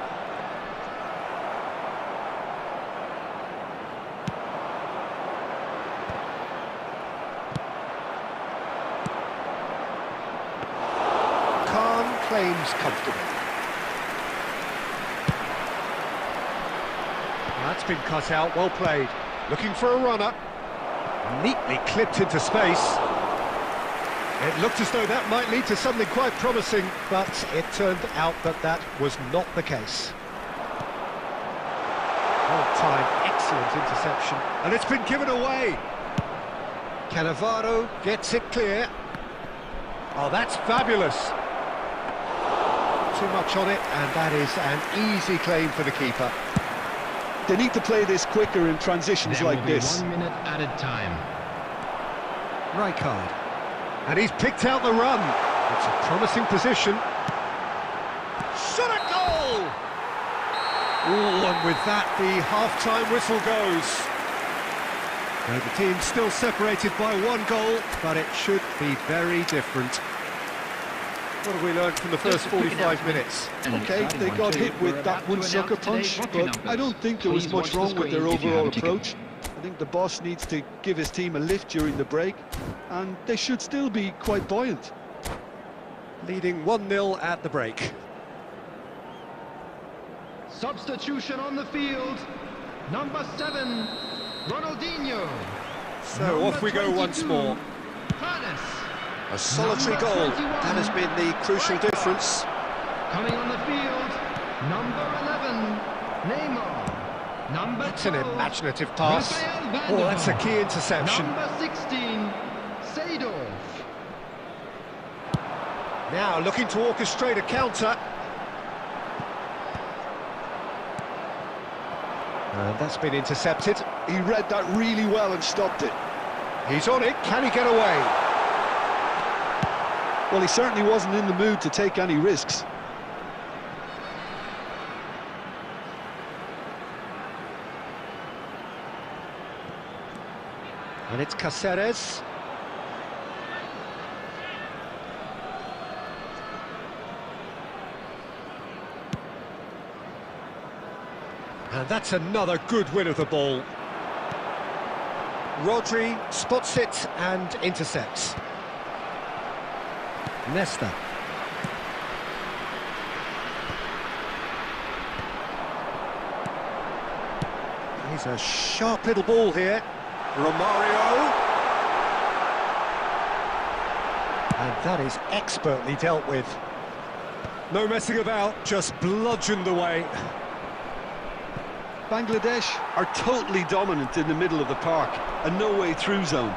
Khan claims comfortable. That's been cut out, well played. Looking for a runner. Neatly clipped into space. It looked as though that might lead to something quite promising, but it turned out that that was not the case. All-time excellent interception, and it's been given away. Cannavaro gets it clear. Oh, that's fabulous. Too much on it, and that is an easy claim for the keeper. They need to play this quicker in transitions There like will be this. 1 minute added time. Rijkaard. And he's picked out the run. It's a promising position. Shot a goal! Ooh, and with that, the half-time whistle goes. Now, the team's still separated by 1 goal, but it should be very different. What have we learned from the first 45 minutes? Okay, they got hit with that one sucker punch, but I don't think there was much wrong with their overall approach. I think the boss needs to give his team a lift during the break, and they should still be quite buoyant. Leading 1-0 at the break. Substitution on the field. Number 7, Ronaldinho. So off we go once more. Panis. A solitary Number goal. 21. That has been the crucial difference. Coming on the field, number 11, Neymar. Number That's an 12, imaginative pass. Rafael Van Oh, der that's a Vaart. key interception. Number 16, Seedorf. Now looking to orchestrate a counter. And that's been intercepted. He read that really well and stopped it. He's on it. Can he get away? Well, he certainly wasn't in the mood to take any risks. And it's Cáceres. And that's another good win of the ball. Rodri spots it and intercepts. Nesta. He's a sharp little ball here. Romario. And that is expertly dealt with. No messing about, just bludgeoned away. Bangladesh are totally dominant in the middle of the park, a no-way-through zone.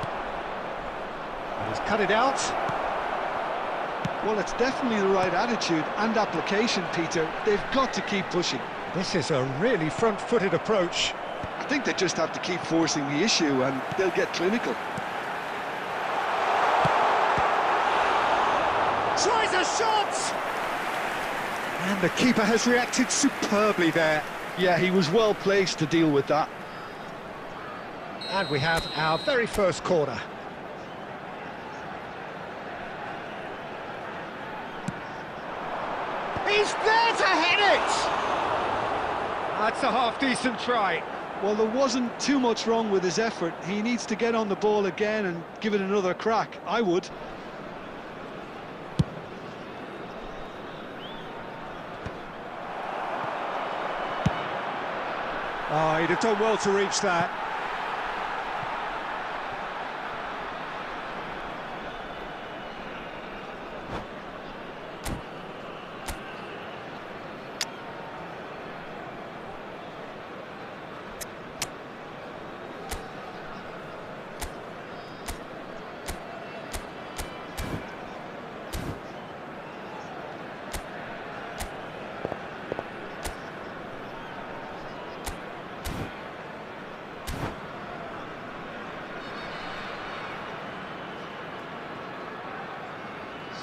And he's cut it out. Well, it's definitely the right attitude and application, Peter. They've got to keep pushing. This is a really front-footed approach. I think they just have to keep forcing the issue and they'll get clinical. Tries a shot! And the keeper has reacted superbly there. Yeah, he was well placed to deal with that. And we have our very first corner. He's there to hit it! That's a half-decent try. Well, there wasn't too much wrong with his effort. He needs to get on the ball again and give it another crack. I would. Oh, he'd have done well to reach that.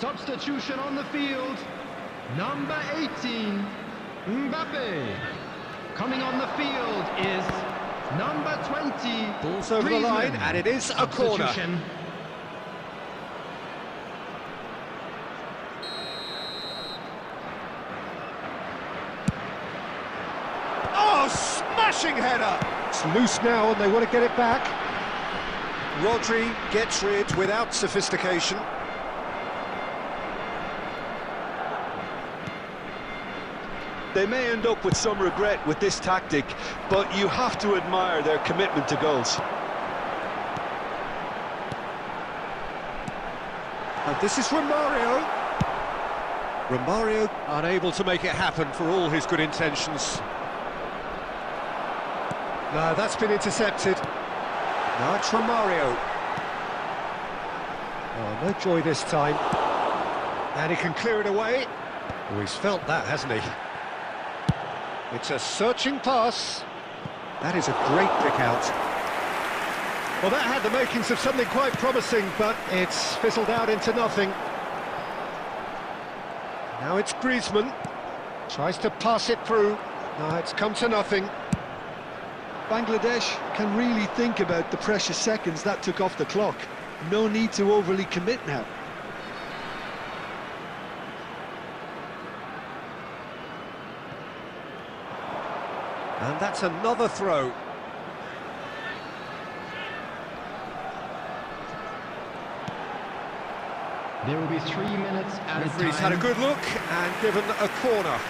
Substitution on the field. Number 18, Mbappe. Coming on the field is number 20. Ball's over the line, and it is a corner. Oh, smashing header! It's loose now, and they want to get it back. Rodri gets rid without sophistication. They may end up with some regret with this tactic, but you have to admire their commitment to goals. And this is Romario. Romario unable to make it happen for all his good intentions. No, that's been intercepted. Now it's Romario. Oh, no joy this time. And he can clear it away. Oh, he's felt that, hasn't he? It's a searching pass. That is a great pick out. Well, that had the makings of something quite promising, but it's fizzled out into nothing. Now it's Griezmann. Tries to pass it through. No, it's come to nothing. Bangladesh can really think about the precious seconds that took off the clock. No need to overly commit now. And that's another throw. There will be 3 minutes at a time. Referee's had a good look and given a corner.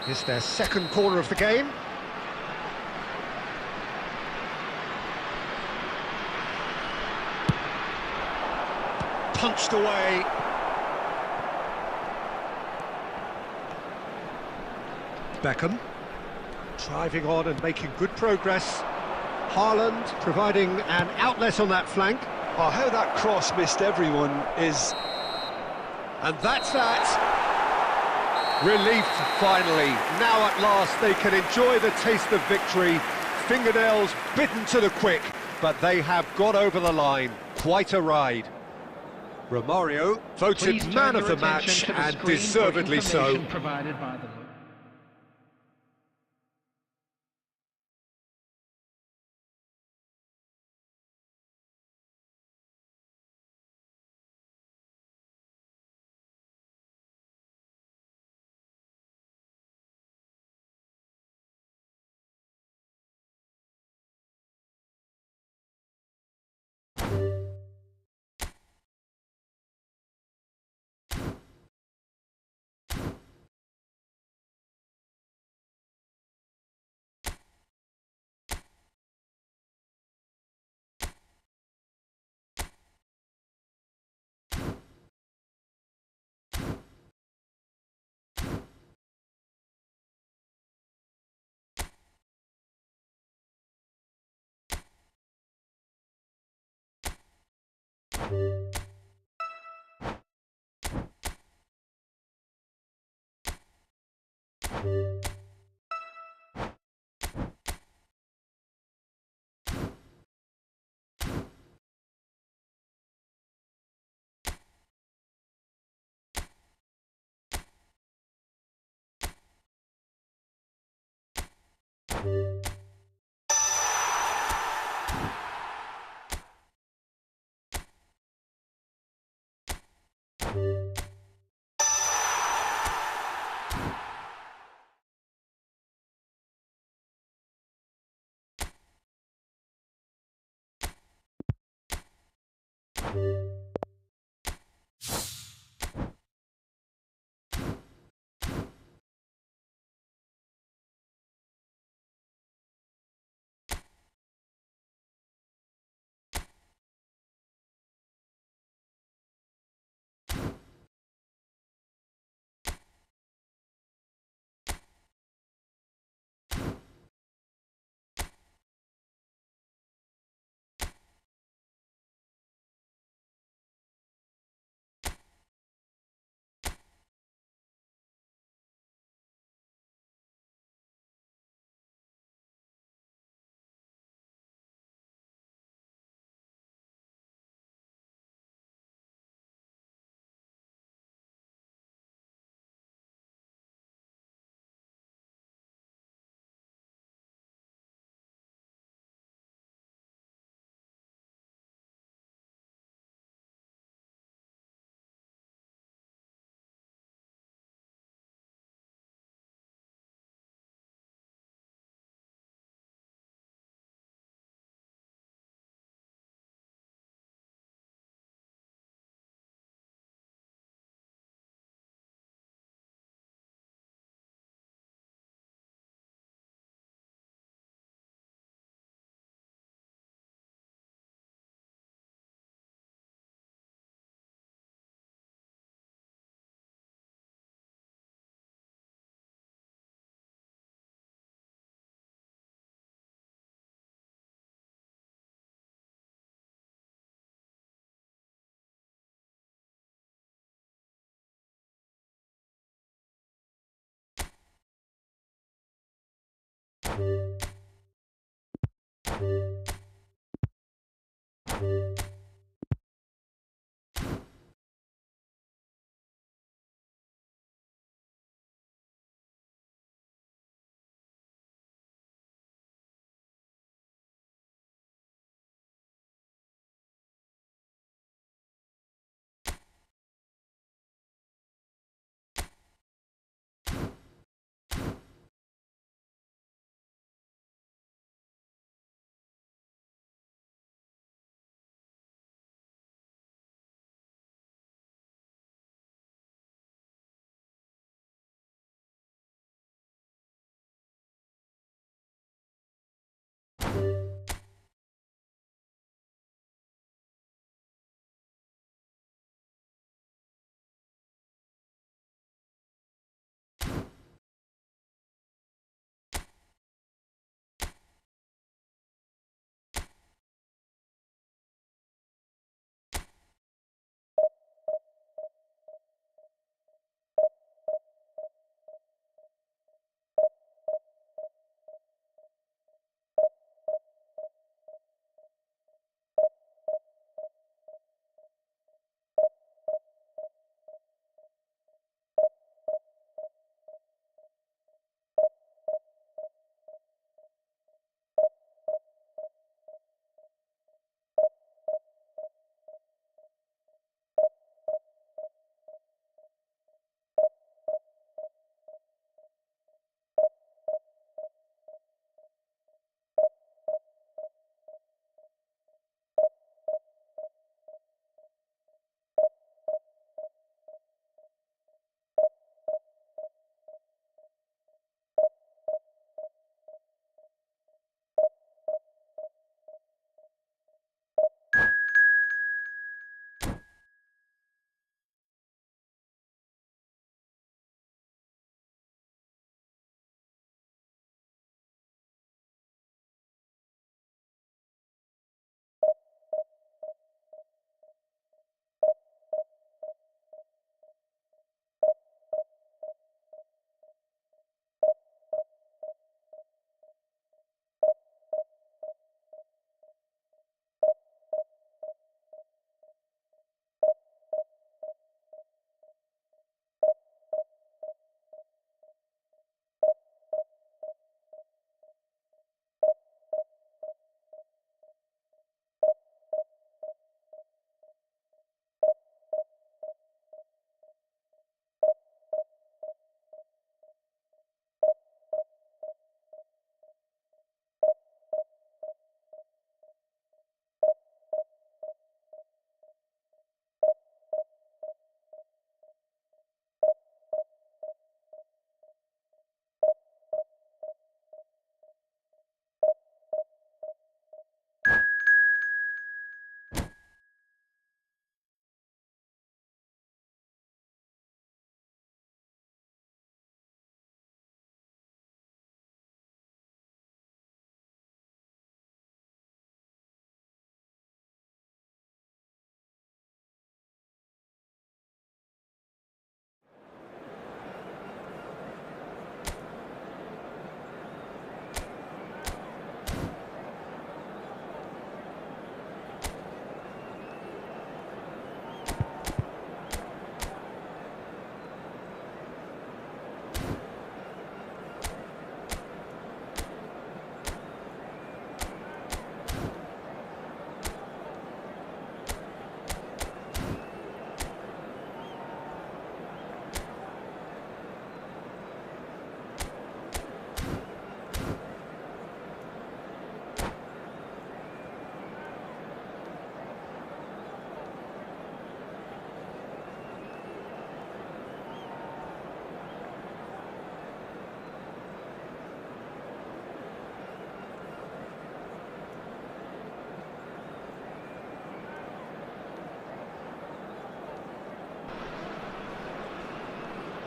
It's their second corner of the game. Punched away. Beckham driving on and making good progress. Haaland providing an outlet on that flank. Oh, how that cross missed everyone is... And that's that. Relief, finally. Now at last they can enjoy the taste of victory. Fingernails bitten to the quick, but they have got over the line. quite a ride. Romario voted Please turn man of your the match, attention to the and screen for deservedly so. information provided by the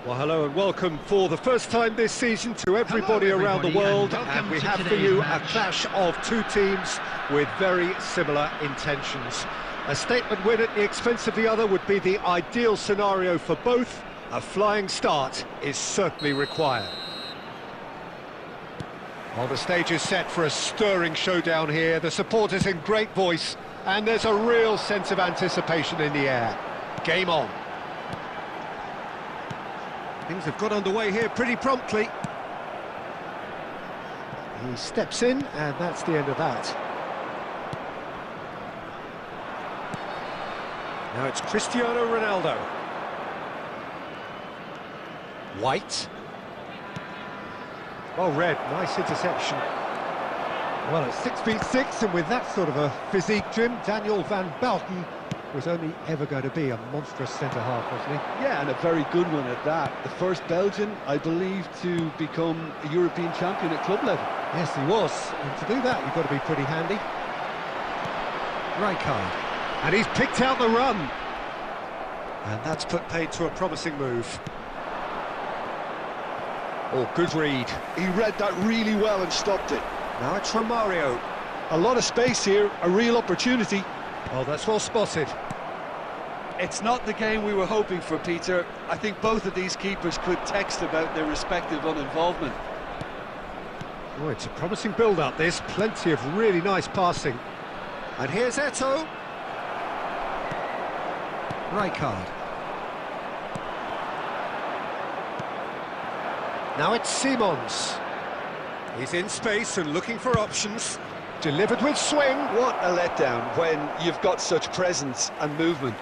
Well, hello and welcome for the first time this season to everybody around the world, and we have for you a clash of two teams with very similar intentions. A statement win at the expense of the other would be the ideal scenario for both. A flying start is certainly required. Well, the stage is set for a stirring showdown here. The supporters in great voice, and there's a real sense of anticipation in the air. Game on. Things have got underway here pretty promptly. He steps in, and that's the end of that. Now it's Cristiano Ronaldo. White. Well read, nice interception. Well, at 6'6", and with that sort of a physique, Jim, Daniel van Bouten was only ever going to be a monstrous centre-half, wasn't he? Yeah, and a very good one at that. The first Belgian, I believe, to become a European champion at club level. Yes, he was. And to do that, you've got to be pretty handy. Rijkaard. And he's picked out the run. And that's put paid to a promising move. Oh, good read. He read that really well and stopped it. Now it's Romario. A lot of space here, a real opportunity. Oh, that's well spotted. It's not the game we were hoping for, Peter. I think both of these keepers could text about their respective uninvolvement. Oh, it's a promising build-up, this. Plenty of really nice passing. And here's Eto'o. Rijkaard. Now it's Simons. He's in space and looking for options. Delivered with swing. What a letdown when you've got such presence and movement.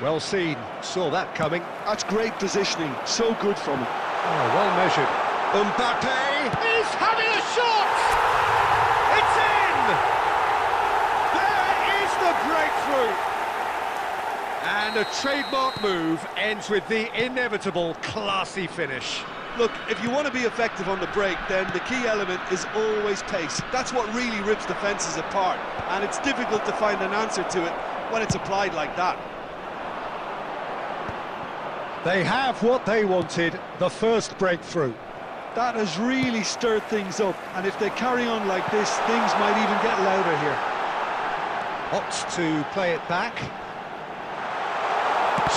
Well seen, saw that coming. That's great positioning, so good from him. Oh, well measured. Mbappe is having a shot! It's in! There is the breakthrough! And a trademark move ends with the inevitable classy finish. Look, if you want to be effective on the break, then the key element is always pace. That's what really rips defences apart, and it's difficult to find an answer to it when it's applied like that. They have what they wanted, the first breakthrough. That has really stirred things up, and if they carry on like this, things might even get louder here. Opts to play it back.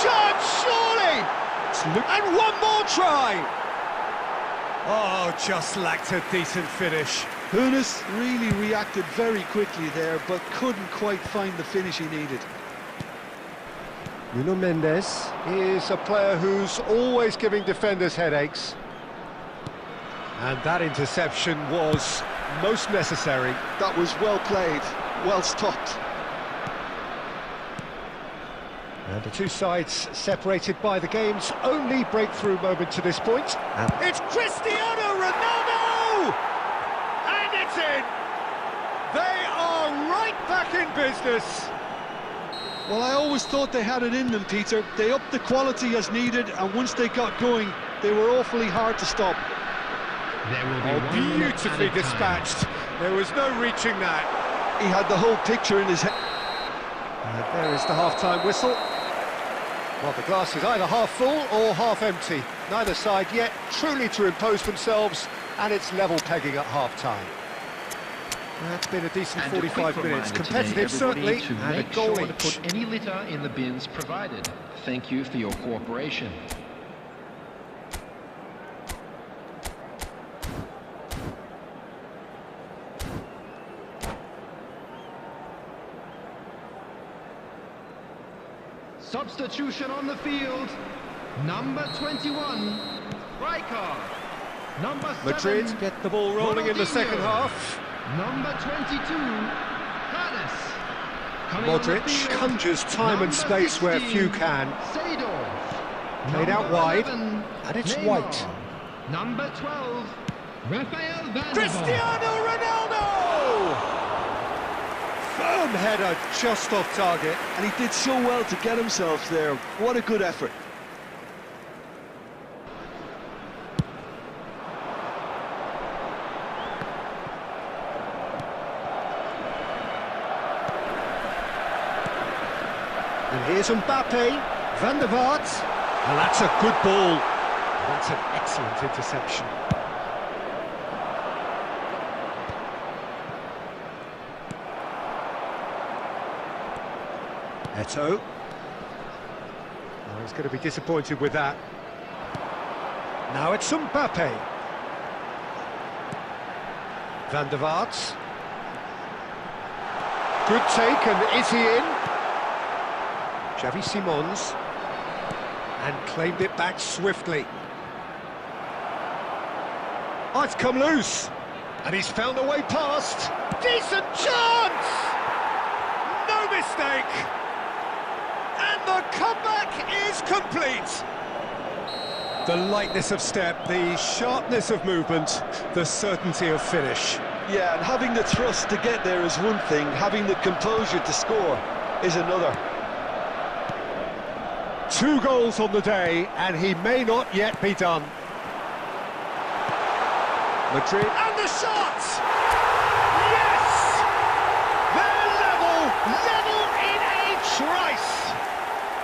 Chance, surely! And one more try! Oh, just lacked a decent finish. Hunis really reacted very quickly there, but couldn't quite find the finish he needed. Nuno Mendes is a player who's always giving defenders headaches. And that interception was most necessary. That was well played, well stopped. And the two sides separated by the game's only breakthrough moment to this point. And it's Cristiano Ronaldo! And it's in! They are right back in business. Well, I always thought they had it in them, Peter. They upped the quality as needed, and once they got going, they were awfully hard to stop. There will be beautifully dispatched. There was no reaching that. He had the whole picture in his head. And there is the half-time whistle. Well, the glass is either half full or half empty. Neither side yet truly to impose themselves, and it's level pegging at half-time. That's been a decent 45 minutes. Competitive, certainly, to and a make goal sure to each. put any litter in the bins provided. Thank you for your cooperation. Substitution on the field. Number 21, Rijkaard. Number 7, Madrid get the ball rolling in the second half. Number 22, Hannes. Modric conjures time and space where few can. Played out wide, and it's White. Number 12, Rafael Van Cristiano Ronaldo! Firm header, just off target. And he did so well to get himself there. What a good effort. And here's Mbappe, Van der Vaart. And that's a good ball. That's an excellent interception. Eto'o. Oh, he's going to be disappointed with that. Now it's Mbappe. Van der Vaart. Good take, and is he in? Xavi Simons. And claimed it back swiftly. Oh, it's come loose. And he's found a way past. Decent chance! No mistake! And the comeback is complete. The lightness of step, the sharpness of movement, the certainty of finish. Yeah, and having the thrust to get there is one thing, having the composure to score is another. 2 goals on the day, and he may not yet be done. Madrid, and the shot! Yes! They're level in a trice!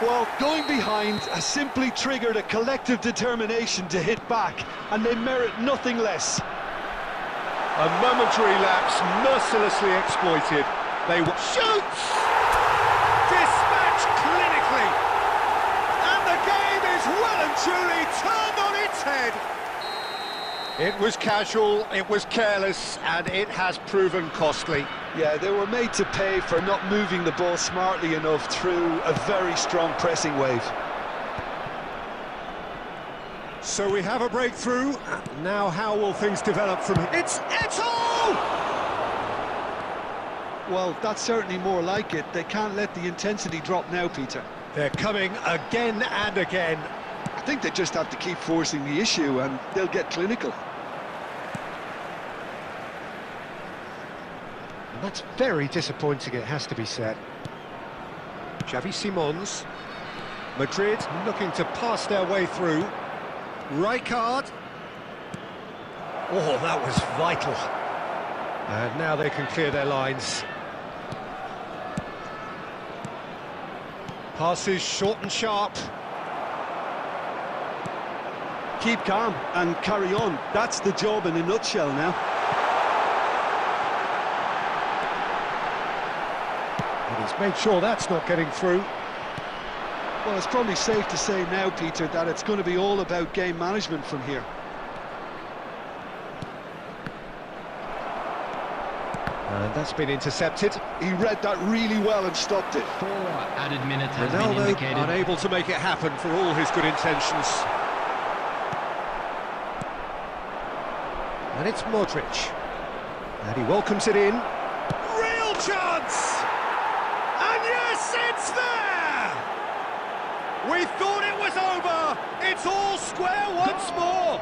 Well, going behind has simply triggered a collective determination to hit back, and they merit nothing less. A momentary lapse, mercilessly exploited. They shoots! Dispatched clinically! And the game is well and truly turned on its head. It was casual, it was careless, and it has proven costly. Yeah, they were made to pay for not moving the ball smartly enough through a very strong pressing wave. So we have a breakthrough. Now how will things develop from here? It's Eto'o! Well, that's certainly more like it. They can't let the intensity drop now, Peter. They're coming again and again. I think they just have to keep forcing the issue and they'll get clinical. And that's very disappointing, it has to be said. Xavi Simons. Madrid looking to pass their way through. Rijkaard. Oh, that was vital. And now they can clear their lines. Passes short and sharp. Keep calm and carry on. That's the job in a nutshell now. And he's made sure that's not getting through. Well, it's probably safe to say now, Peter, that it's going to be all about game management from here. And that's been intercepted. He read that really well and stopped it. 4 added minutes has been Ronaldo indicated. unable to make it happen for all his good intentions. And it's Modric. And he welcomes it in. Real chance! And yes, it's there! We thought it was over. It's all square once more.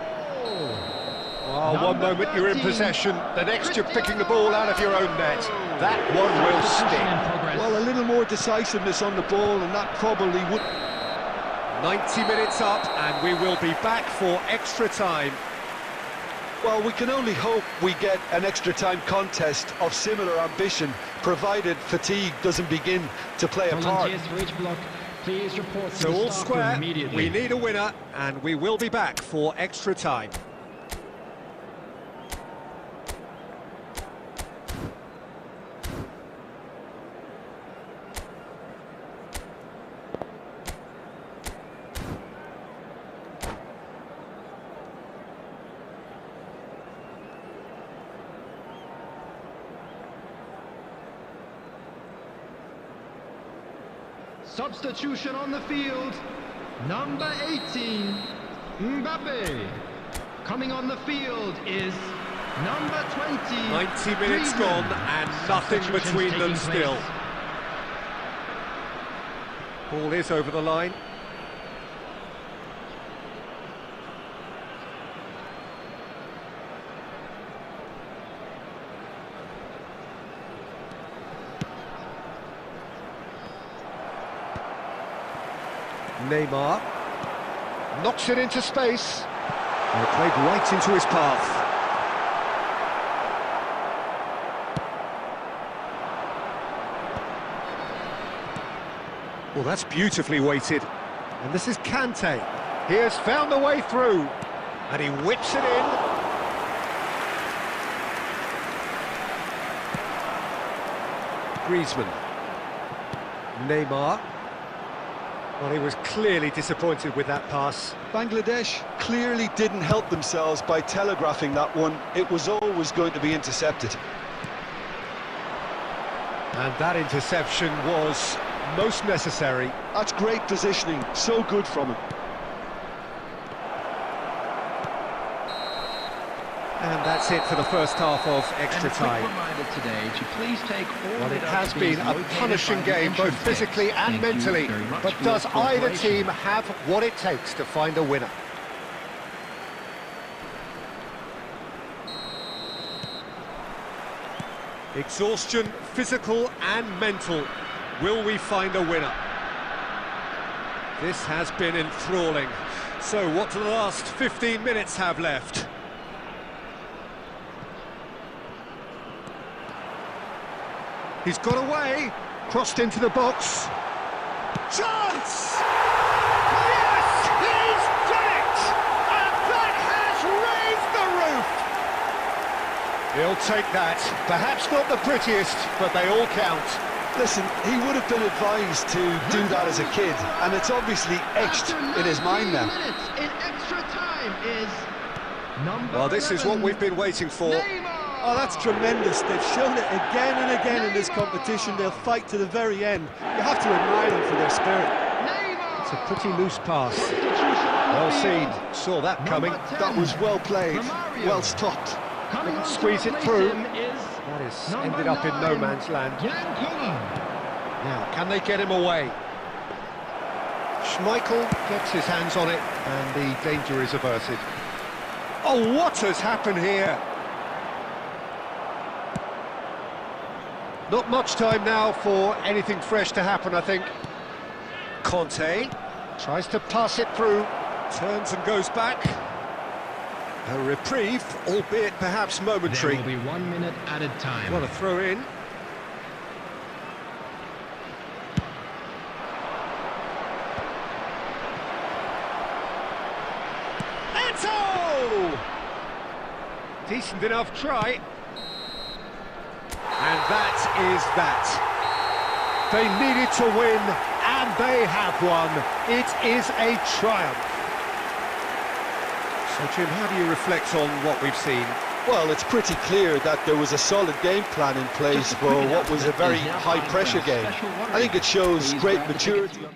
Oh, one moment you're in possession, the next you're picking the ball out of your own net. That one will sting. Well, a little more decisiveness on the ball, and that probably would... 90 minutes up, and we will be back for extra time. Well, we can only hope we get an extra time contest of similar ambition, provided fatigue doesn't begin to play a part. Volunteers for each block, please report to So the all staff room square, immediately. we need a winner, and we will be back for extra time. Substitution on the field. Number 18, Mbappe. Coming on the field is number 20. 90 minutes Griezmann. gone, and nothing Substitutions between them taking still. place. Ball is over the line. Neymar knocks it into space. And it played right into his path. Well, that's beautifully weighted. And this is Kante. He has found the way through. And he whips it in. Griezmann. Neymar. Well, he was clearly disappointed with that pass. Bangladesh clearly didn't help themselves by telegraphing that one. It was always going to be intercepted. And that interception was most necessary. That's great positioning, so good from him. And that's it for the first half of extra time. Reminder today to please take all Well, it has been a punishing game, both physically and mentally. But does either team have what it takes to find a winner? Exhaustion, physical and mental. Will we find a winner? This has been enthralling. So what do the last 15 minutes have left? He's got away, crossed into the box. Chance! Yes, he's done it! And that has raised the roof! He'll take that. Perhaps not the prettiest, but they all count. Listen, he would have been advised to do that as a kid, and it's obviously etched in his mind now. In extra time is number Well, this is what we've been waiting for. Neymar. Oh, that's tremendous. They've shown it again and again in this competition. They'll fight to the very end. You have to admire them for their spirit. Neymar. It's a pretty loose pass. Substitution on the Well field. seen. Saw that coming. Number 10. That was well played, Mario. well stopped. Coming on to Squeeze it replace through. him is That has number ended up in no 9, man's land. Yankee. Now, can they get him away? Schmeichel gets his hands on it, and the danger is averted. Oh, what has happened here? Not much time now for anything fresh to happen, I think. Conte tries to pass it through, turns and goes back. A reprieve, albeit perhaps momentary. There will be 1 minute added time. Want to throw in. Eto! Decent enough try. And that is that. They needed to win, and they have won. It is a triumph. So, Jim, how do you reflect on what we've seen? Well, it's pretty clear that there was a solid game plan in place for what was a very high-pressure game. I think it shows great maturity.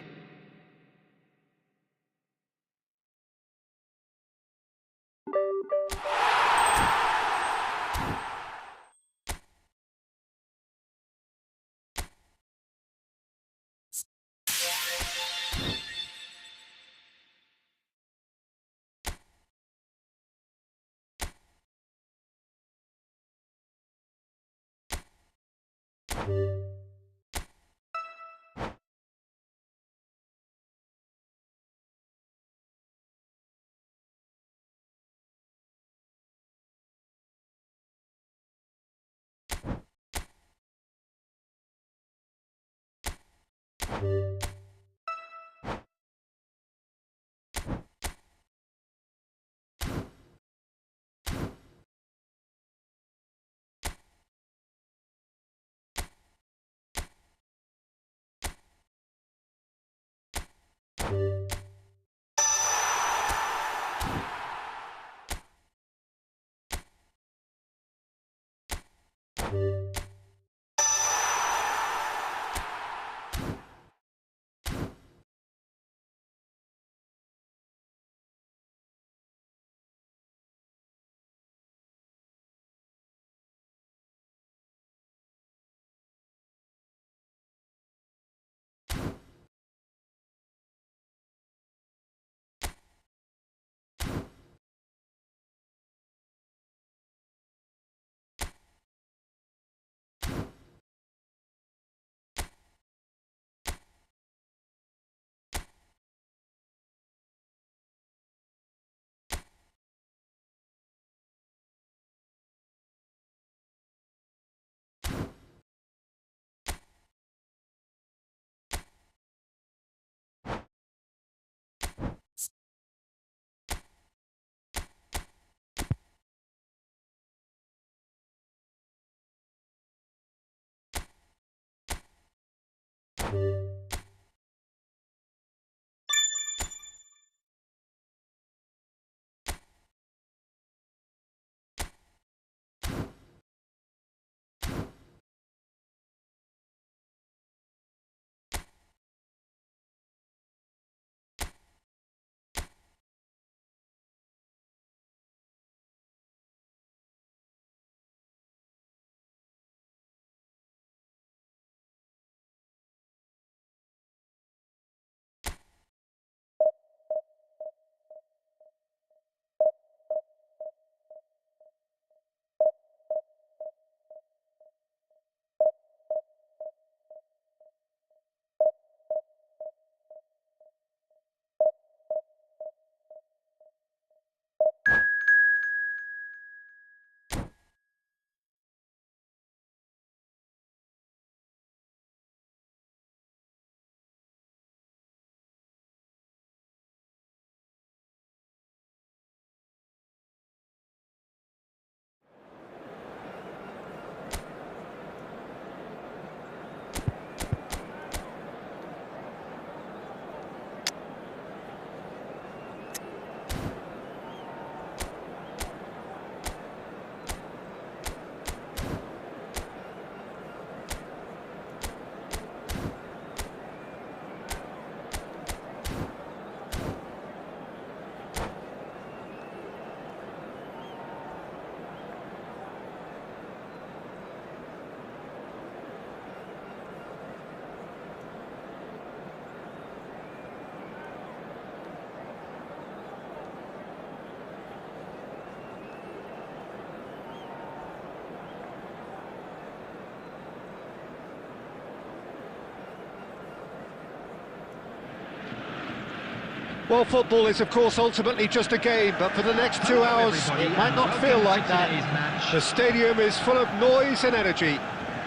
Well, football is, of course, ultimately just a game, but for the next 2 hours, it might not feel like that. The stadium is full of noise and energy.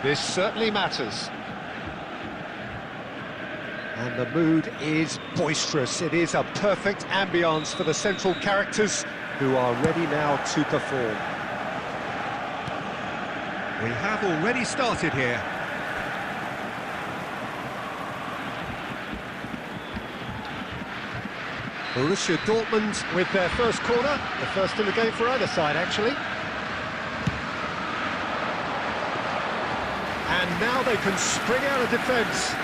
This certainly matters. And the mood is boisterous. It is a perfect ambience for the central characters who are ready now to perform. We have already started here. Borussia Dortmund with their first corner, the first in the game for either side, actually. And now they can spring out of defence.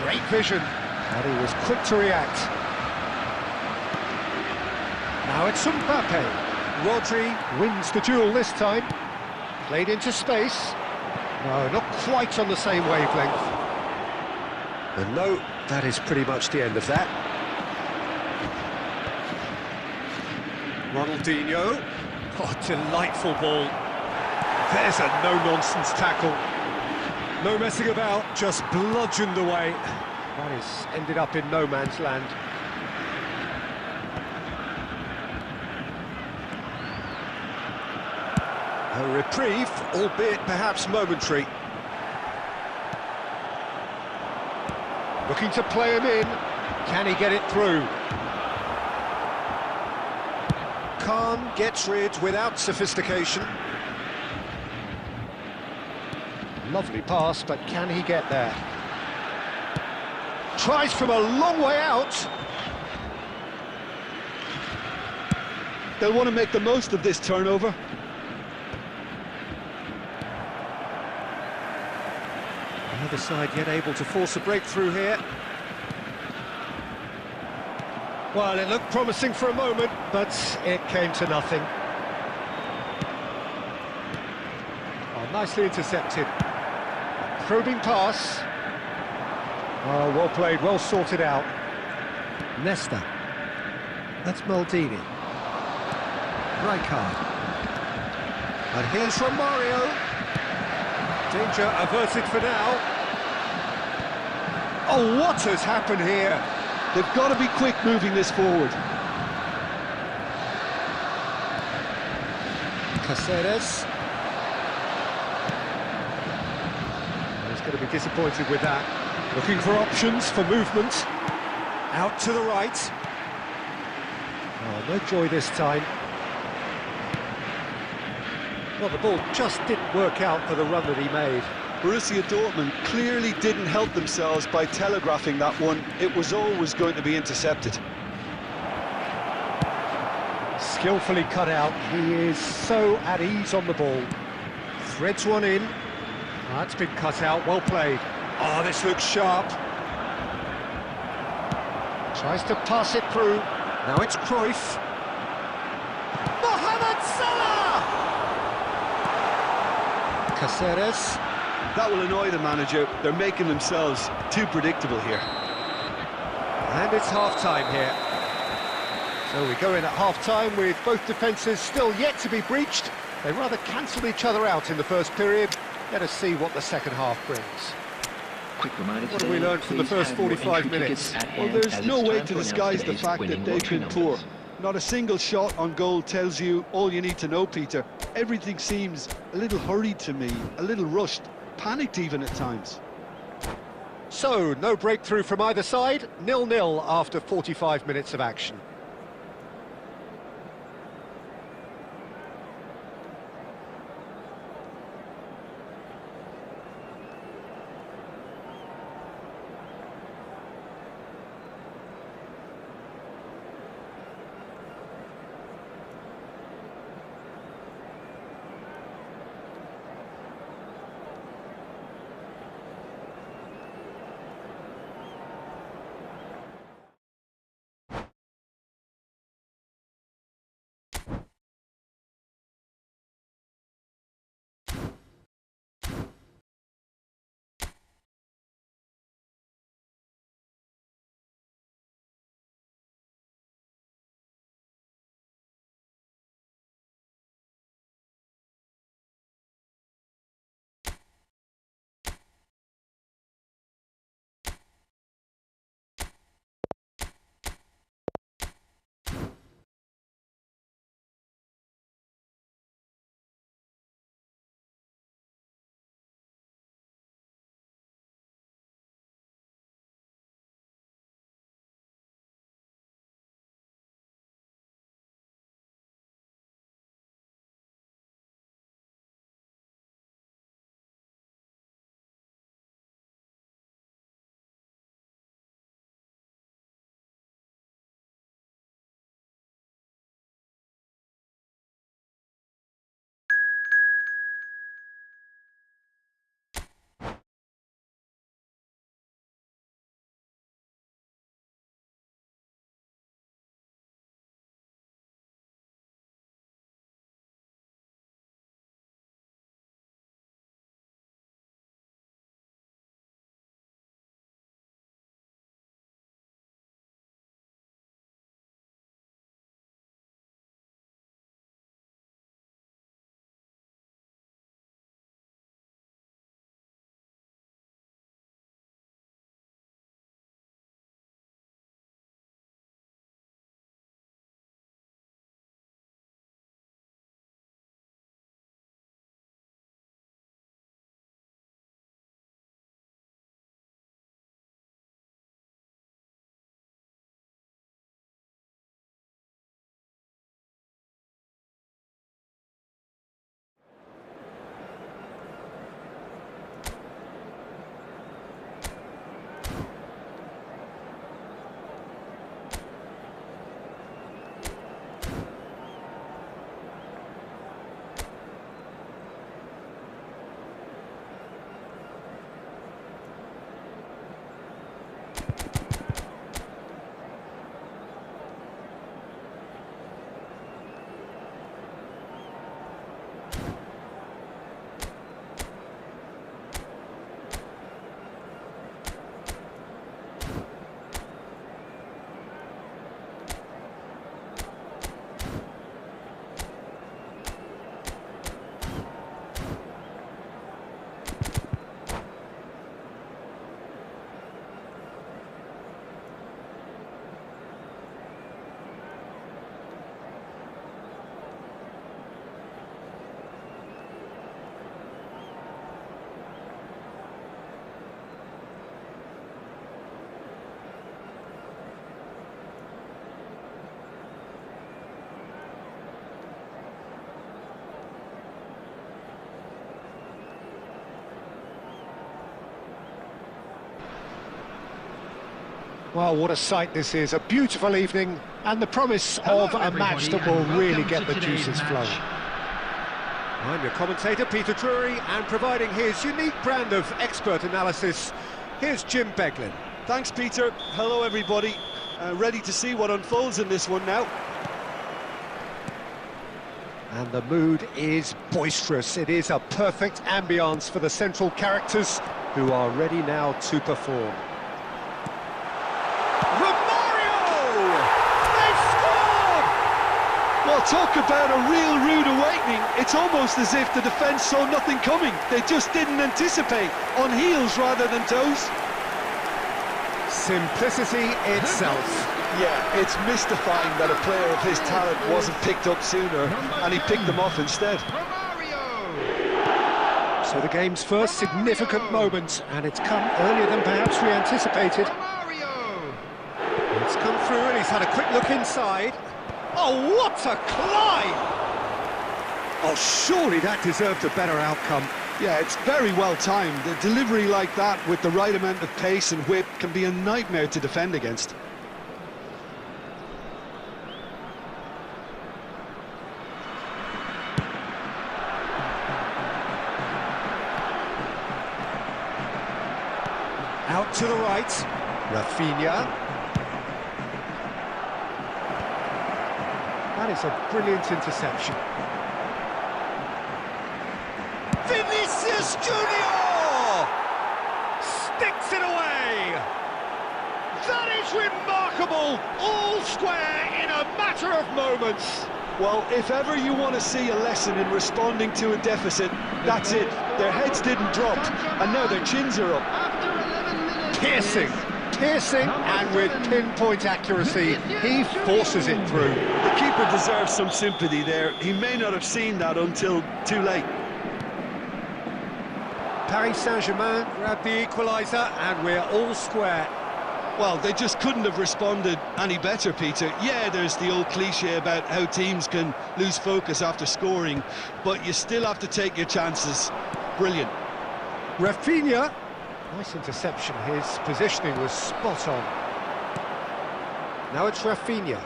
Great vision, and he was quick to react. Now it's Mbappe. Rodri wins the duel this time. Played into space. No, not quite on the same wavelength. And no, that is pretty much the end of that. Ronaldinho. Oh, delightful ball. There's a no-nonsense tackle. No messing about, just bludgeoned away. That is ended up in no man's land. A reprieve, albeit perhaps momentary. Looking to play him in. Can he get it through? Khan gets rid without sophistication. Lovely pass, but can he get there? Tries from a long way out. They'll want to make the most of this turnover. The other side yet able to force a breakthrough here. Well, it looked promising for a moment, but it came to nothing. Oh, nicely intercepted. Probing pass. Oh, well played, well sorted out. Nesta. That's Maldini. Rijkaard. And here's Romario. Danger averted for now. Oh, what has happened here? They've got to be quick moving this forward. Caceres. He's going to be disappointed with that. Looking for options for movement. Out to the right. Oh, no joy this time. Well, the ball just didn't work out for the run that he made. Borussia Dortmund clearly didn't help themselves by telegraphing that one. It was always going to be intercepted. Skillfully cut out. He is so at ease on the ball. Threads one in. That's been cut out. Well played. Oh, this looks sharp. Tries to pass it through. Now it's Cruyff. Mohamed Salah! Caceres. That will annoy the manager. They're making themselves too predictable here. And it's half-time here. So we go in at half-time with both defences still yet to be breached. They rather cancelled each other out in the first period. Let us see what the second half brings. Quick reminder What have we learned from the first 45 minutes? Well, there's no way to disguise the fact that they've been poor. Not a single shot on goal tells you all you need to know, Peter. Everything seems a little hurried to me, a little rushed, panicked even at times. So, no breakthrough from either side, 0-0 after 45 minutes of action. Well, what a sight this is, a beautiful evening, and the promise of a match that will really get the juices flowing. I'm your commentator, Peter Drury, and providing his unique brand of expert analysis, here's Jim Beglin. Thanks, Peter. Hello, everybody. Ready to see what unfolds in this one now. And the mood is boisterous. It is a perfect ambience for the central characters, who are ready now to perform. Well, talk about a real rude awakening. It's almost as if the defence saw nothing coming. They just didn't anticipate, on heels rather than toes. Simplicity itself. Yeah, it's mystifying that a player of his talent wasn't picked up sooner, and he picked them off instead. So the game's first significant moment, and it's come earlier than perhaps we anticipated. It's come through and he's had a quick look inside. Oh, what a climb! Oh, surely that deserved a better outcome. Yeah, it's very well timed. A delivery like that with the right amount of pace and whip can be a nightmare to defend against. Out to the right, Rafinha. That is a brilliant interception. Vinicius Junior sticks it away. That is remarkable, all square in a matter of moments. Well, if ever you want to see a lesson in responding to a deficit, that's it. Their heads didn't drop, and now their chins are up. Piercing, and with pinpoint accuracy, he forces it through. The keeper deserves some sympathy there. He may not have seen that until too late. Paris Saint-Germain grabbed the equaliser, and we're all square. Well, they just couldn't have responded any better, Peter. Yeah, there's the old cliche about how teams can lose focus after scoring, but you still have to take your chances. Brilliant. Rafinha. Nice interception, his positioning was spot on. Now it's Rafinha.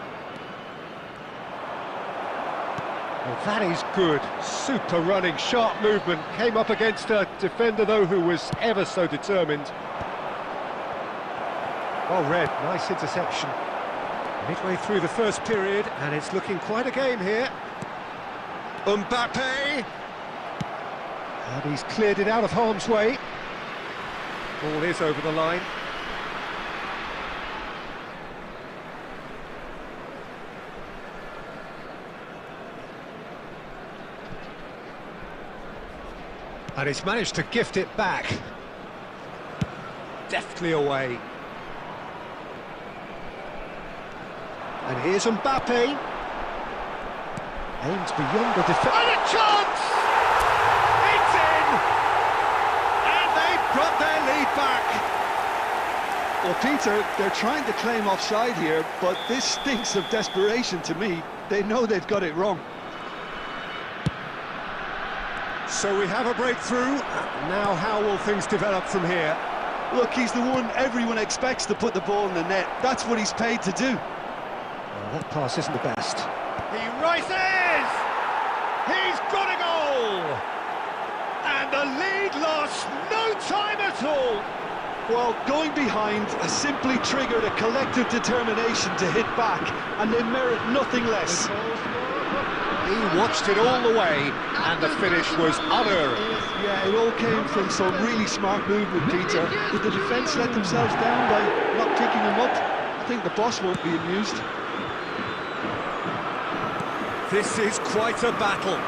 Well, that is good. Super running, sharp movement. Came up against a defender, though, who was ever so determined. Well read, nice interception. Midway through the first period, and it's looking quite a game here. Mbappe. And he's cleared it out of harm's way. Ball is over the line. And he's managed to gift it back. Deftly away. And here's Mbappe. Aims beyond the defence. And a chance! It's in! And they've brought their lead back. Well, Peter, they're trying to claim offside here, but this stinks of desperation to me. They know they've got it wrong. So we have a breakthrough. Now how will things develop from here? Look, he's the one everyone expects to put the ball in the net. That's what he's paid to do. Well, that pass isn't the best. He rises! He's got a goal! And the lead lost no time at all! Well, going behind has simply triggered a collective determination to hit back, and they merit nothing less. He watched it all the way, and the finish was unerring. Yeah, it all came from some really smart movement, Peter. Did the defence let themselves down by not picking him up? I think the boss won't be amused. This is quite a battle.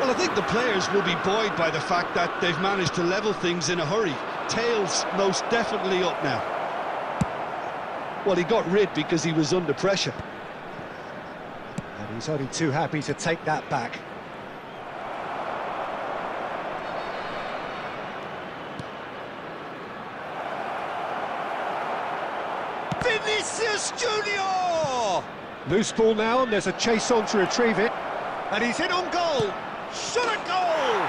Well, I think the players will be buoyed by the fact that they've managed to level things in a hurry. Tails most definitely up now. Well, he got rid because he was under pressure. And he's only too happy to take that back. Vinicius Junior! Loose ball now, and there's a chase on to retrieve it. And he's in on goal! Shot a goal!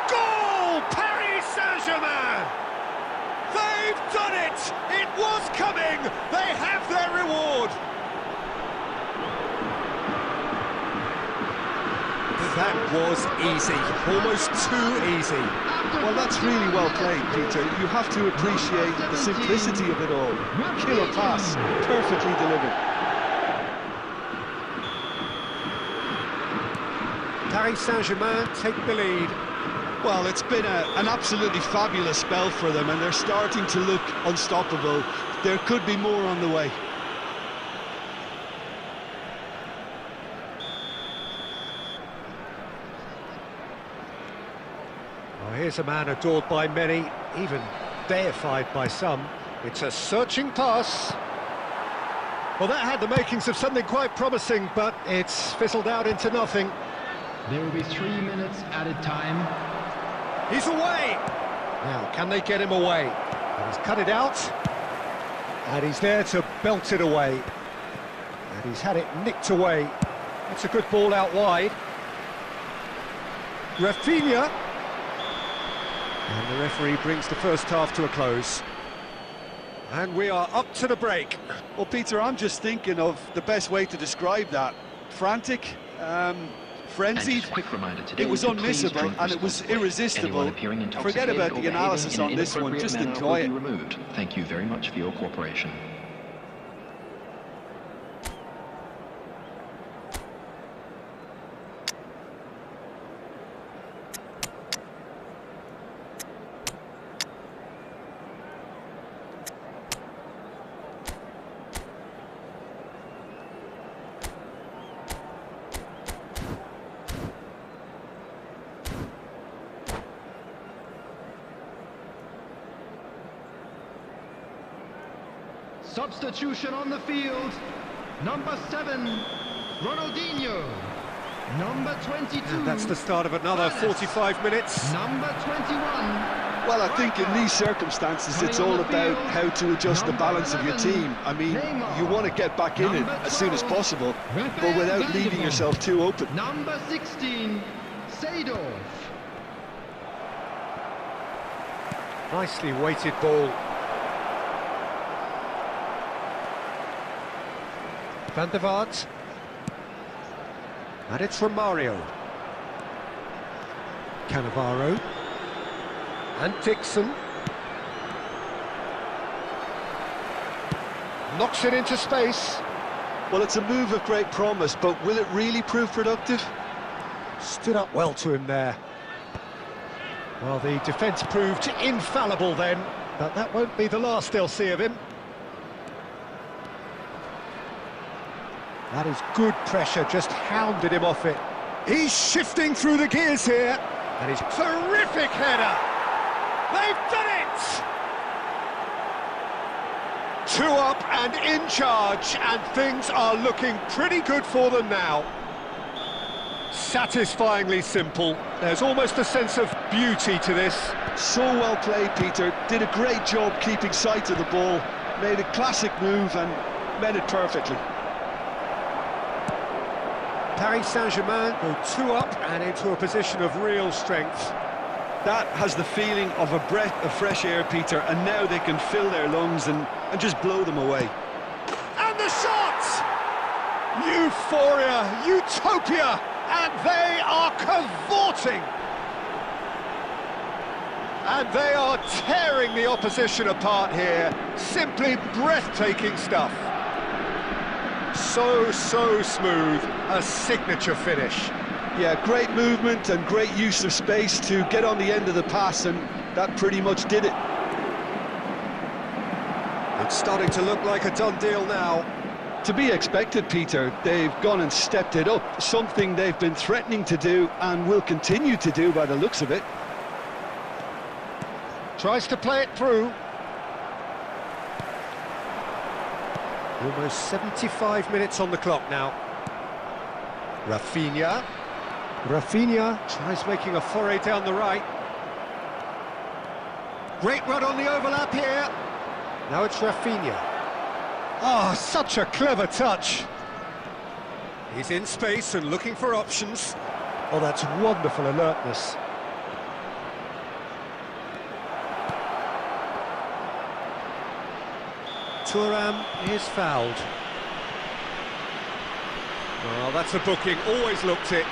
Goal! Paris Saint-Germain! They've done it! It was coming! They have their reward! That was easy, almost too easy. Well, that's really well played, Peter. You have to appreciate the simplicity of it all. Killer pass, perfectly delivered. Paris Saint-Germain take the lead. Well, it's been an absolutely fabulous spell for them, and they're starting to look unstoppable. There could be more on the way. Oh, here's a man adored by many, even deified by some. It's a searching pass. Well, that had the makings of something quite promising, but it's fizzled out into nothing. There will be 3 minutes added time. He's away! Now, can they get him away? And he's cut it out. And he's there to belt it away. And he's had it nicked away. It's a good ball out wide. Rafinha. And the referee brings the first half to a close. And we are up to the break. Well, Peter, I'm just thinking of the best way to describe that. Frantic, frenzied. It was unmissable and it was irresistible. Forget about the analysis on this one, just enjoy it. Thank you very much for your cooperation. Substitution on the field. Number 7, Ronaldinho. Number 22. And that's the start of another 45 minutes. Number 21. Well, I think in these circumstances, it's all about how to adjust the balance of your team. I mean, you want to get back in it as soon as possible, but without leaving yourself too open. Number 16, Seedorf. Nicely weighted ball. Van der Vaart. And it's Romario. Cannavaro. And Dixon. Knocks it into space. Well, it's a move of great promise, but will it really prove productive? Stood up well to him there. Well, the defence proved infallible then, but that won't be the last they'll see of him. That is good pressure, just hounded him off it. He's shifting through the gears here. And he's terrific header. They've done it! 2 up and in charge, and things are looking pretty good for them now. Satisfyingly simple. There's almost a sense of beauty to this. So well played, Peter. Did a great job keeping sight of the ball. Made a classic move and met it perfectly. Paris Saint-Germain go 2 up and into a position of real strength. That has the feeling of a breath of fresh air, Peter, and now they can fill their lungs and just blow them away. And the shot! Euphoria, utopia, and they are cavorting. And they are tearing the opposition apart here. Simply breathtaking stuff. So smooth, a signature finish. Yeah, great movement and great use of space to get on the end of the pass, and that pretty much did it. It's starting to look like a done deal now. To be expected, Peter. They've gone and stepped it up, something they've been threatening to do and will continue to do by the looks of it. Tries to play it through. Almost 75 minutes on the clock now. Rafinha. Rafinha tries making a foray down the right. Great run on the overlap here. Now it's Rafinha. Oh, such a clever touch. He's in space and looking for options. Oh, that's wonderful alertness. Thuram is fouled. Well, that's a booking, always looked it.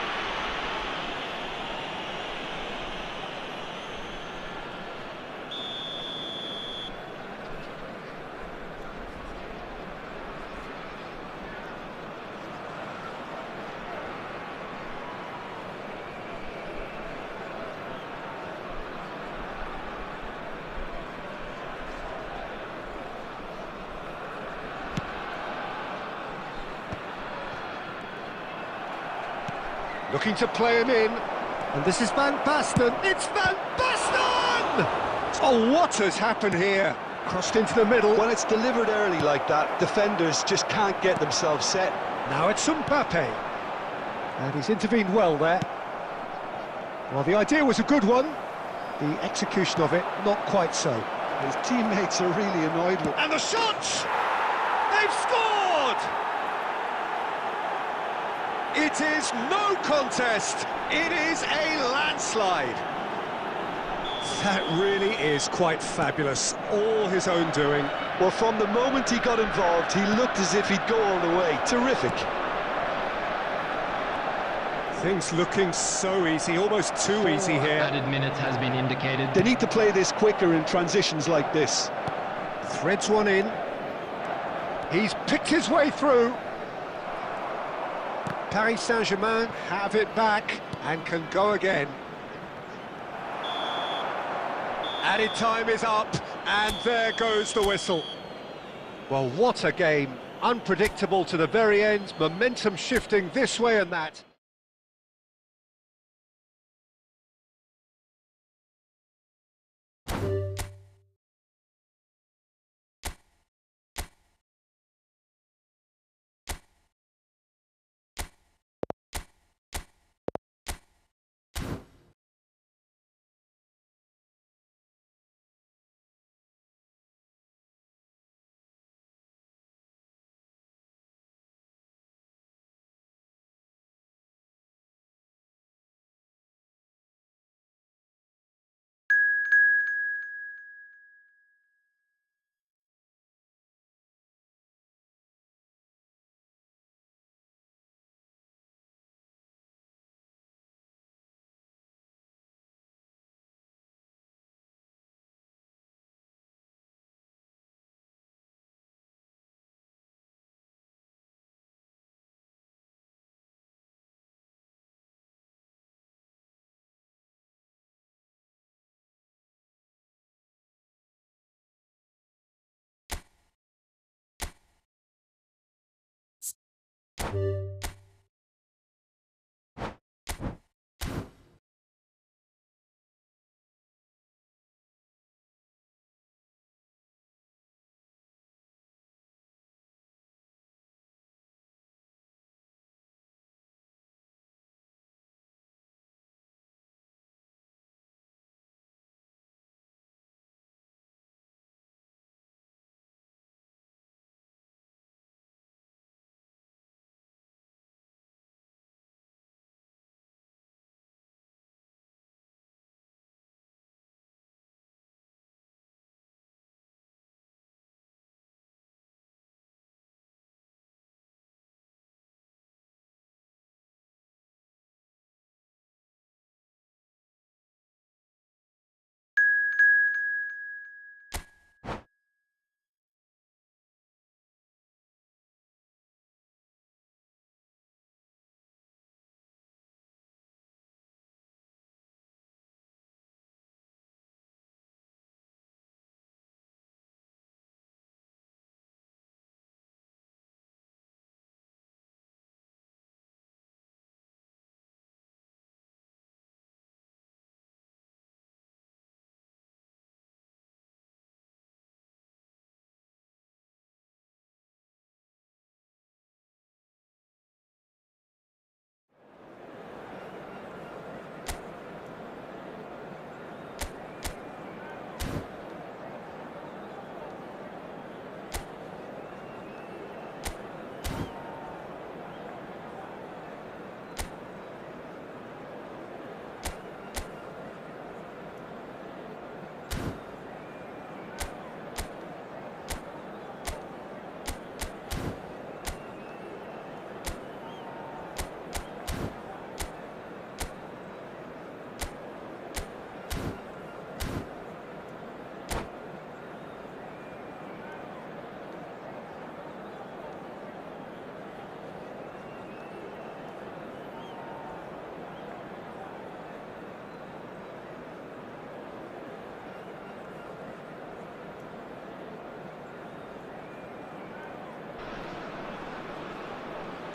Looking to play him in, and this is Van Basten. It's Van Basten! Oh, what has happened here? Crossed into the middle. When it's delivered early like that, defenders just can't get themselves set. Now it's Mbappe, and he's intervened well there. Well, the idea was a good one, the execution of it, not quite so. His teammates are really annoyed with... And the shots! They've scored! It is no contest. It is a landslide. That really is quite fabulous. All his own doing. Well, from the moment he got involved, he looked as if he'd go all the way. Terrific. Things looking so easy, almost too easy here. Added minutes has been indicated. They need to play this quicker in transitions like this. Threads one in. He's picked his way through. Paris Saint-Germain have it back and can go again. Added time is up, and there goes the whistle. Well, what a game. Unpredictable to the very end, momentum shifting this way and that.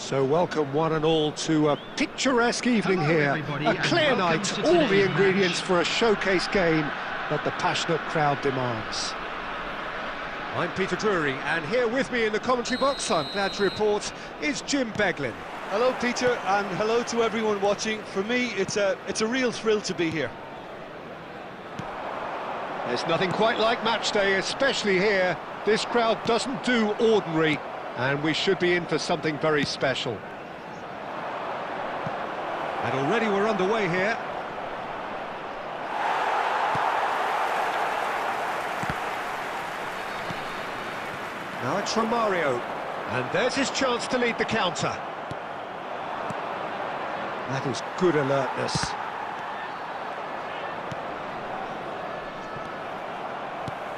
So welcome one and all to a picturesque evening here. everybody, A clear and welcome night, to all the today's ingredients match. for a showcase game that the passionate crowd demands. I'm Peter Drury, and here with me in the commentary box, I'm glad to report, is Jim Beglin. Hello, Peter, and hello to everyone watching. For me, it's a real thrill to be here. There's nothing quite like match day, especially here. This crowd doesn't do ordinary, and we should be in for something very special. And already we're underway here. Now it's Romario, and there's his chance to lead the counter. That is good alertness.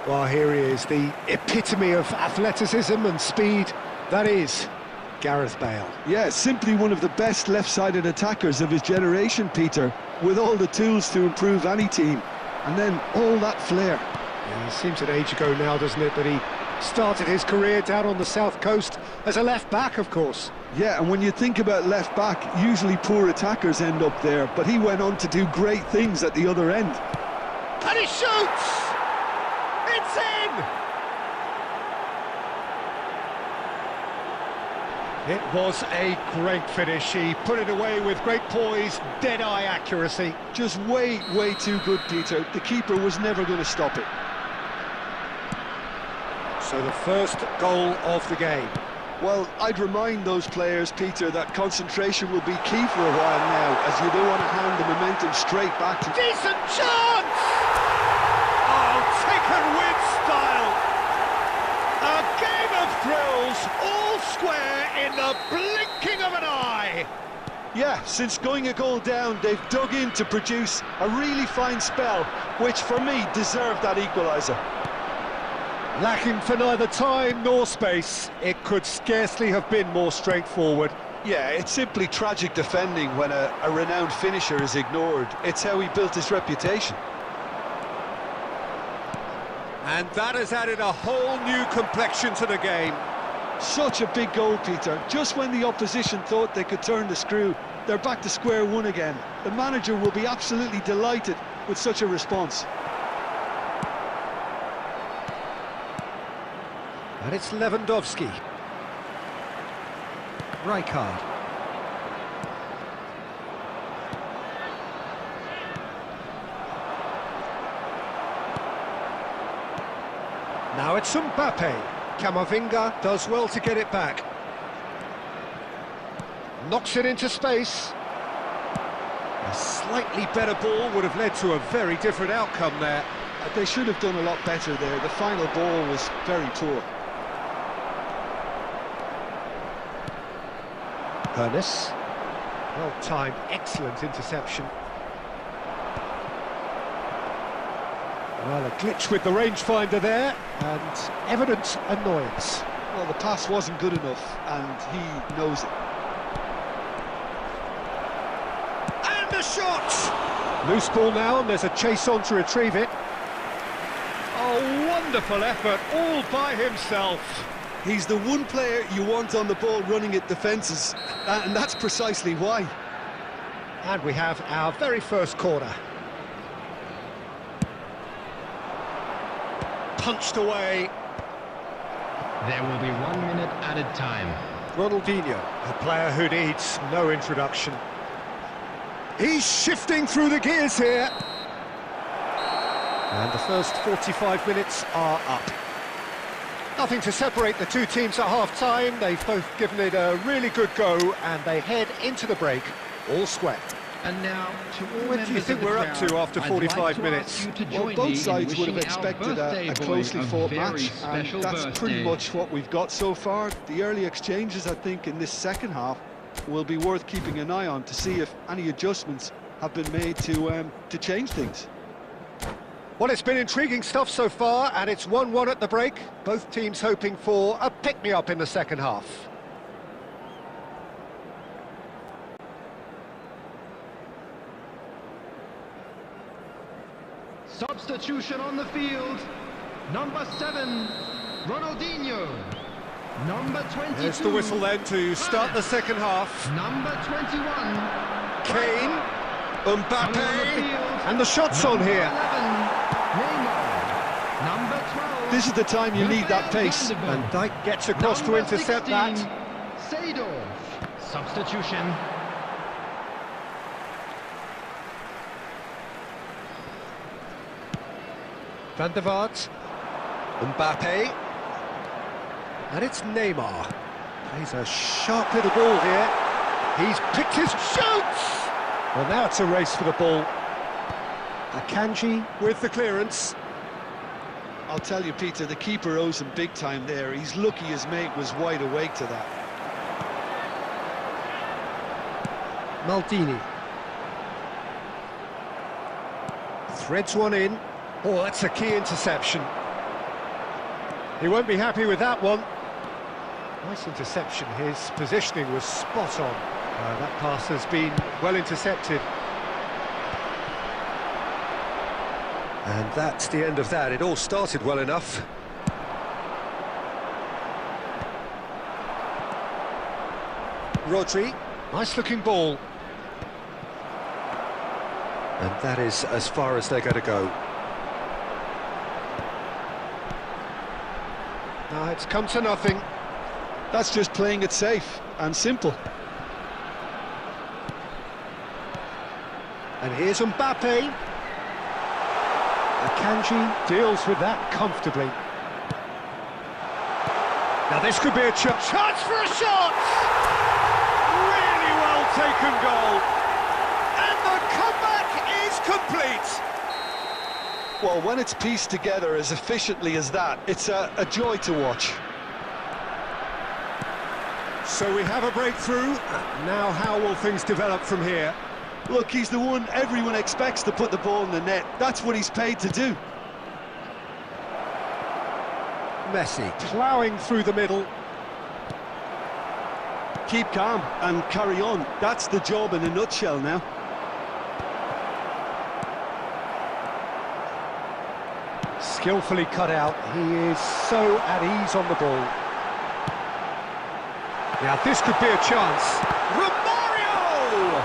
Well, here he is, the epitome of athleticism and speed. That is Gareth Bale. Yeah, simply one of the best left-sided attackers of his generation, Peter, with all the tools to improve any team. And then all that flair. Yeah, it seems an age ago now, doesn't it, that he started his career down on the south coast as a left-back, of course. Yeah, and when you think about left-back, usually poor attackers end up there, but he went on to do great things at the other end. And he shoots! It's in! It was a great finish. He put it away with great poise, dead-eye accuracy. Just way too good, Peter. The keeper was never going to stop it. So the first goal of the game. Well, I'd remind those players, Peter, that concentration will be key for a while now, as you don't want to hand the momentum straight back to... Decent chance! Oh, taken with style! A game of thrills, all square in the blinking of an eye! Yeah, since going a goal down, they've dug in to produce a really fine spell, which for me deserved that equaliser. Lacking for neither time nor space, it could scarcely have been more straightforward. Yeah, it's simply tragic defending when a renowned finisher is ignored. It's how he built his reputation. And that has added a whole new complexion to the game. Such a big goal, Peter. Just when the opposition thought they could turn the screw, they're back to square one again. The manager will be absolutely delighted with such a response. And it's Lewandowski. Rijkaard. Now it's Mbappe. Camavinga does well to get it back. Knocks it into space. A slightly better ball would have led to a very different outcome there. They should have done a lot better there. The final ball was very poor. Ernest. Well-timed, excellent interception. Well, a glitch with the rangefinder there, and evident annoyance. Well, the pass wasn't good enough, and he knows it. And a shot! Loose ball now, and there's a chase on to retrieve it. Oh, wonderful effort, all by himself. He's the one player you want on the ball running at defences, and that's precisely why. And we have our very first corner. Punched away. There will be 1 minute added time. Ronaldinho, a player who needs no introduction. He's shifting through the gears here. And the first 45 minutes are up. Nothing to separate the two teams at half-time. They've both given it a really good go, and they head into the break, all square. And now, to all What do you think we're up to after 45 minutes? Well, both sides would have expected a closely fought match, and that's pretty much what we've got so far. The early exchanges, I think, in this second half will be worth keeping an eye on to see if any adjustments have been made to change things. Well, it's been intriguing stuff so far, and it's 1-1 at the break. Both teams hoping for a pick-me-up in the second half. Substitution on the field. Number 7, Ronaldinho. Number 22. There's the whistle then to start the second half. Number 21. Kane, On the Mbappe, field. and the shot's on Number here. 11. Neymar. Number 12. This is the time you need that pace. And Dijk gets across to Number intercept 16. that. Seedorf. Substitution. Van der Vaart, Mbappe, and it's Neymar. Plays a sharp little ball here. He's picked his shoots! Well, now it's a race for the ball. Akanji with the clearance. I'll tell you, Peter, the keeper owes him big time there. He's lucky his mate was wide awake to that. Maldini. Threads one in. Oh, that's a key interception. He won't be happy with that one. Nice interception. His positioning was spot on. That pass has been well intercepted. And that's the end of that. It all started well enough. Rodri, nice looking ball. And that is as far as they're going to go. Now it's come to nothing. That's just playing it safe and simple. And here's Mbappe. Akanji deals with that comfortably. Now this could be a chance for a shot! Really well taken goal. And the comeback is complete. Well, when it's pieced together as efficiently as that, it's a joy to watch. So we have a breakthrough. Now how will things develop from here? Look, he's the one everyone expects to put the ball in the net. That's what he's paid to do. Messi ploughing through the middle. Keep calm and carry on. That's the job in a nutshell now. Skillfully cut out. He is so at ease on the ball. Now this could be a chance. Romario!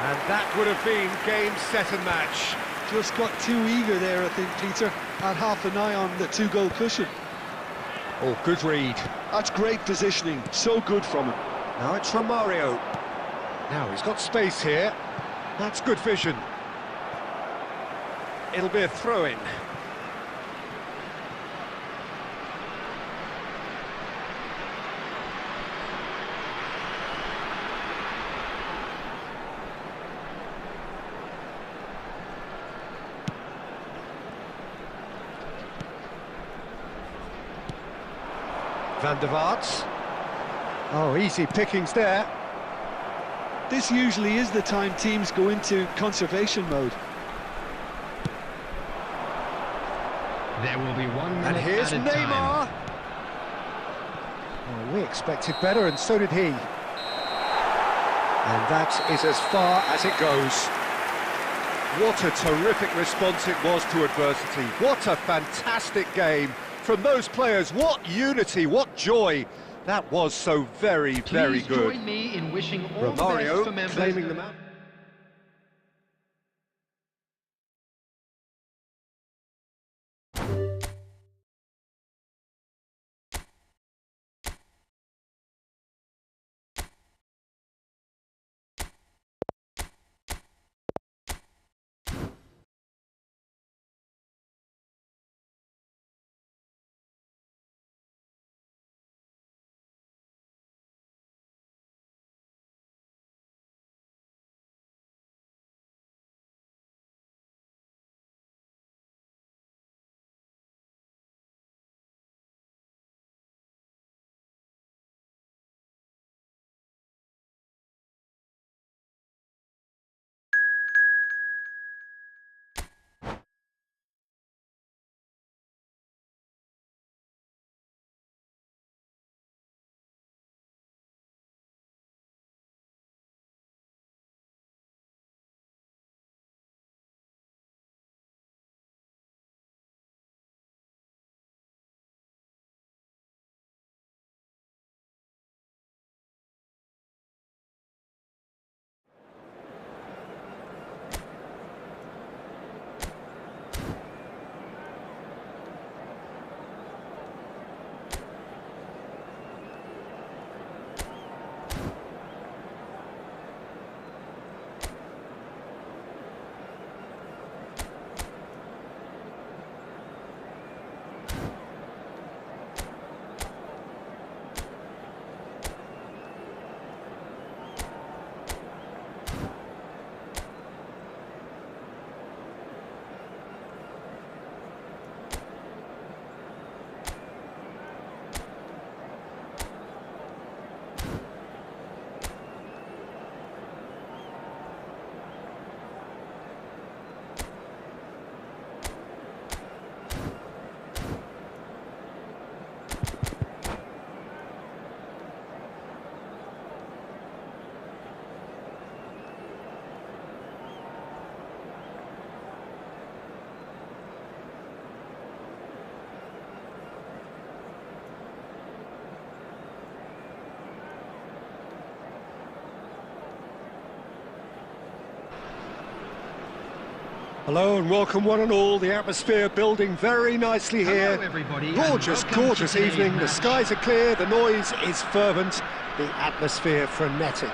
And that would have been game, set and match. Just got too eager there, I think, Peter. Had half an eye on the two-goal cushion. Oh, good read. That's great positioning. So good from him. Now it's Romario. Now he's got space here. That's good vision. It'll be a throw-in. Van der Vaart. Oh, easy pickings there. This usually is the time teams go into conservation mode. There will be 1 And minute here's added Neymar. time. Oh, we expected better, and so did he. And that is as far as it goes. What a terrific response it was to adversity. What a fantastic game from those players. What unity, what joy. That was so very, very Please good. join me in wishing all the best for Romario members. claiming them out. Hello and welcome one and all. The atmosphere building very nicely here. Hello, everybody, Gorgeous, and welcome gorgeous to today's evening. The match. skies are clear, the noise is fervent, the atmosphere frenetic.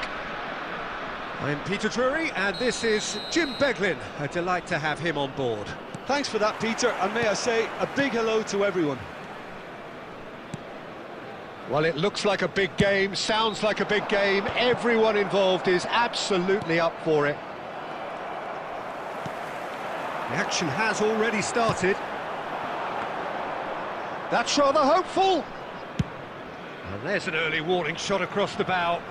I'm Peter Drury and this is Jim Beglin. A delight to have him on board. Thanks for that, Peter, and may I say a big hello to everyone. Well, it looks like a big game, sounds like a big game. Everyone involved is absolutely up for it. The action has already started. That's rather hopeful. And there's an early warning shot across the bow.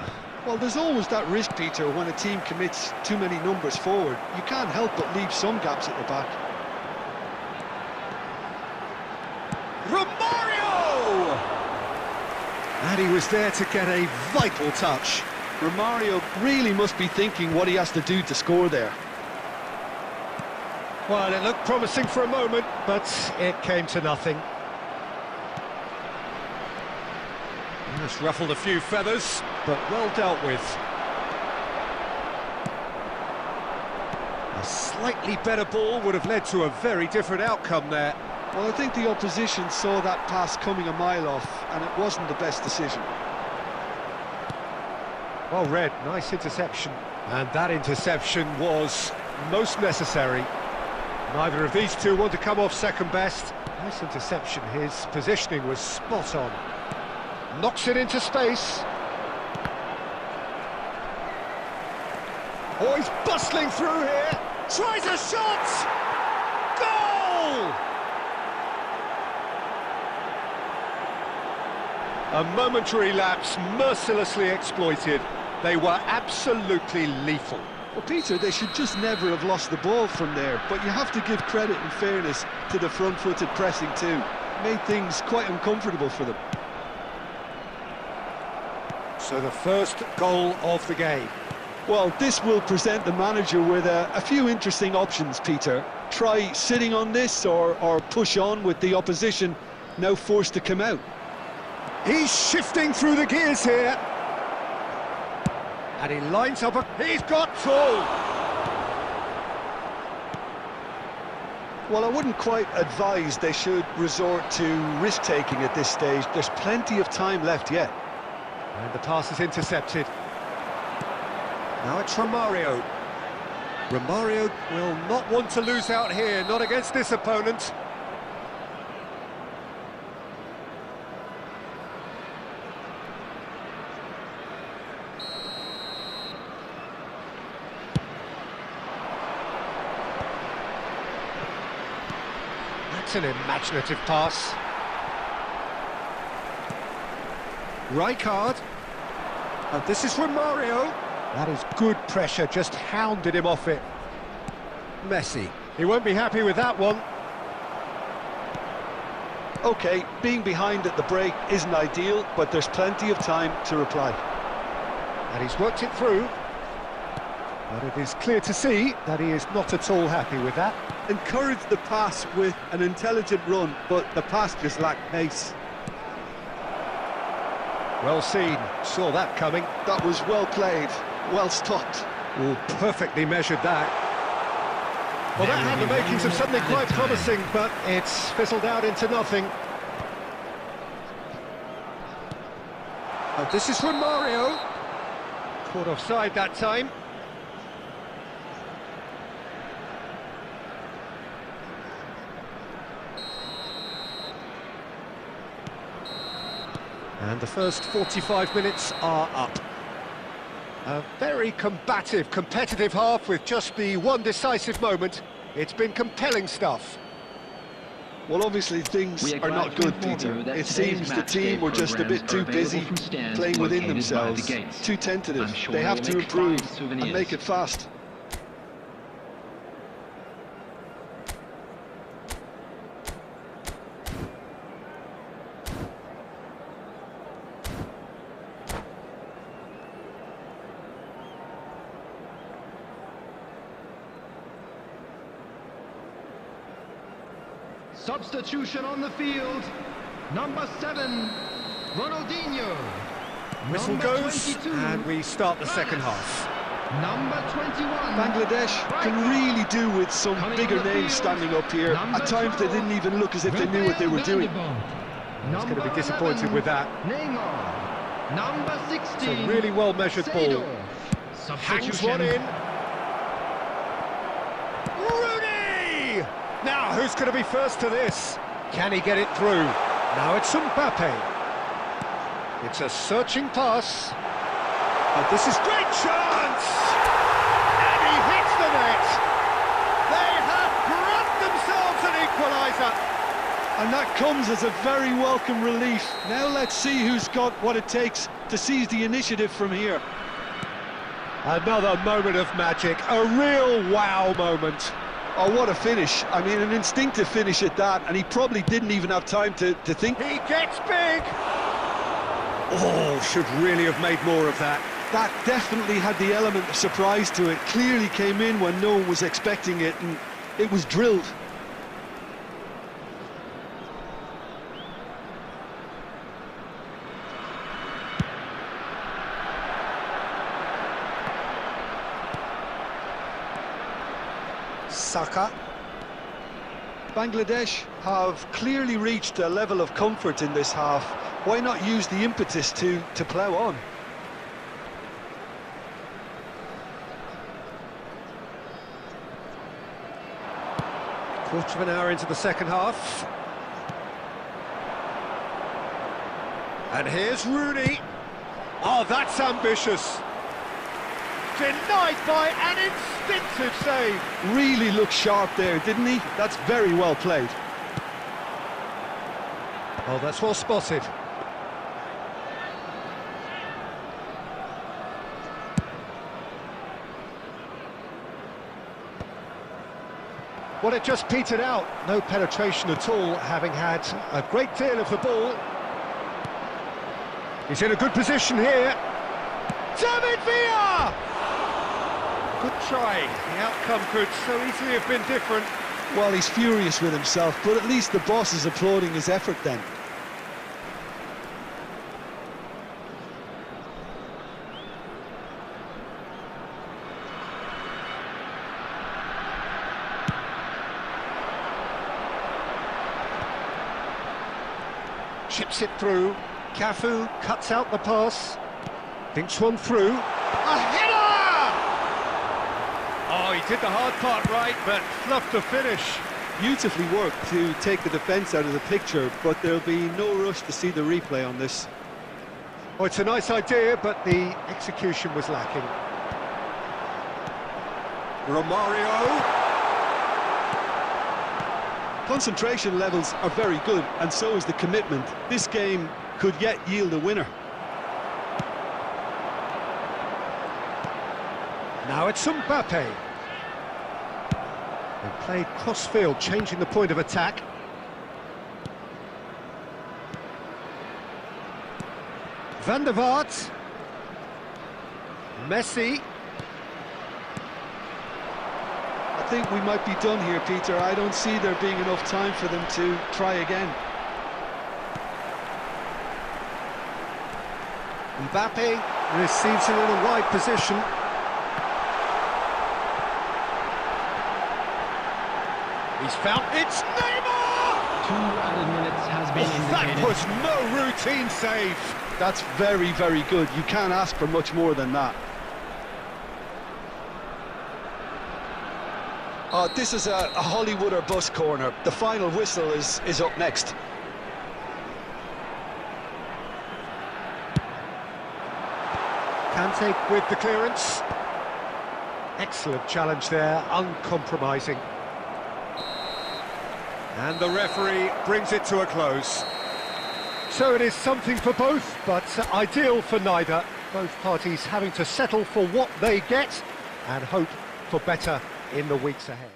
Well, there's always that risk, Peter, when a team commits too many numbers forward. You can't help but leave some gaps at the back. Romario! And he was there to get a vital touch. Romario really must be thinking what he has to do to score there. Well, it looked promising for a moment, but it came to nothing. Just ruffled a few feathers, but well dealt with. A slightly better ball would have led to a very different outcome there. Well, I think the opposition saw that pass coming a mile off, and it wasn't the best decision. Well read, nice interception. And that interception was most necessary. Neither of these two want to come off second best. Nice interception, his positioning was spot on. Knocks it into space. Oh, he's bustling through here. Tries a shot! Goal! A momentary lapse, mercilessly exploited. They were absolutely lethal. Well, Peter, they should just never have lost the ball from there, but you have to give credit and fairness to the front-footed pressing too. Made things quite uncomfortable for them. So the first goal of the game. Well, this will present the manager with a few interesting options, Peter. Try sitting on this or push on with the opposition now forced to come out. He's shifting through the gears here. And he lines up he's got tall. Well, I wouldn't quite advise they should resort to risk-taking at this stage. There's plenty of time left yet. And the pass is intercepted. Now it's Romario. Romario will not want to lose out here, not against this opponent. That's an imaginative pass. Rijkaard. And this is Romario. That is good pressure, just hounded him off it. Messi. He won't be happy with that one. OK, being behind at the break isn't ideal, but there's plenty of time to reply. And he's worked it through. But it is clear to see that he is not at all happy with that. Encouraged the pass with an intelligent run, but the pass just lacked pace. Well seen, saw that coming. That was well played, well stopped. Oh, perfectly measured that. Well, that had the makings of something quite promising, but it's fizzled out into nothing. Oh, this is Romario. Caught offside that time. And the first 45 minutes are up. A very combative, competitive half with just the one decisive moment. It's been compelling stuff. Well, obviously things are not good, Peter. It seems the team were just a bit too busy playing within themselves, too tentative. They have to improve and make it fast. Substitution on the field. Number 7, Ronaldinho. Whistle Number goes, 22, and we start the second half. Number 21. Bangladesh can really do with some bigger names standing up here. At times they didn't even look as if they knew what they were doing. He's going to be disappointed with that. Neymar. Number 16. It's a really well-measured ball. Hangs one in. Rooney! Now, who's going to be first to this? Can he get it through? Now it's Mbappe. It's a searching pass. Oh, this is great chance! And he hits the net. They have grabbed themselves an equaliser. And that comes as a very welcome relief. Now let's see who's got what it takes to seize the initiative from here. Another moment of magic, a real wow moment. Oh, what a finish. I mean, an instinctive finish at that, and he probably didn't even have time to think. He gets big! Oh, should really have made more of that. That definitely had the element of surprise to it. Clearly came in when no one was expecting it, and it was drilled. Saka. Bangladesh have clearly reached a level of comfort in this half. Why not use the impetus to plough on? Quarter of an hour into the second half. And here's Rooney. Oh, that's ambitious. Denied by an instinctive save. Really looked sharp there, didn't he? That's very well played. Oh, that's well spotted. Well, it just petered out. No penetration at all, having had a great deal of the ball. He's in a good position here. David Villa! Good try. The outcome could so easily have been different. Well, he's furious with himself, but at least the boss is applauding his effort then. Chips it through. Cafu cuts out the pass. Thinks one through. A header! Oh, he did the hard part right, but fluffed the finish. Beautifully worked to take the defence out of the picture, but there'll be no rush to see the replay on this. Oh, it's a nice idea, but the execution was lacking. Romario. Concentration levels are very good, and so is the commitment. This game could yet yield a winner. Now it's Mbappe. And played cross-field, changing the point of attack. Van der Vaart. Messi. I think we might be done here, Peter. I don't see there being enough time for them to try again. Mbappe receives it in a wide position. He's found it's Neymar! 2 added minutes has been indicated. That was no routine save. That's very, very good. You can't ask for much more than that. This is a Hollywood or bust corner. The final whistle is up next. Kante with the clearance. Excellent challenge there, uncompromising. And the referee brings it to a close. So it is something for both, but ideal for neither. Both parties having to settle for what they get and hope for better in the weeks ahead.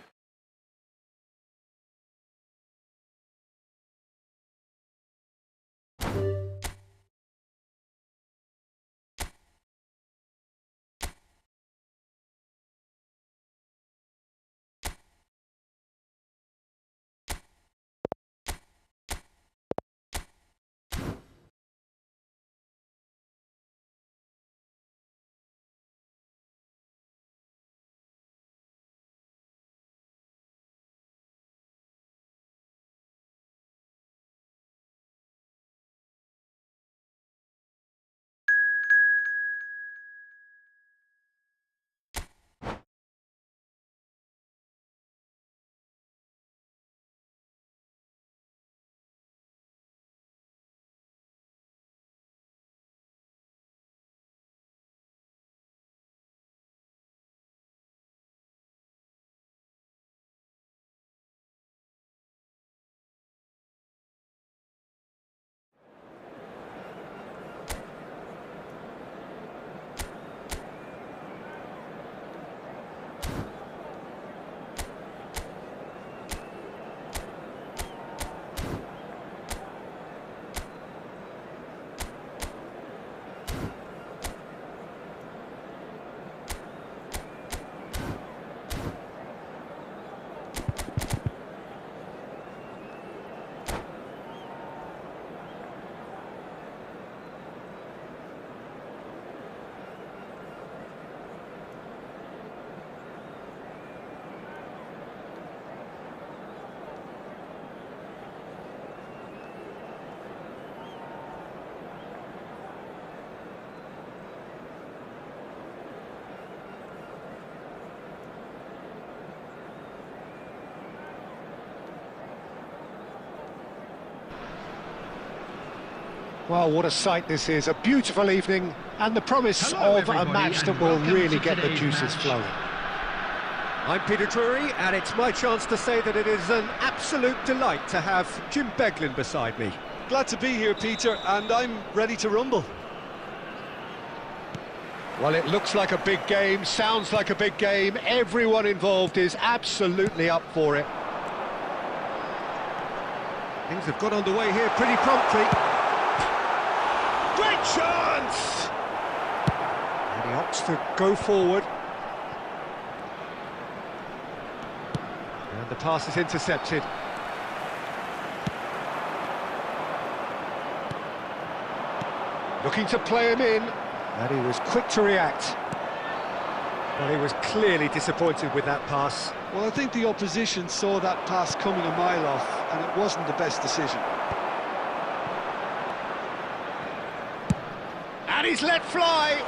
Well, what a sight this is. A beautiful evening and the promise Hello, of a everybody, match that and will welcome really to get the today's juices match. flowing. I'm Peter Drury, and it's my chance to say that it is an absolute delight to have Jim Beglin beside me. Glad to be here, Peter, and I'm ready to rumble. Well, it looks like a big game, sounds like a big game. Everyone involved is absolutely up for it. Things have got underway here pretty promptly. Great chance! And he opts to go forward. And the pass is intercepted. Looking to play him in, and he was quick to react. But he was clearly disappointed with that pass. Well, I think the opposition saw that pass coming a mile off, and it wasn't the best decision. And he's let fly!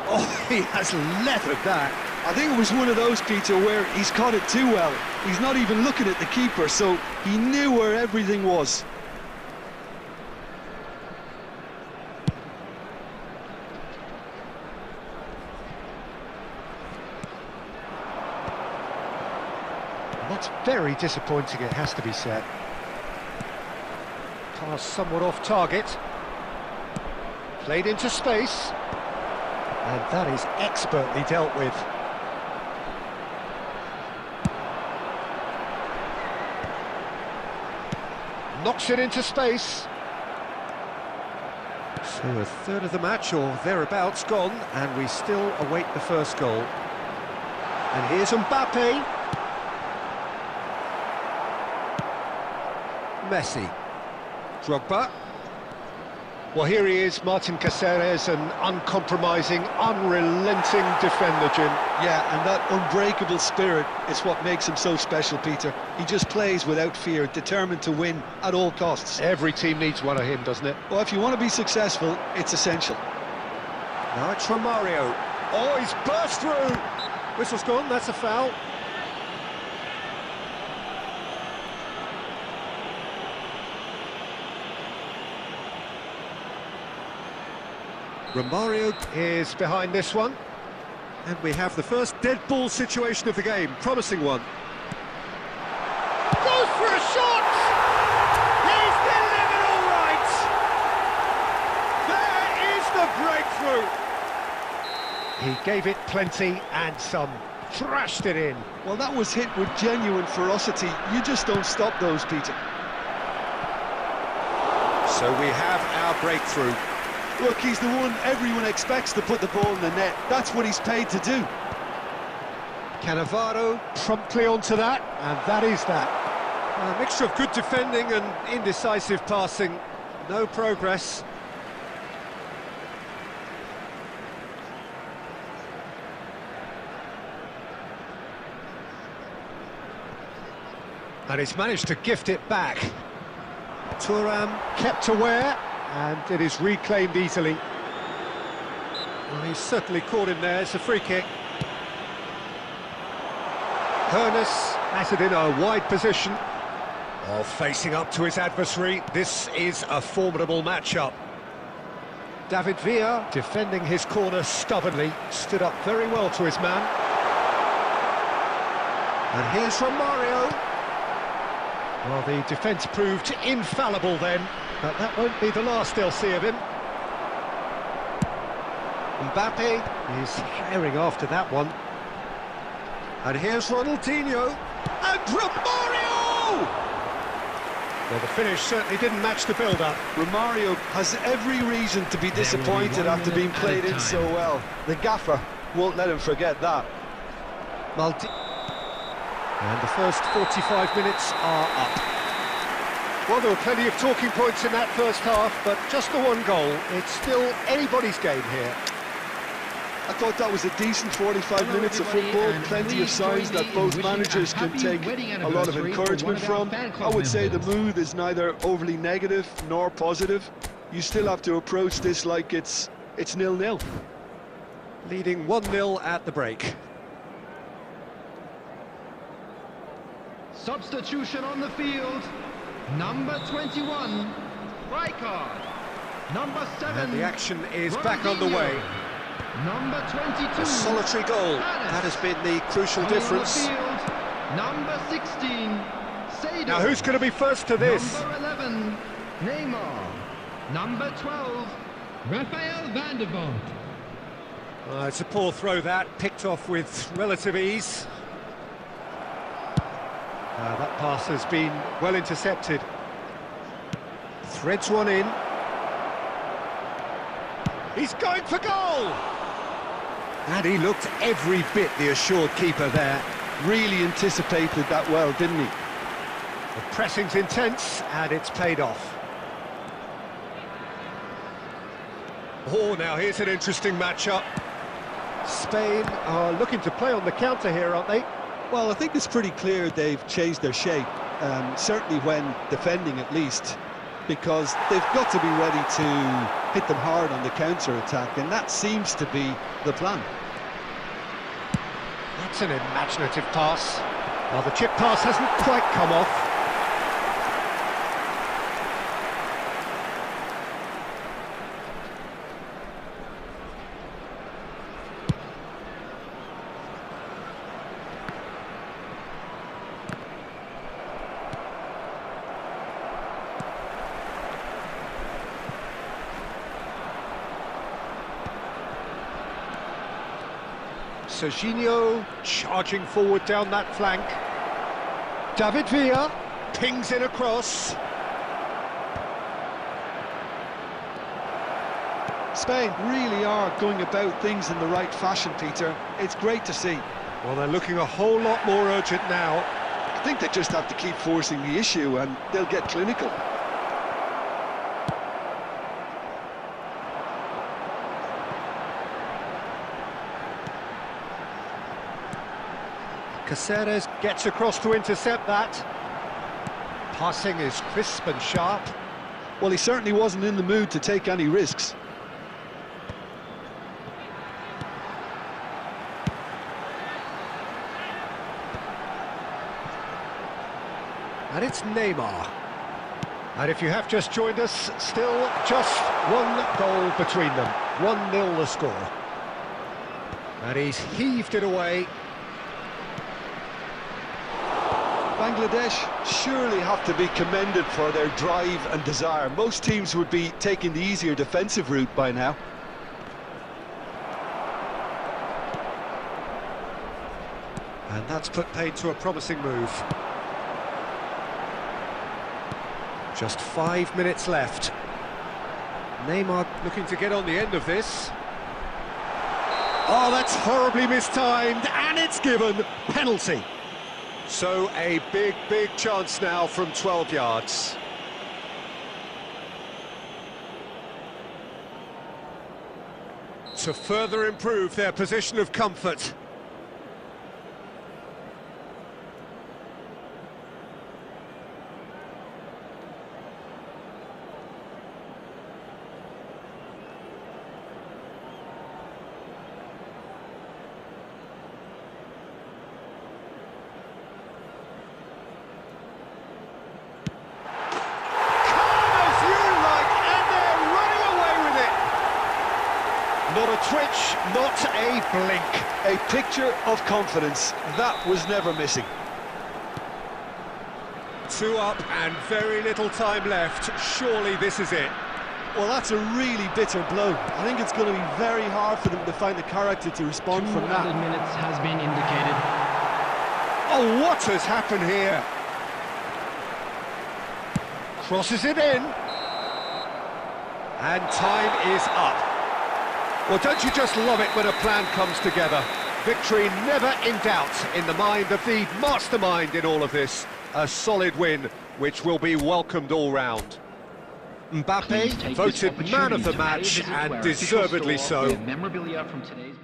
Oh, he has leathered that. I think it was one of those, Peter, where he's caught it too well. He's not even looking at the keeper, so he knew where everything was. That's very disappointing, it has to be said. Pass somewhat off target. Played into space. And that is expertly dealt with. Knocks it into space. So a third of the match, or thereabouts, gone, and we still await the first goal. And here's Mbappe. Messi. Drogba. Well, here he is, Martin Caceres, an uncompromising, unrelenting defender, Jim. Yeah, and that unbreakable spirit is what makes him so special, Peter. He just plays without fear, determined to win at all costs. Every team needs one of him, doesn't it? Well, if you want to be successful, it's essential. Now it's Romario. Oh, he's burst through! Whistle's gone, that's a foul. Romario is behind this one. And we have the first dead ball situation of the game, promising one. Goes for a shot! He's delivered all right! There is the breakthrough! He gave it plenty and some, thrashed it in. Well, that was hit with genuine ferocity. You just don't stop those, Peter. So we have our breakthrough. Look, he's the one everyone expects to put the ball in the net. That's what he's paid to do. Cannavaro promptly onto that, and that is that. A mixture of good defending and indecisive passing. No progress. And he's managed to gift it back. Thuram kept aware, and it is reclaimed easily. Well, he's certainly caught him there. It's a free kick. Hernus has it in a wide position. Oh, facing up to his adversary. This is a formidable matchup. David Villa, defending his corner stubbornly, stood up very well to his man. And here's Romario. Well, the defence proved infallible then, but that won't be the last they'll see of him. Mbappe is herring after that one. And here's Ronaldinho. And Romario! Well, the finish certainly didn't match the build-up. Romario has every reason to be disappointed after being played in so well. The gaffer won't let him forget that. And the first 45 minutes are up. Well, there were plenty of talking points in that first half, but just the one goal. It's still anybody's game here. I thought that was a decent 45 minutes of football, plenty of signs that both managers can take a lot of encouragement from. I would say the mood is neither overly negative nor positive. You still have to approach this like it's 0-0. Leading 1-0 at the break. Substitution on the field. Number 21. card. Number 7. And the action is back on the way. Number 22. A solitary goal. That has been the crucial difference. Number 16. Sado. Now who's going to be first to this? Number 11. Neymar. Number 12. Rafael van der Vaart. It's a poor throw that, picked off with relative ease. That pass has been well intercepted. Threads one in. He's going for goal! And he looked every bit the assured keeper there. Really anticipated that well, didn't he? The pressing's intense, and it's paid off. Oh, now here's an interesting matchup. Spain are looking to play on the counter here, aren't they? Well, I think it's pretty clear they've changed their shape, certainly when defending at least, because they've got to be ready to hit them hard on the counter-attack, and that seems to be the plan. That's an imaginative pass. Well, the chip pass hasn't quite come off. Serginho charging forward down that flank. David Villa pings in across. Spain really are going about things in the right fashion, Peter. It's great to see. Well, they're looking a whole lot more urgent now. I think they just have to keep forcing the issue and they'll get clinical. Caceres gets across to intercept that. Passing is crisp and sharp. Well, he certainly wasn't in the mood to take any risks. And it's Neymar. And if you have just joined us, still just one goal between them. 1-0 the score. And he's heaved it away. Bangladesh surely have to be commended for their drive and desire. Most teams would be taking the easier defensive route by now. And that's put paid to a promising move. Just 5 minutes left. Neymar looking to get on the end of this. Oh, that's horribly mistimed, and it's given. Penalty. So a big chance now from 12 yards. To further improve their position of comfort. Not a twitch, not a blink. A picture of confidence. That was never missing. 2 up and very little time left. Surely this is it. Well, that's a really bitter blow. I think it's going to be very hard for them to find the character to respond from that. 2 minutes has been indicated. Oh, what has happened here? Crosses it in. And time is up. Well, don't you just love it when a plan comes together? Victory never in doubt in the mind of the mastermind in all of this. A solid win, which will be welcomed all round. Mbappe voted man of the match, and deservedly so. Memorabilia from today's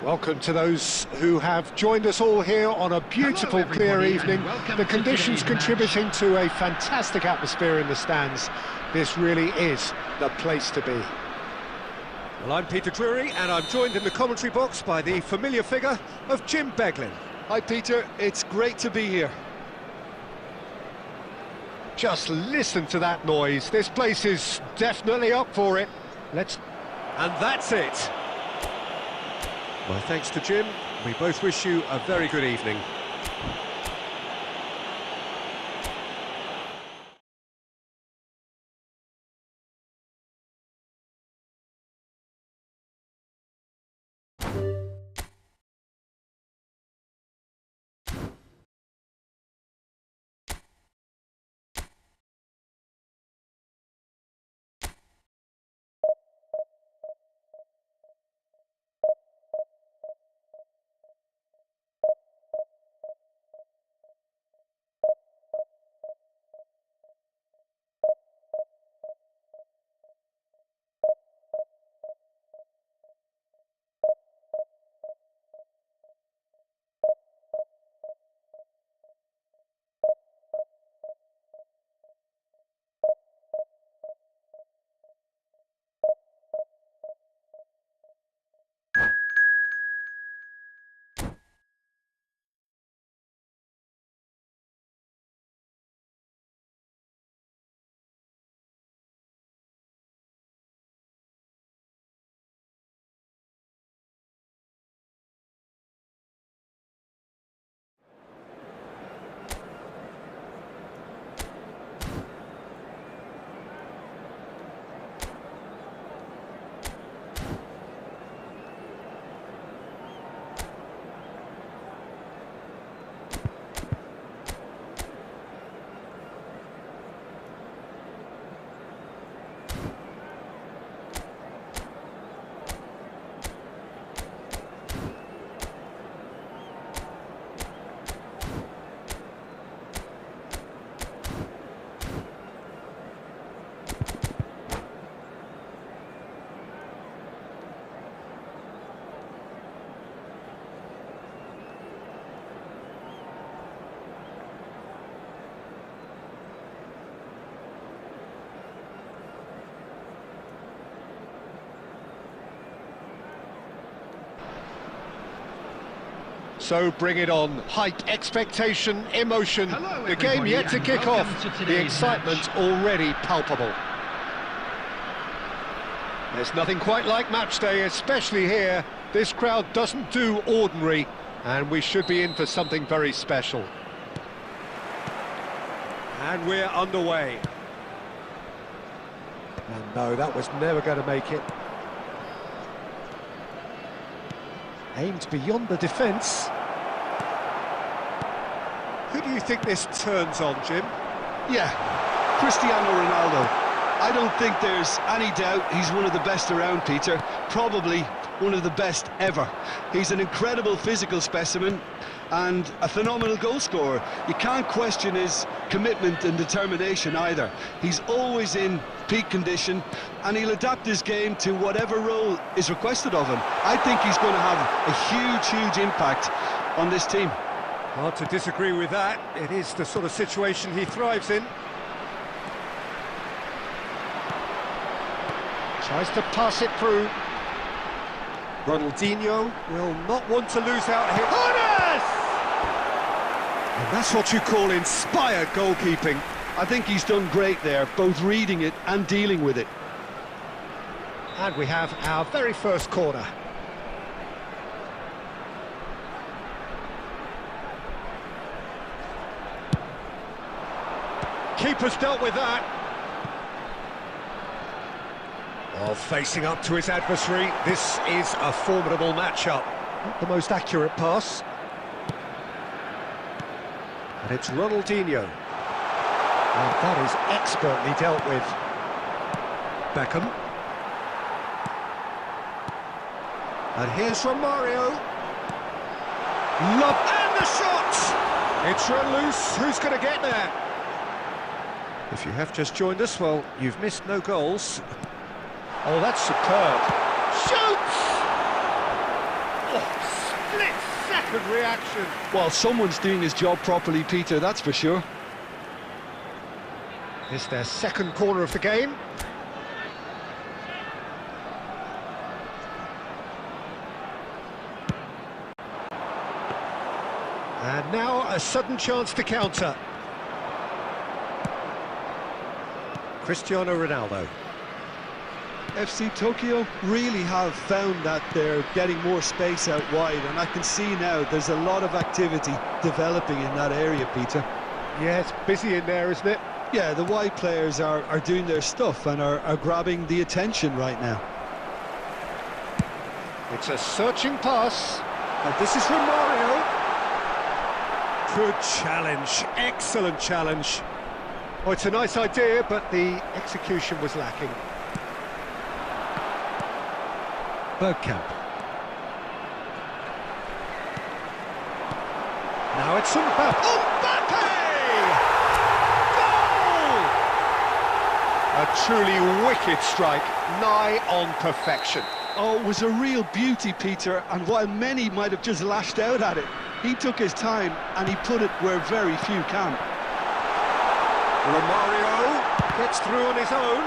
Welcome to those who have joined us all here on a beautiful, clear evening. The conditions contributing to a fantastic atmosphere in the stands. This really is the place to be. Well, I'm Peter Drury, and I'm joined in the commentary box by the familiar figure of Jim Beglin. Hi Peter, it's great to be here. Just listen to that noise. This place is definitely up for it. And that's it. My thanks to Jim. We both wish you a very good evening. So bring it on. Hype, expectation, emotion. The game yet to kick off. The excitement already palpable. There's nothing quite like match day, especially here. This crowd doesn't do ordinary, and we should be in for something very special. And we're underway. And no, that was never going to make it. Aimed beyond the defence. Who do you think this turns on, Jim? Yeah, Cristiano Ronaldo. I don't think there's any doubt he's one of the best around, Peter. Probably one of the best ever. He's an incredible physical specimen and a phenomenal goal scorer. You can't question his commitment and determination either. He's always in peak condition, and he'll adapt his game to whatever role is requested of him. I think he's going to have a huge impact on this team. Hard to disagree with that. It is the sort of situation he thrives in. Tries to pass it through. Ronaldinho will not want to lose out here. And that's what you call inspired goalkeeping. I think he's done great there, both reading it and dealing with it. And we have our very first corner. Keeper's dealt with that. Well, facing up to his adversary, this is a formidable matchup. Not the most accurate pass. And it's Ronaldinho. And that is expertly dealt with. Beckham. And here's Romario. Love, and the shot! It's run loose, who's going to get there? If you have just joined us, well, you've missed no goals. Oh, that's superb. Shoots! Oh, second reaction. Well, someone's doing his job properly, Peter, that's for sure. It's their second corner of the game. And now a sudden chance to counter. Cristiano Ronaldo. FC Tokyo really have found that they're getting more space out wide, and I can see now there's a lot of activity developing in that area, Peter. Yeah, it's busy in there, isn't it? Yeah, the wide players are doing their stuff and are grabbing the attention right now. It's a searching pass. And this is from Mario. Good challenge, excellent challenge. Oh, it's a nice idea, but the execution was lacking. Bergkamp. Now it's Mbappe. Mbappe! Goal! A truly wicked strike, nigh on perfection. Oh, it was a real beauty, Peter, and while many might have just lashed out at it, he took his time and he put it where very few can. Romario gets through on his own.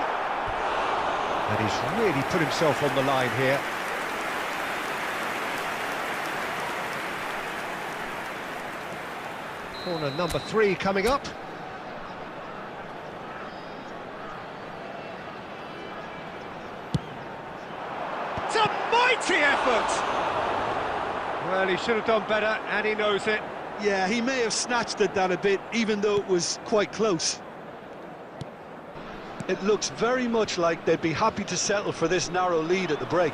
And he's really put himself on the line here. Corner number 3 coming up. It's a mighty effort! Well, he should have done better, and he knows it. Yeah, he may have snatched at that a bit, even though it was quite close. It looks very much like they'd be happy to settle for this narrow lead at the break.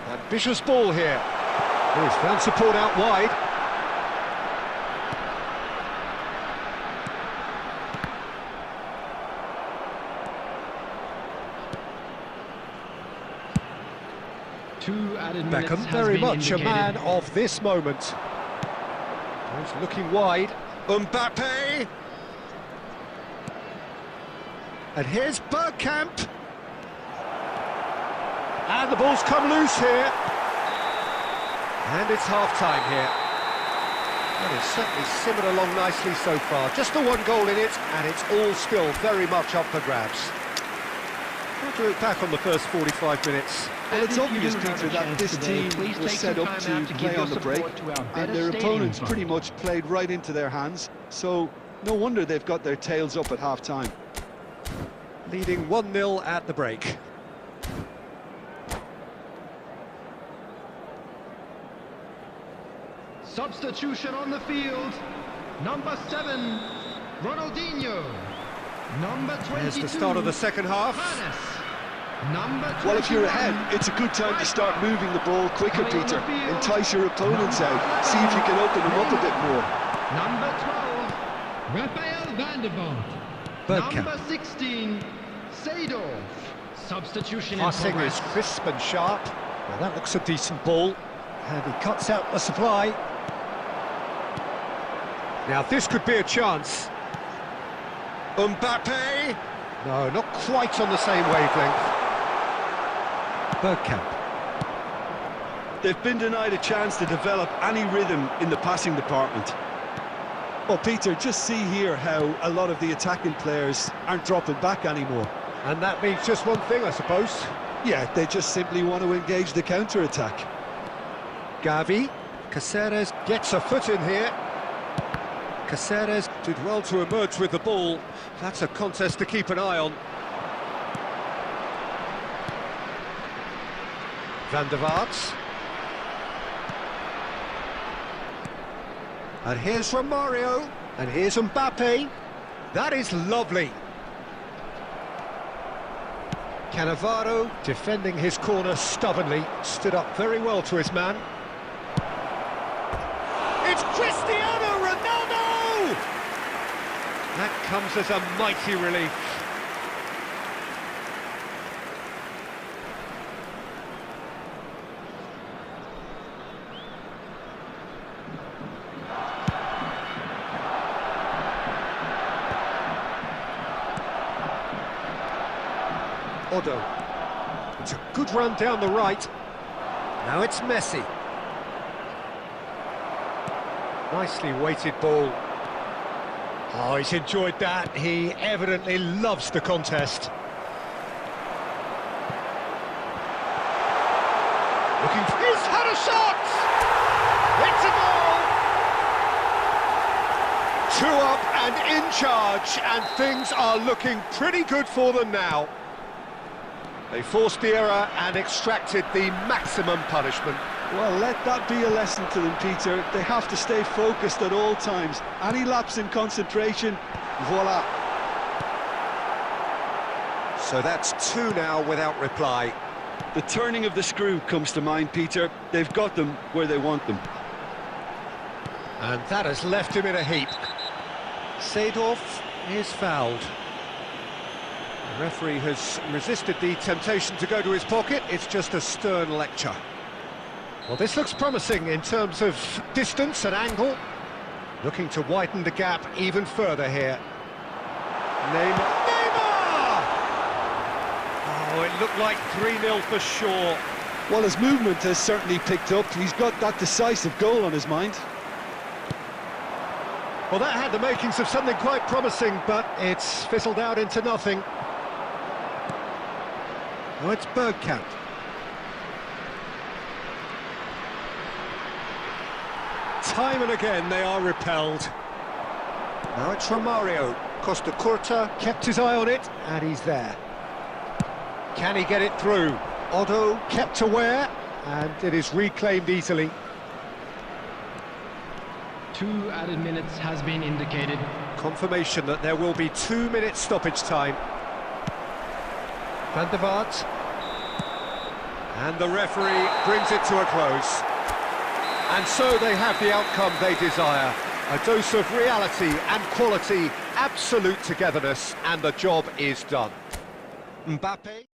Ambitious ball here. Oh, he's found support out wide. Two added minutes Beckham, has very been much indicated. a man of this moment. He's looking wide. Mbappe! And here's Bergkamp. And the ball's come loose here. And it's half-time here. And it's certainly simmered along nicely so far. Just the one goal in it, and it's all still very much up for grabs. How to look back on the first 45 minutes? Well, it's obvious, Peter, that this team was set up to play on the break, and their opponents pretty much played right into their hands, so no wonder they've got their tails up at half-time. Leading 1-0 at the break. Substitution on the field. Number 7, Ronaldinho. Number 22. Here's the start of the second half. Number 21. Well, if you're ahead, it's a good time to start moving the ball quicker, Peter. Entice your opponents out. See if you can open them up a bit more. Number 12, Rafael van der Vaart. Bergkamp. Number 16, Seedorf. Substitution Passing in progress. is crisp and sharp. Well, that looks a decent ball. And he cuts out the supply. Now this could be a chance. Mbappe! No, not quite on the same wavelength. Bergkamp. They've been denied a chance to develop any rhythm in the passing department. Well, Peter, just see here how a lot of the attacking players aren't dropping back anymore. And that means just one thing, I suppose. Yeah, they just simply want to engage the counter-attack. Gavi. Caceres gets a foot in here. Caceres did well to emerge with the ball. That's a contest to keep an eye on. Van der Vaart. And here's Romario. And here's Mbappe. That is lovely. Cannavaro, defending his corner stubbornly, stood up very well to his man. It's Cristiano Ronaldo! That comes as a mighty relief. Odo. It's a good run down the right. Now it's Messi. Nicely weighted ball. Oh, he's enjoyed that. He evidently loves the contest. He's had a shot! It's a goal! 2 up and in charge, and things are looking pretty good for them now. They forced the error and extracted the maximum punishment. Well, let that be a lesson to them, Peter. They have to stay focused at all times. Any lapse in concentration, voila. So that's 2 now without reply. The turning of the screw comes to mind, Peter. They've got them where they want them. And that has left him in a heap. Seedorf is fouled. The referee has resisted the temptation to go to his pocket. It's just a stern lecture. Well, this looks promising in terms of distance and angle. Looking to widen the gap even further here. Neymar! Oh, it looked like 3-0 for sure. Well, his movement has certainly picked up. He's got that decisive goal on his mind. Well, that had the makings of something quite promising, but it's fizzled out into nothing. Oh, it's Bergkamp. Time and again they are repelled. Now it's Romario. Costa Curta kept his eye on it, and he's there. Can he get it through? Otto kept aware, and it is reclaimed easily. 2 added minutes has been indicated. Confirmation that there will be 2 minutes stoppage time. Van der Vaart. And the referee brings it to a close. And so they have the outcome they desire. A dose of reality and quality, absolute togetherness, and the job is done. Mbappe.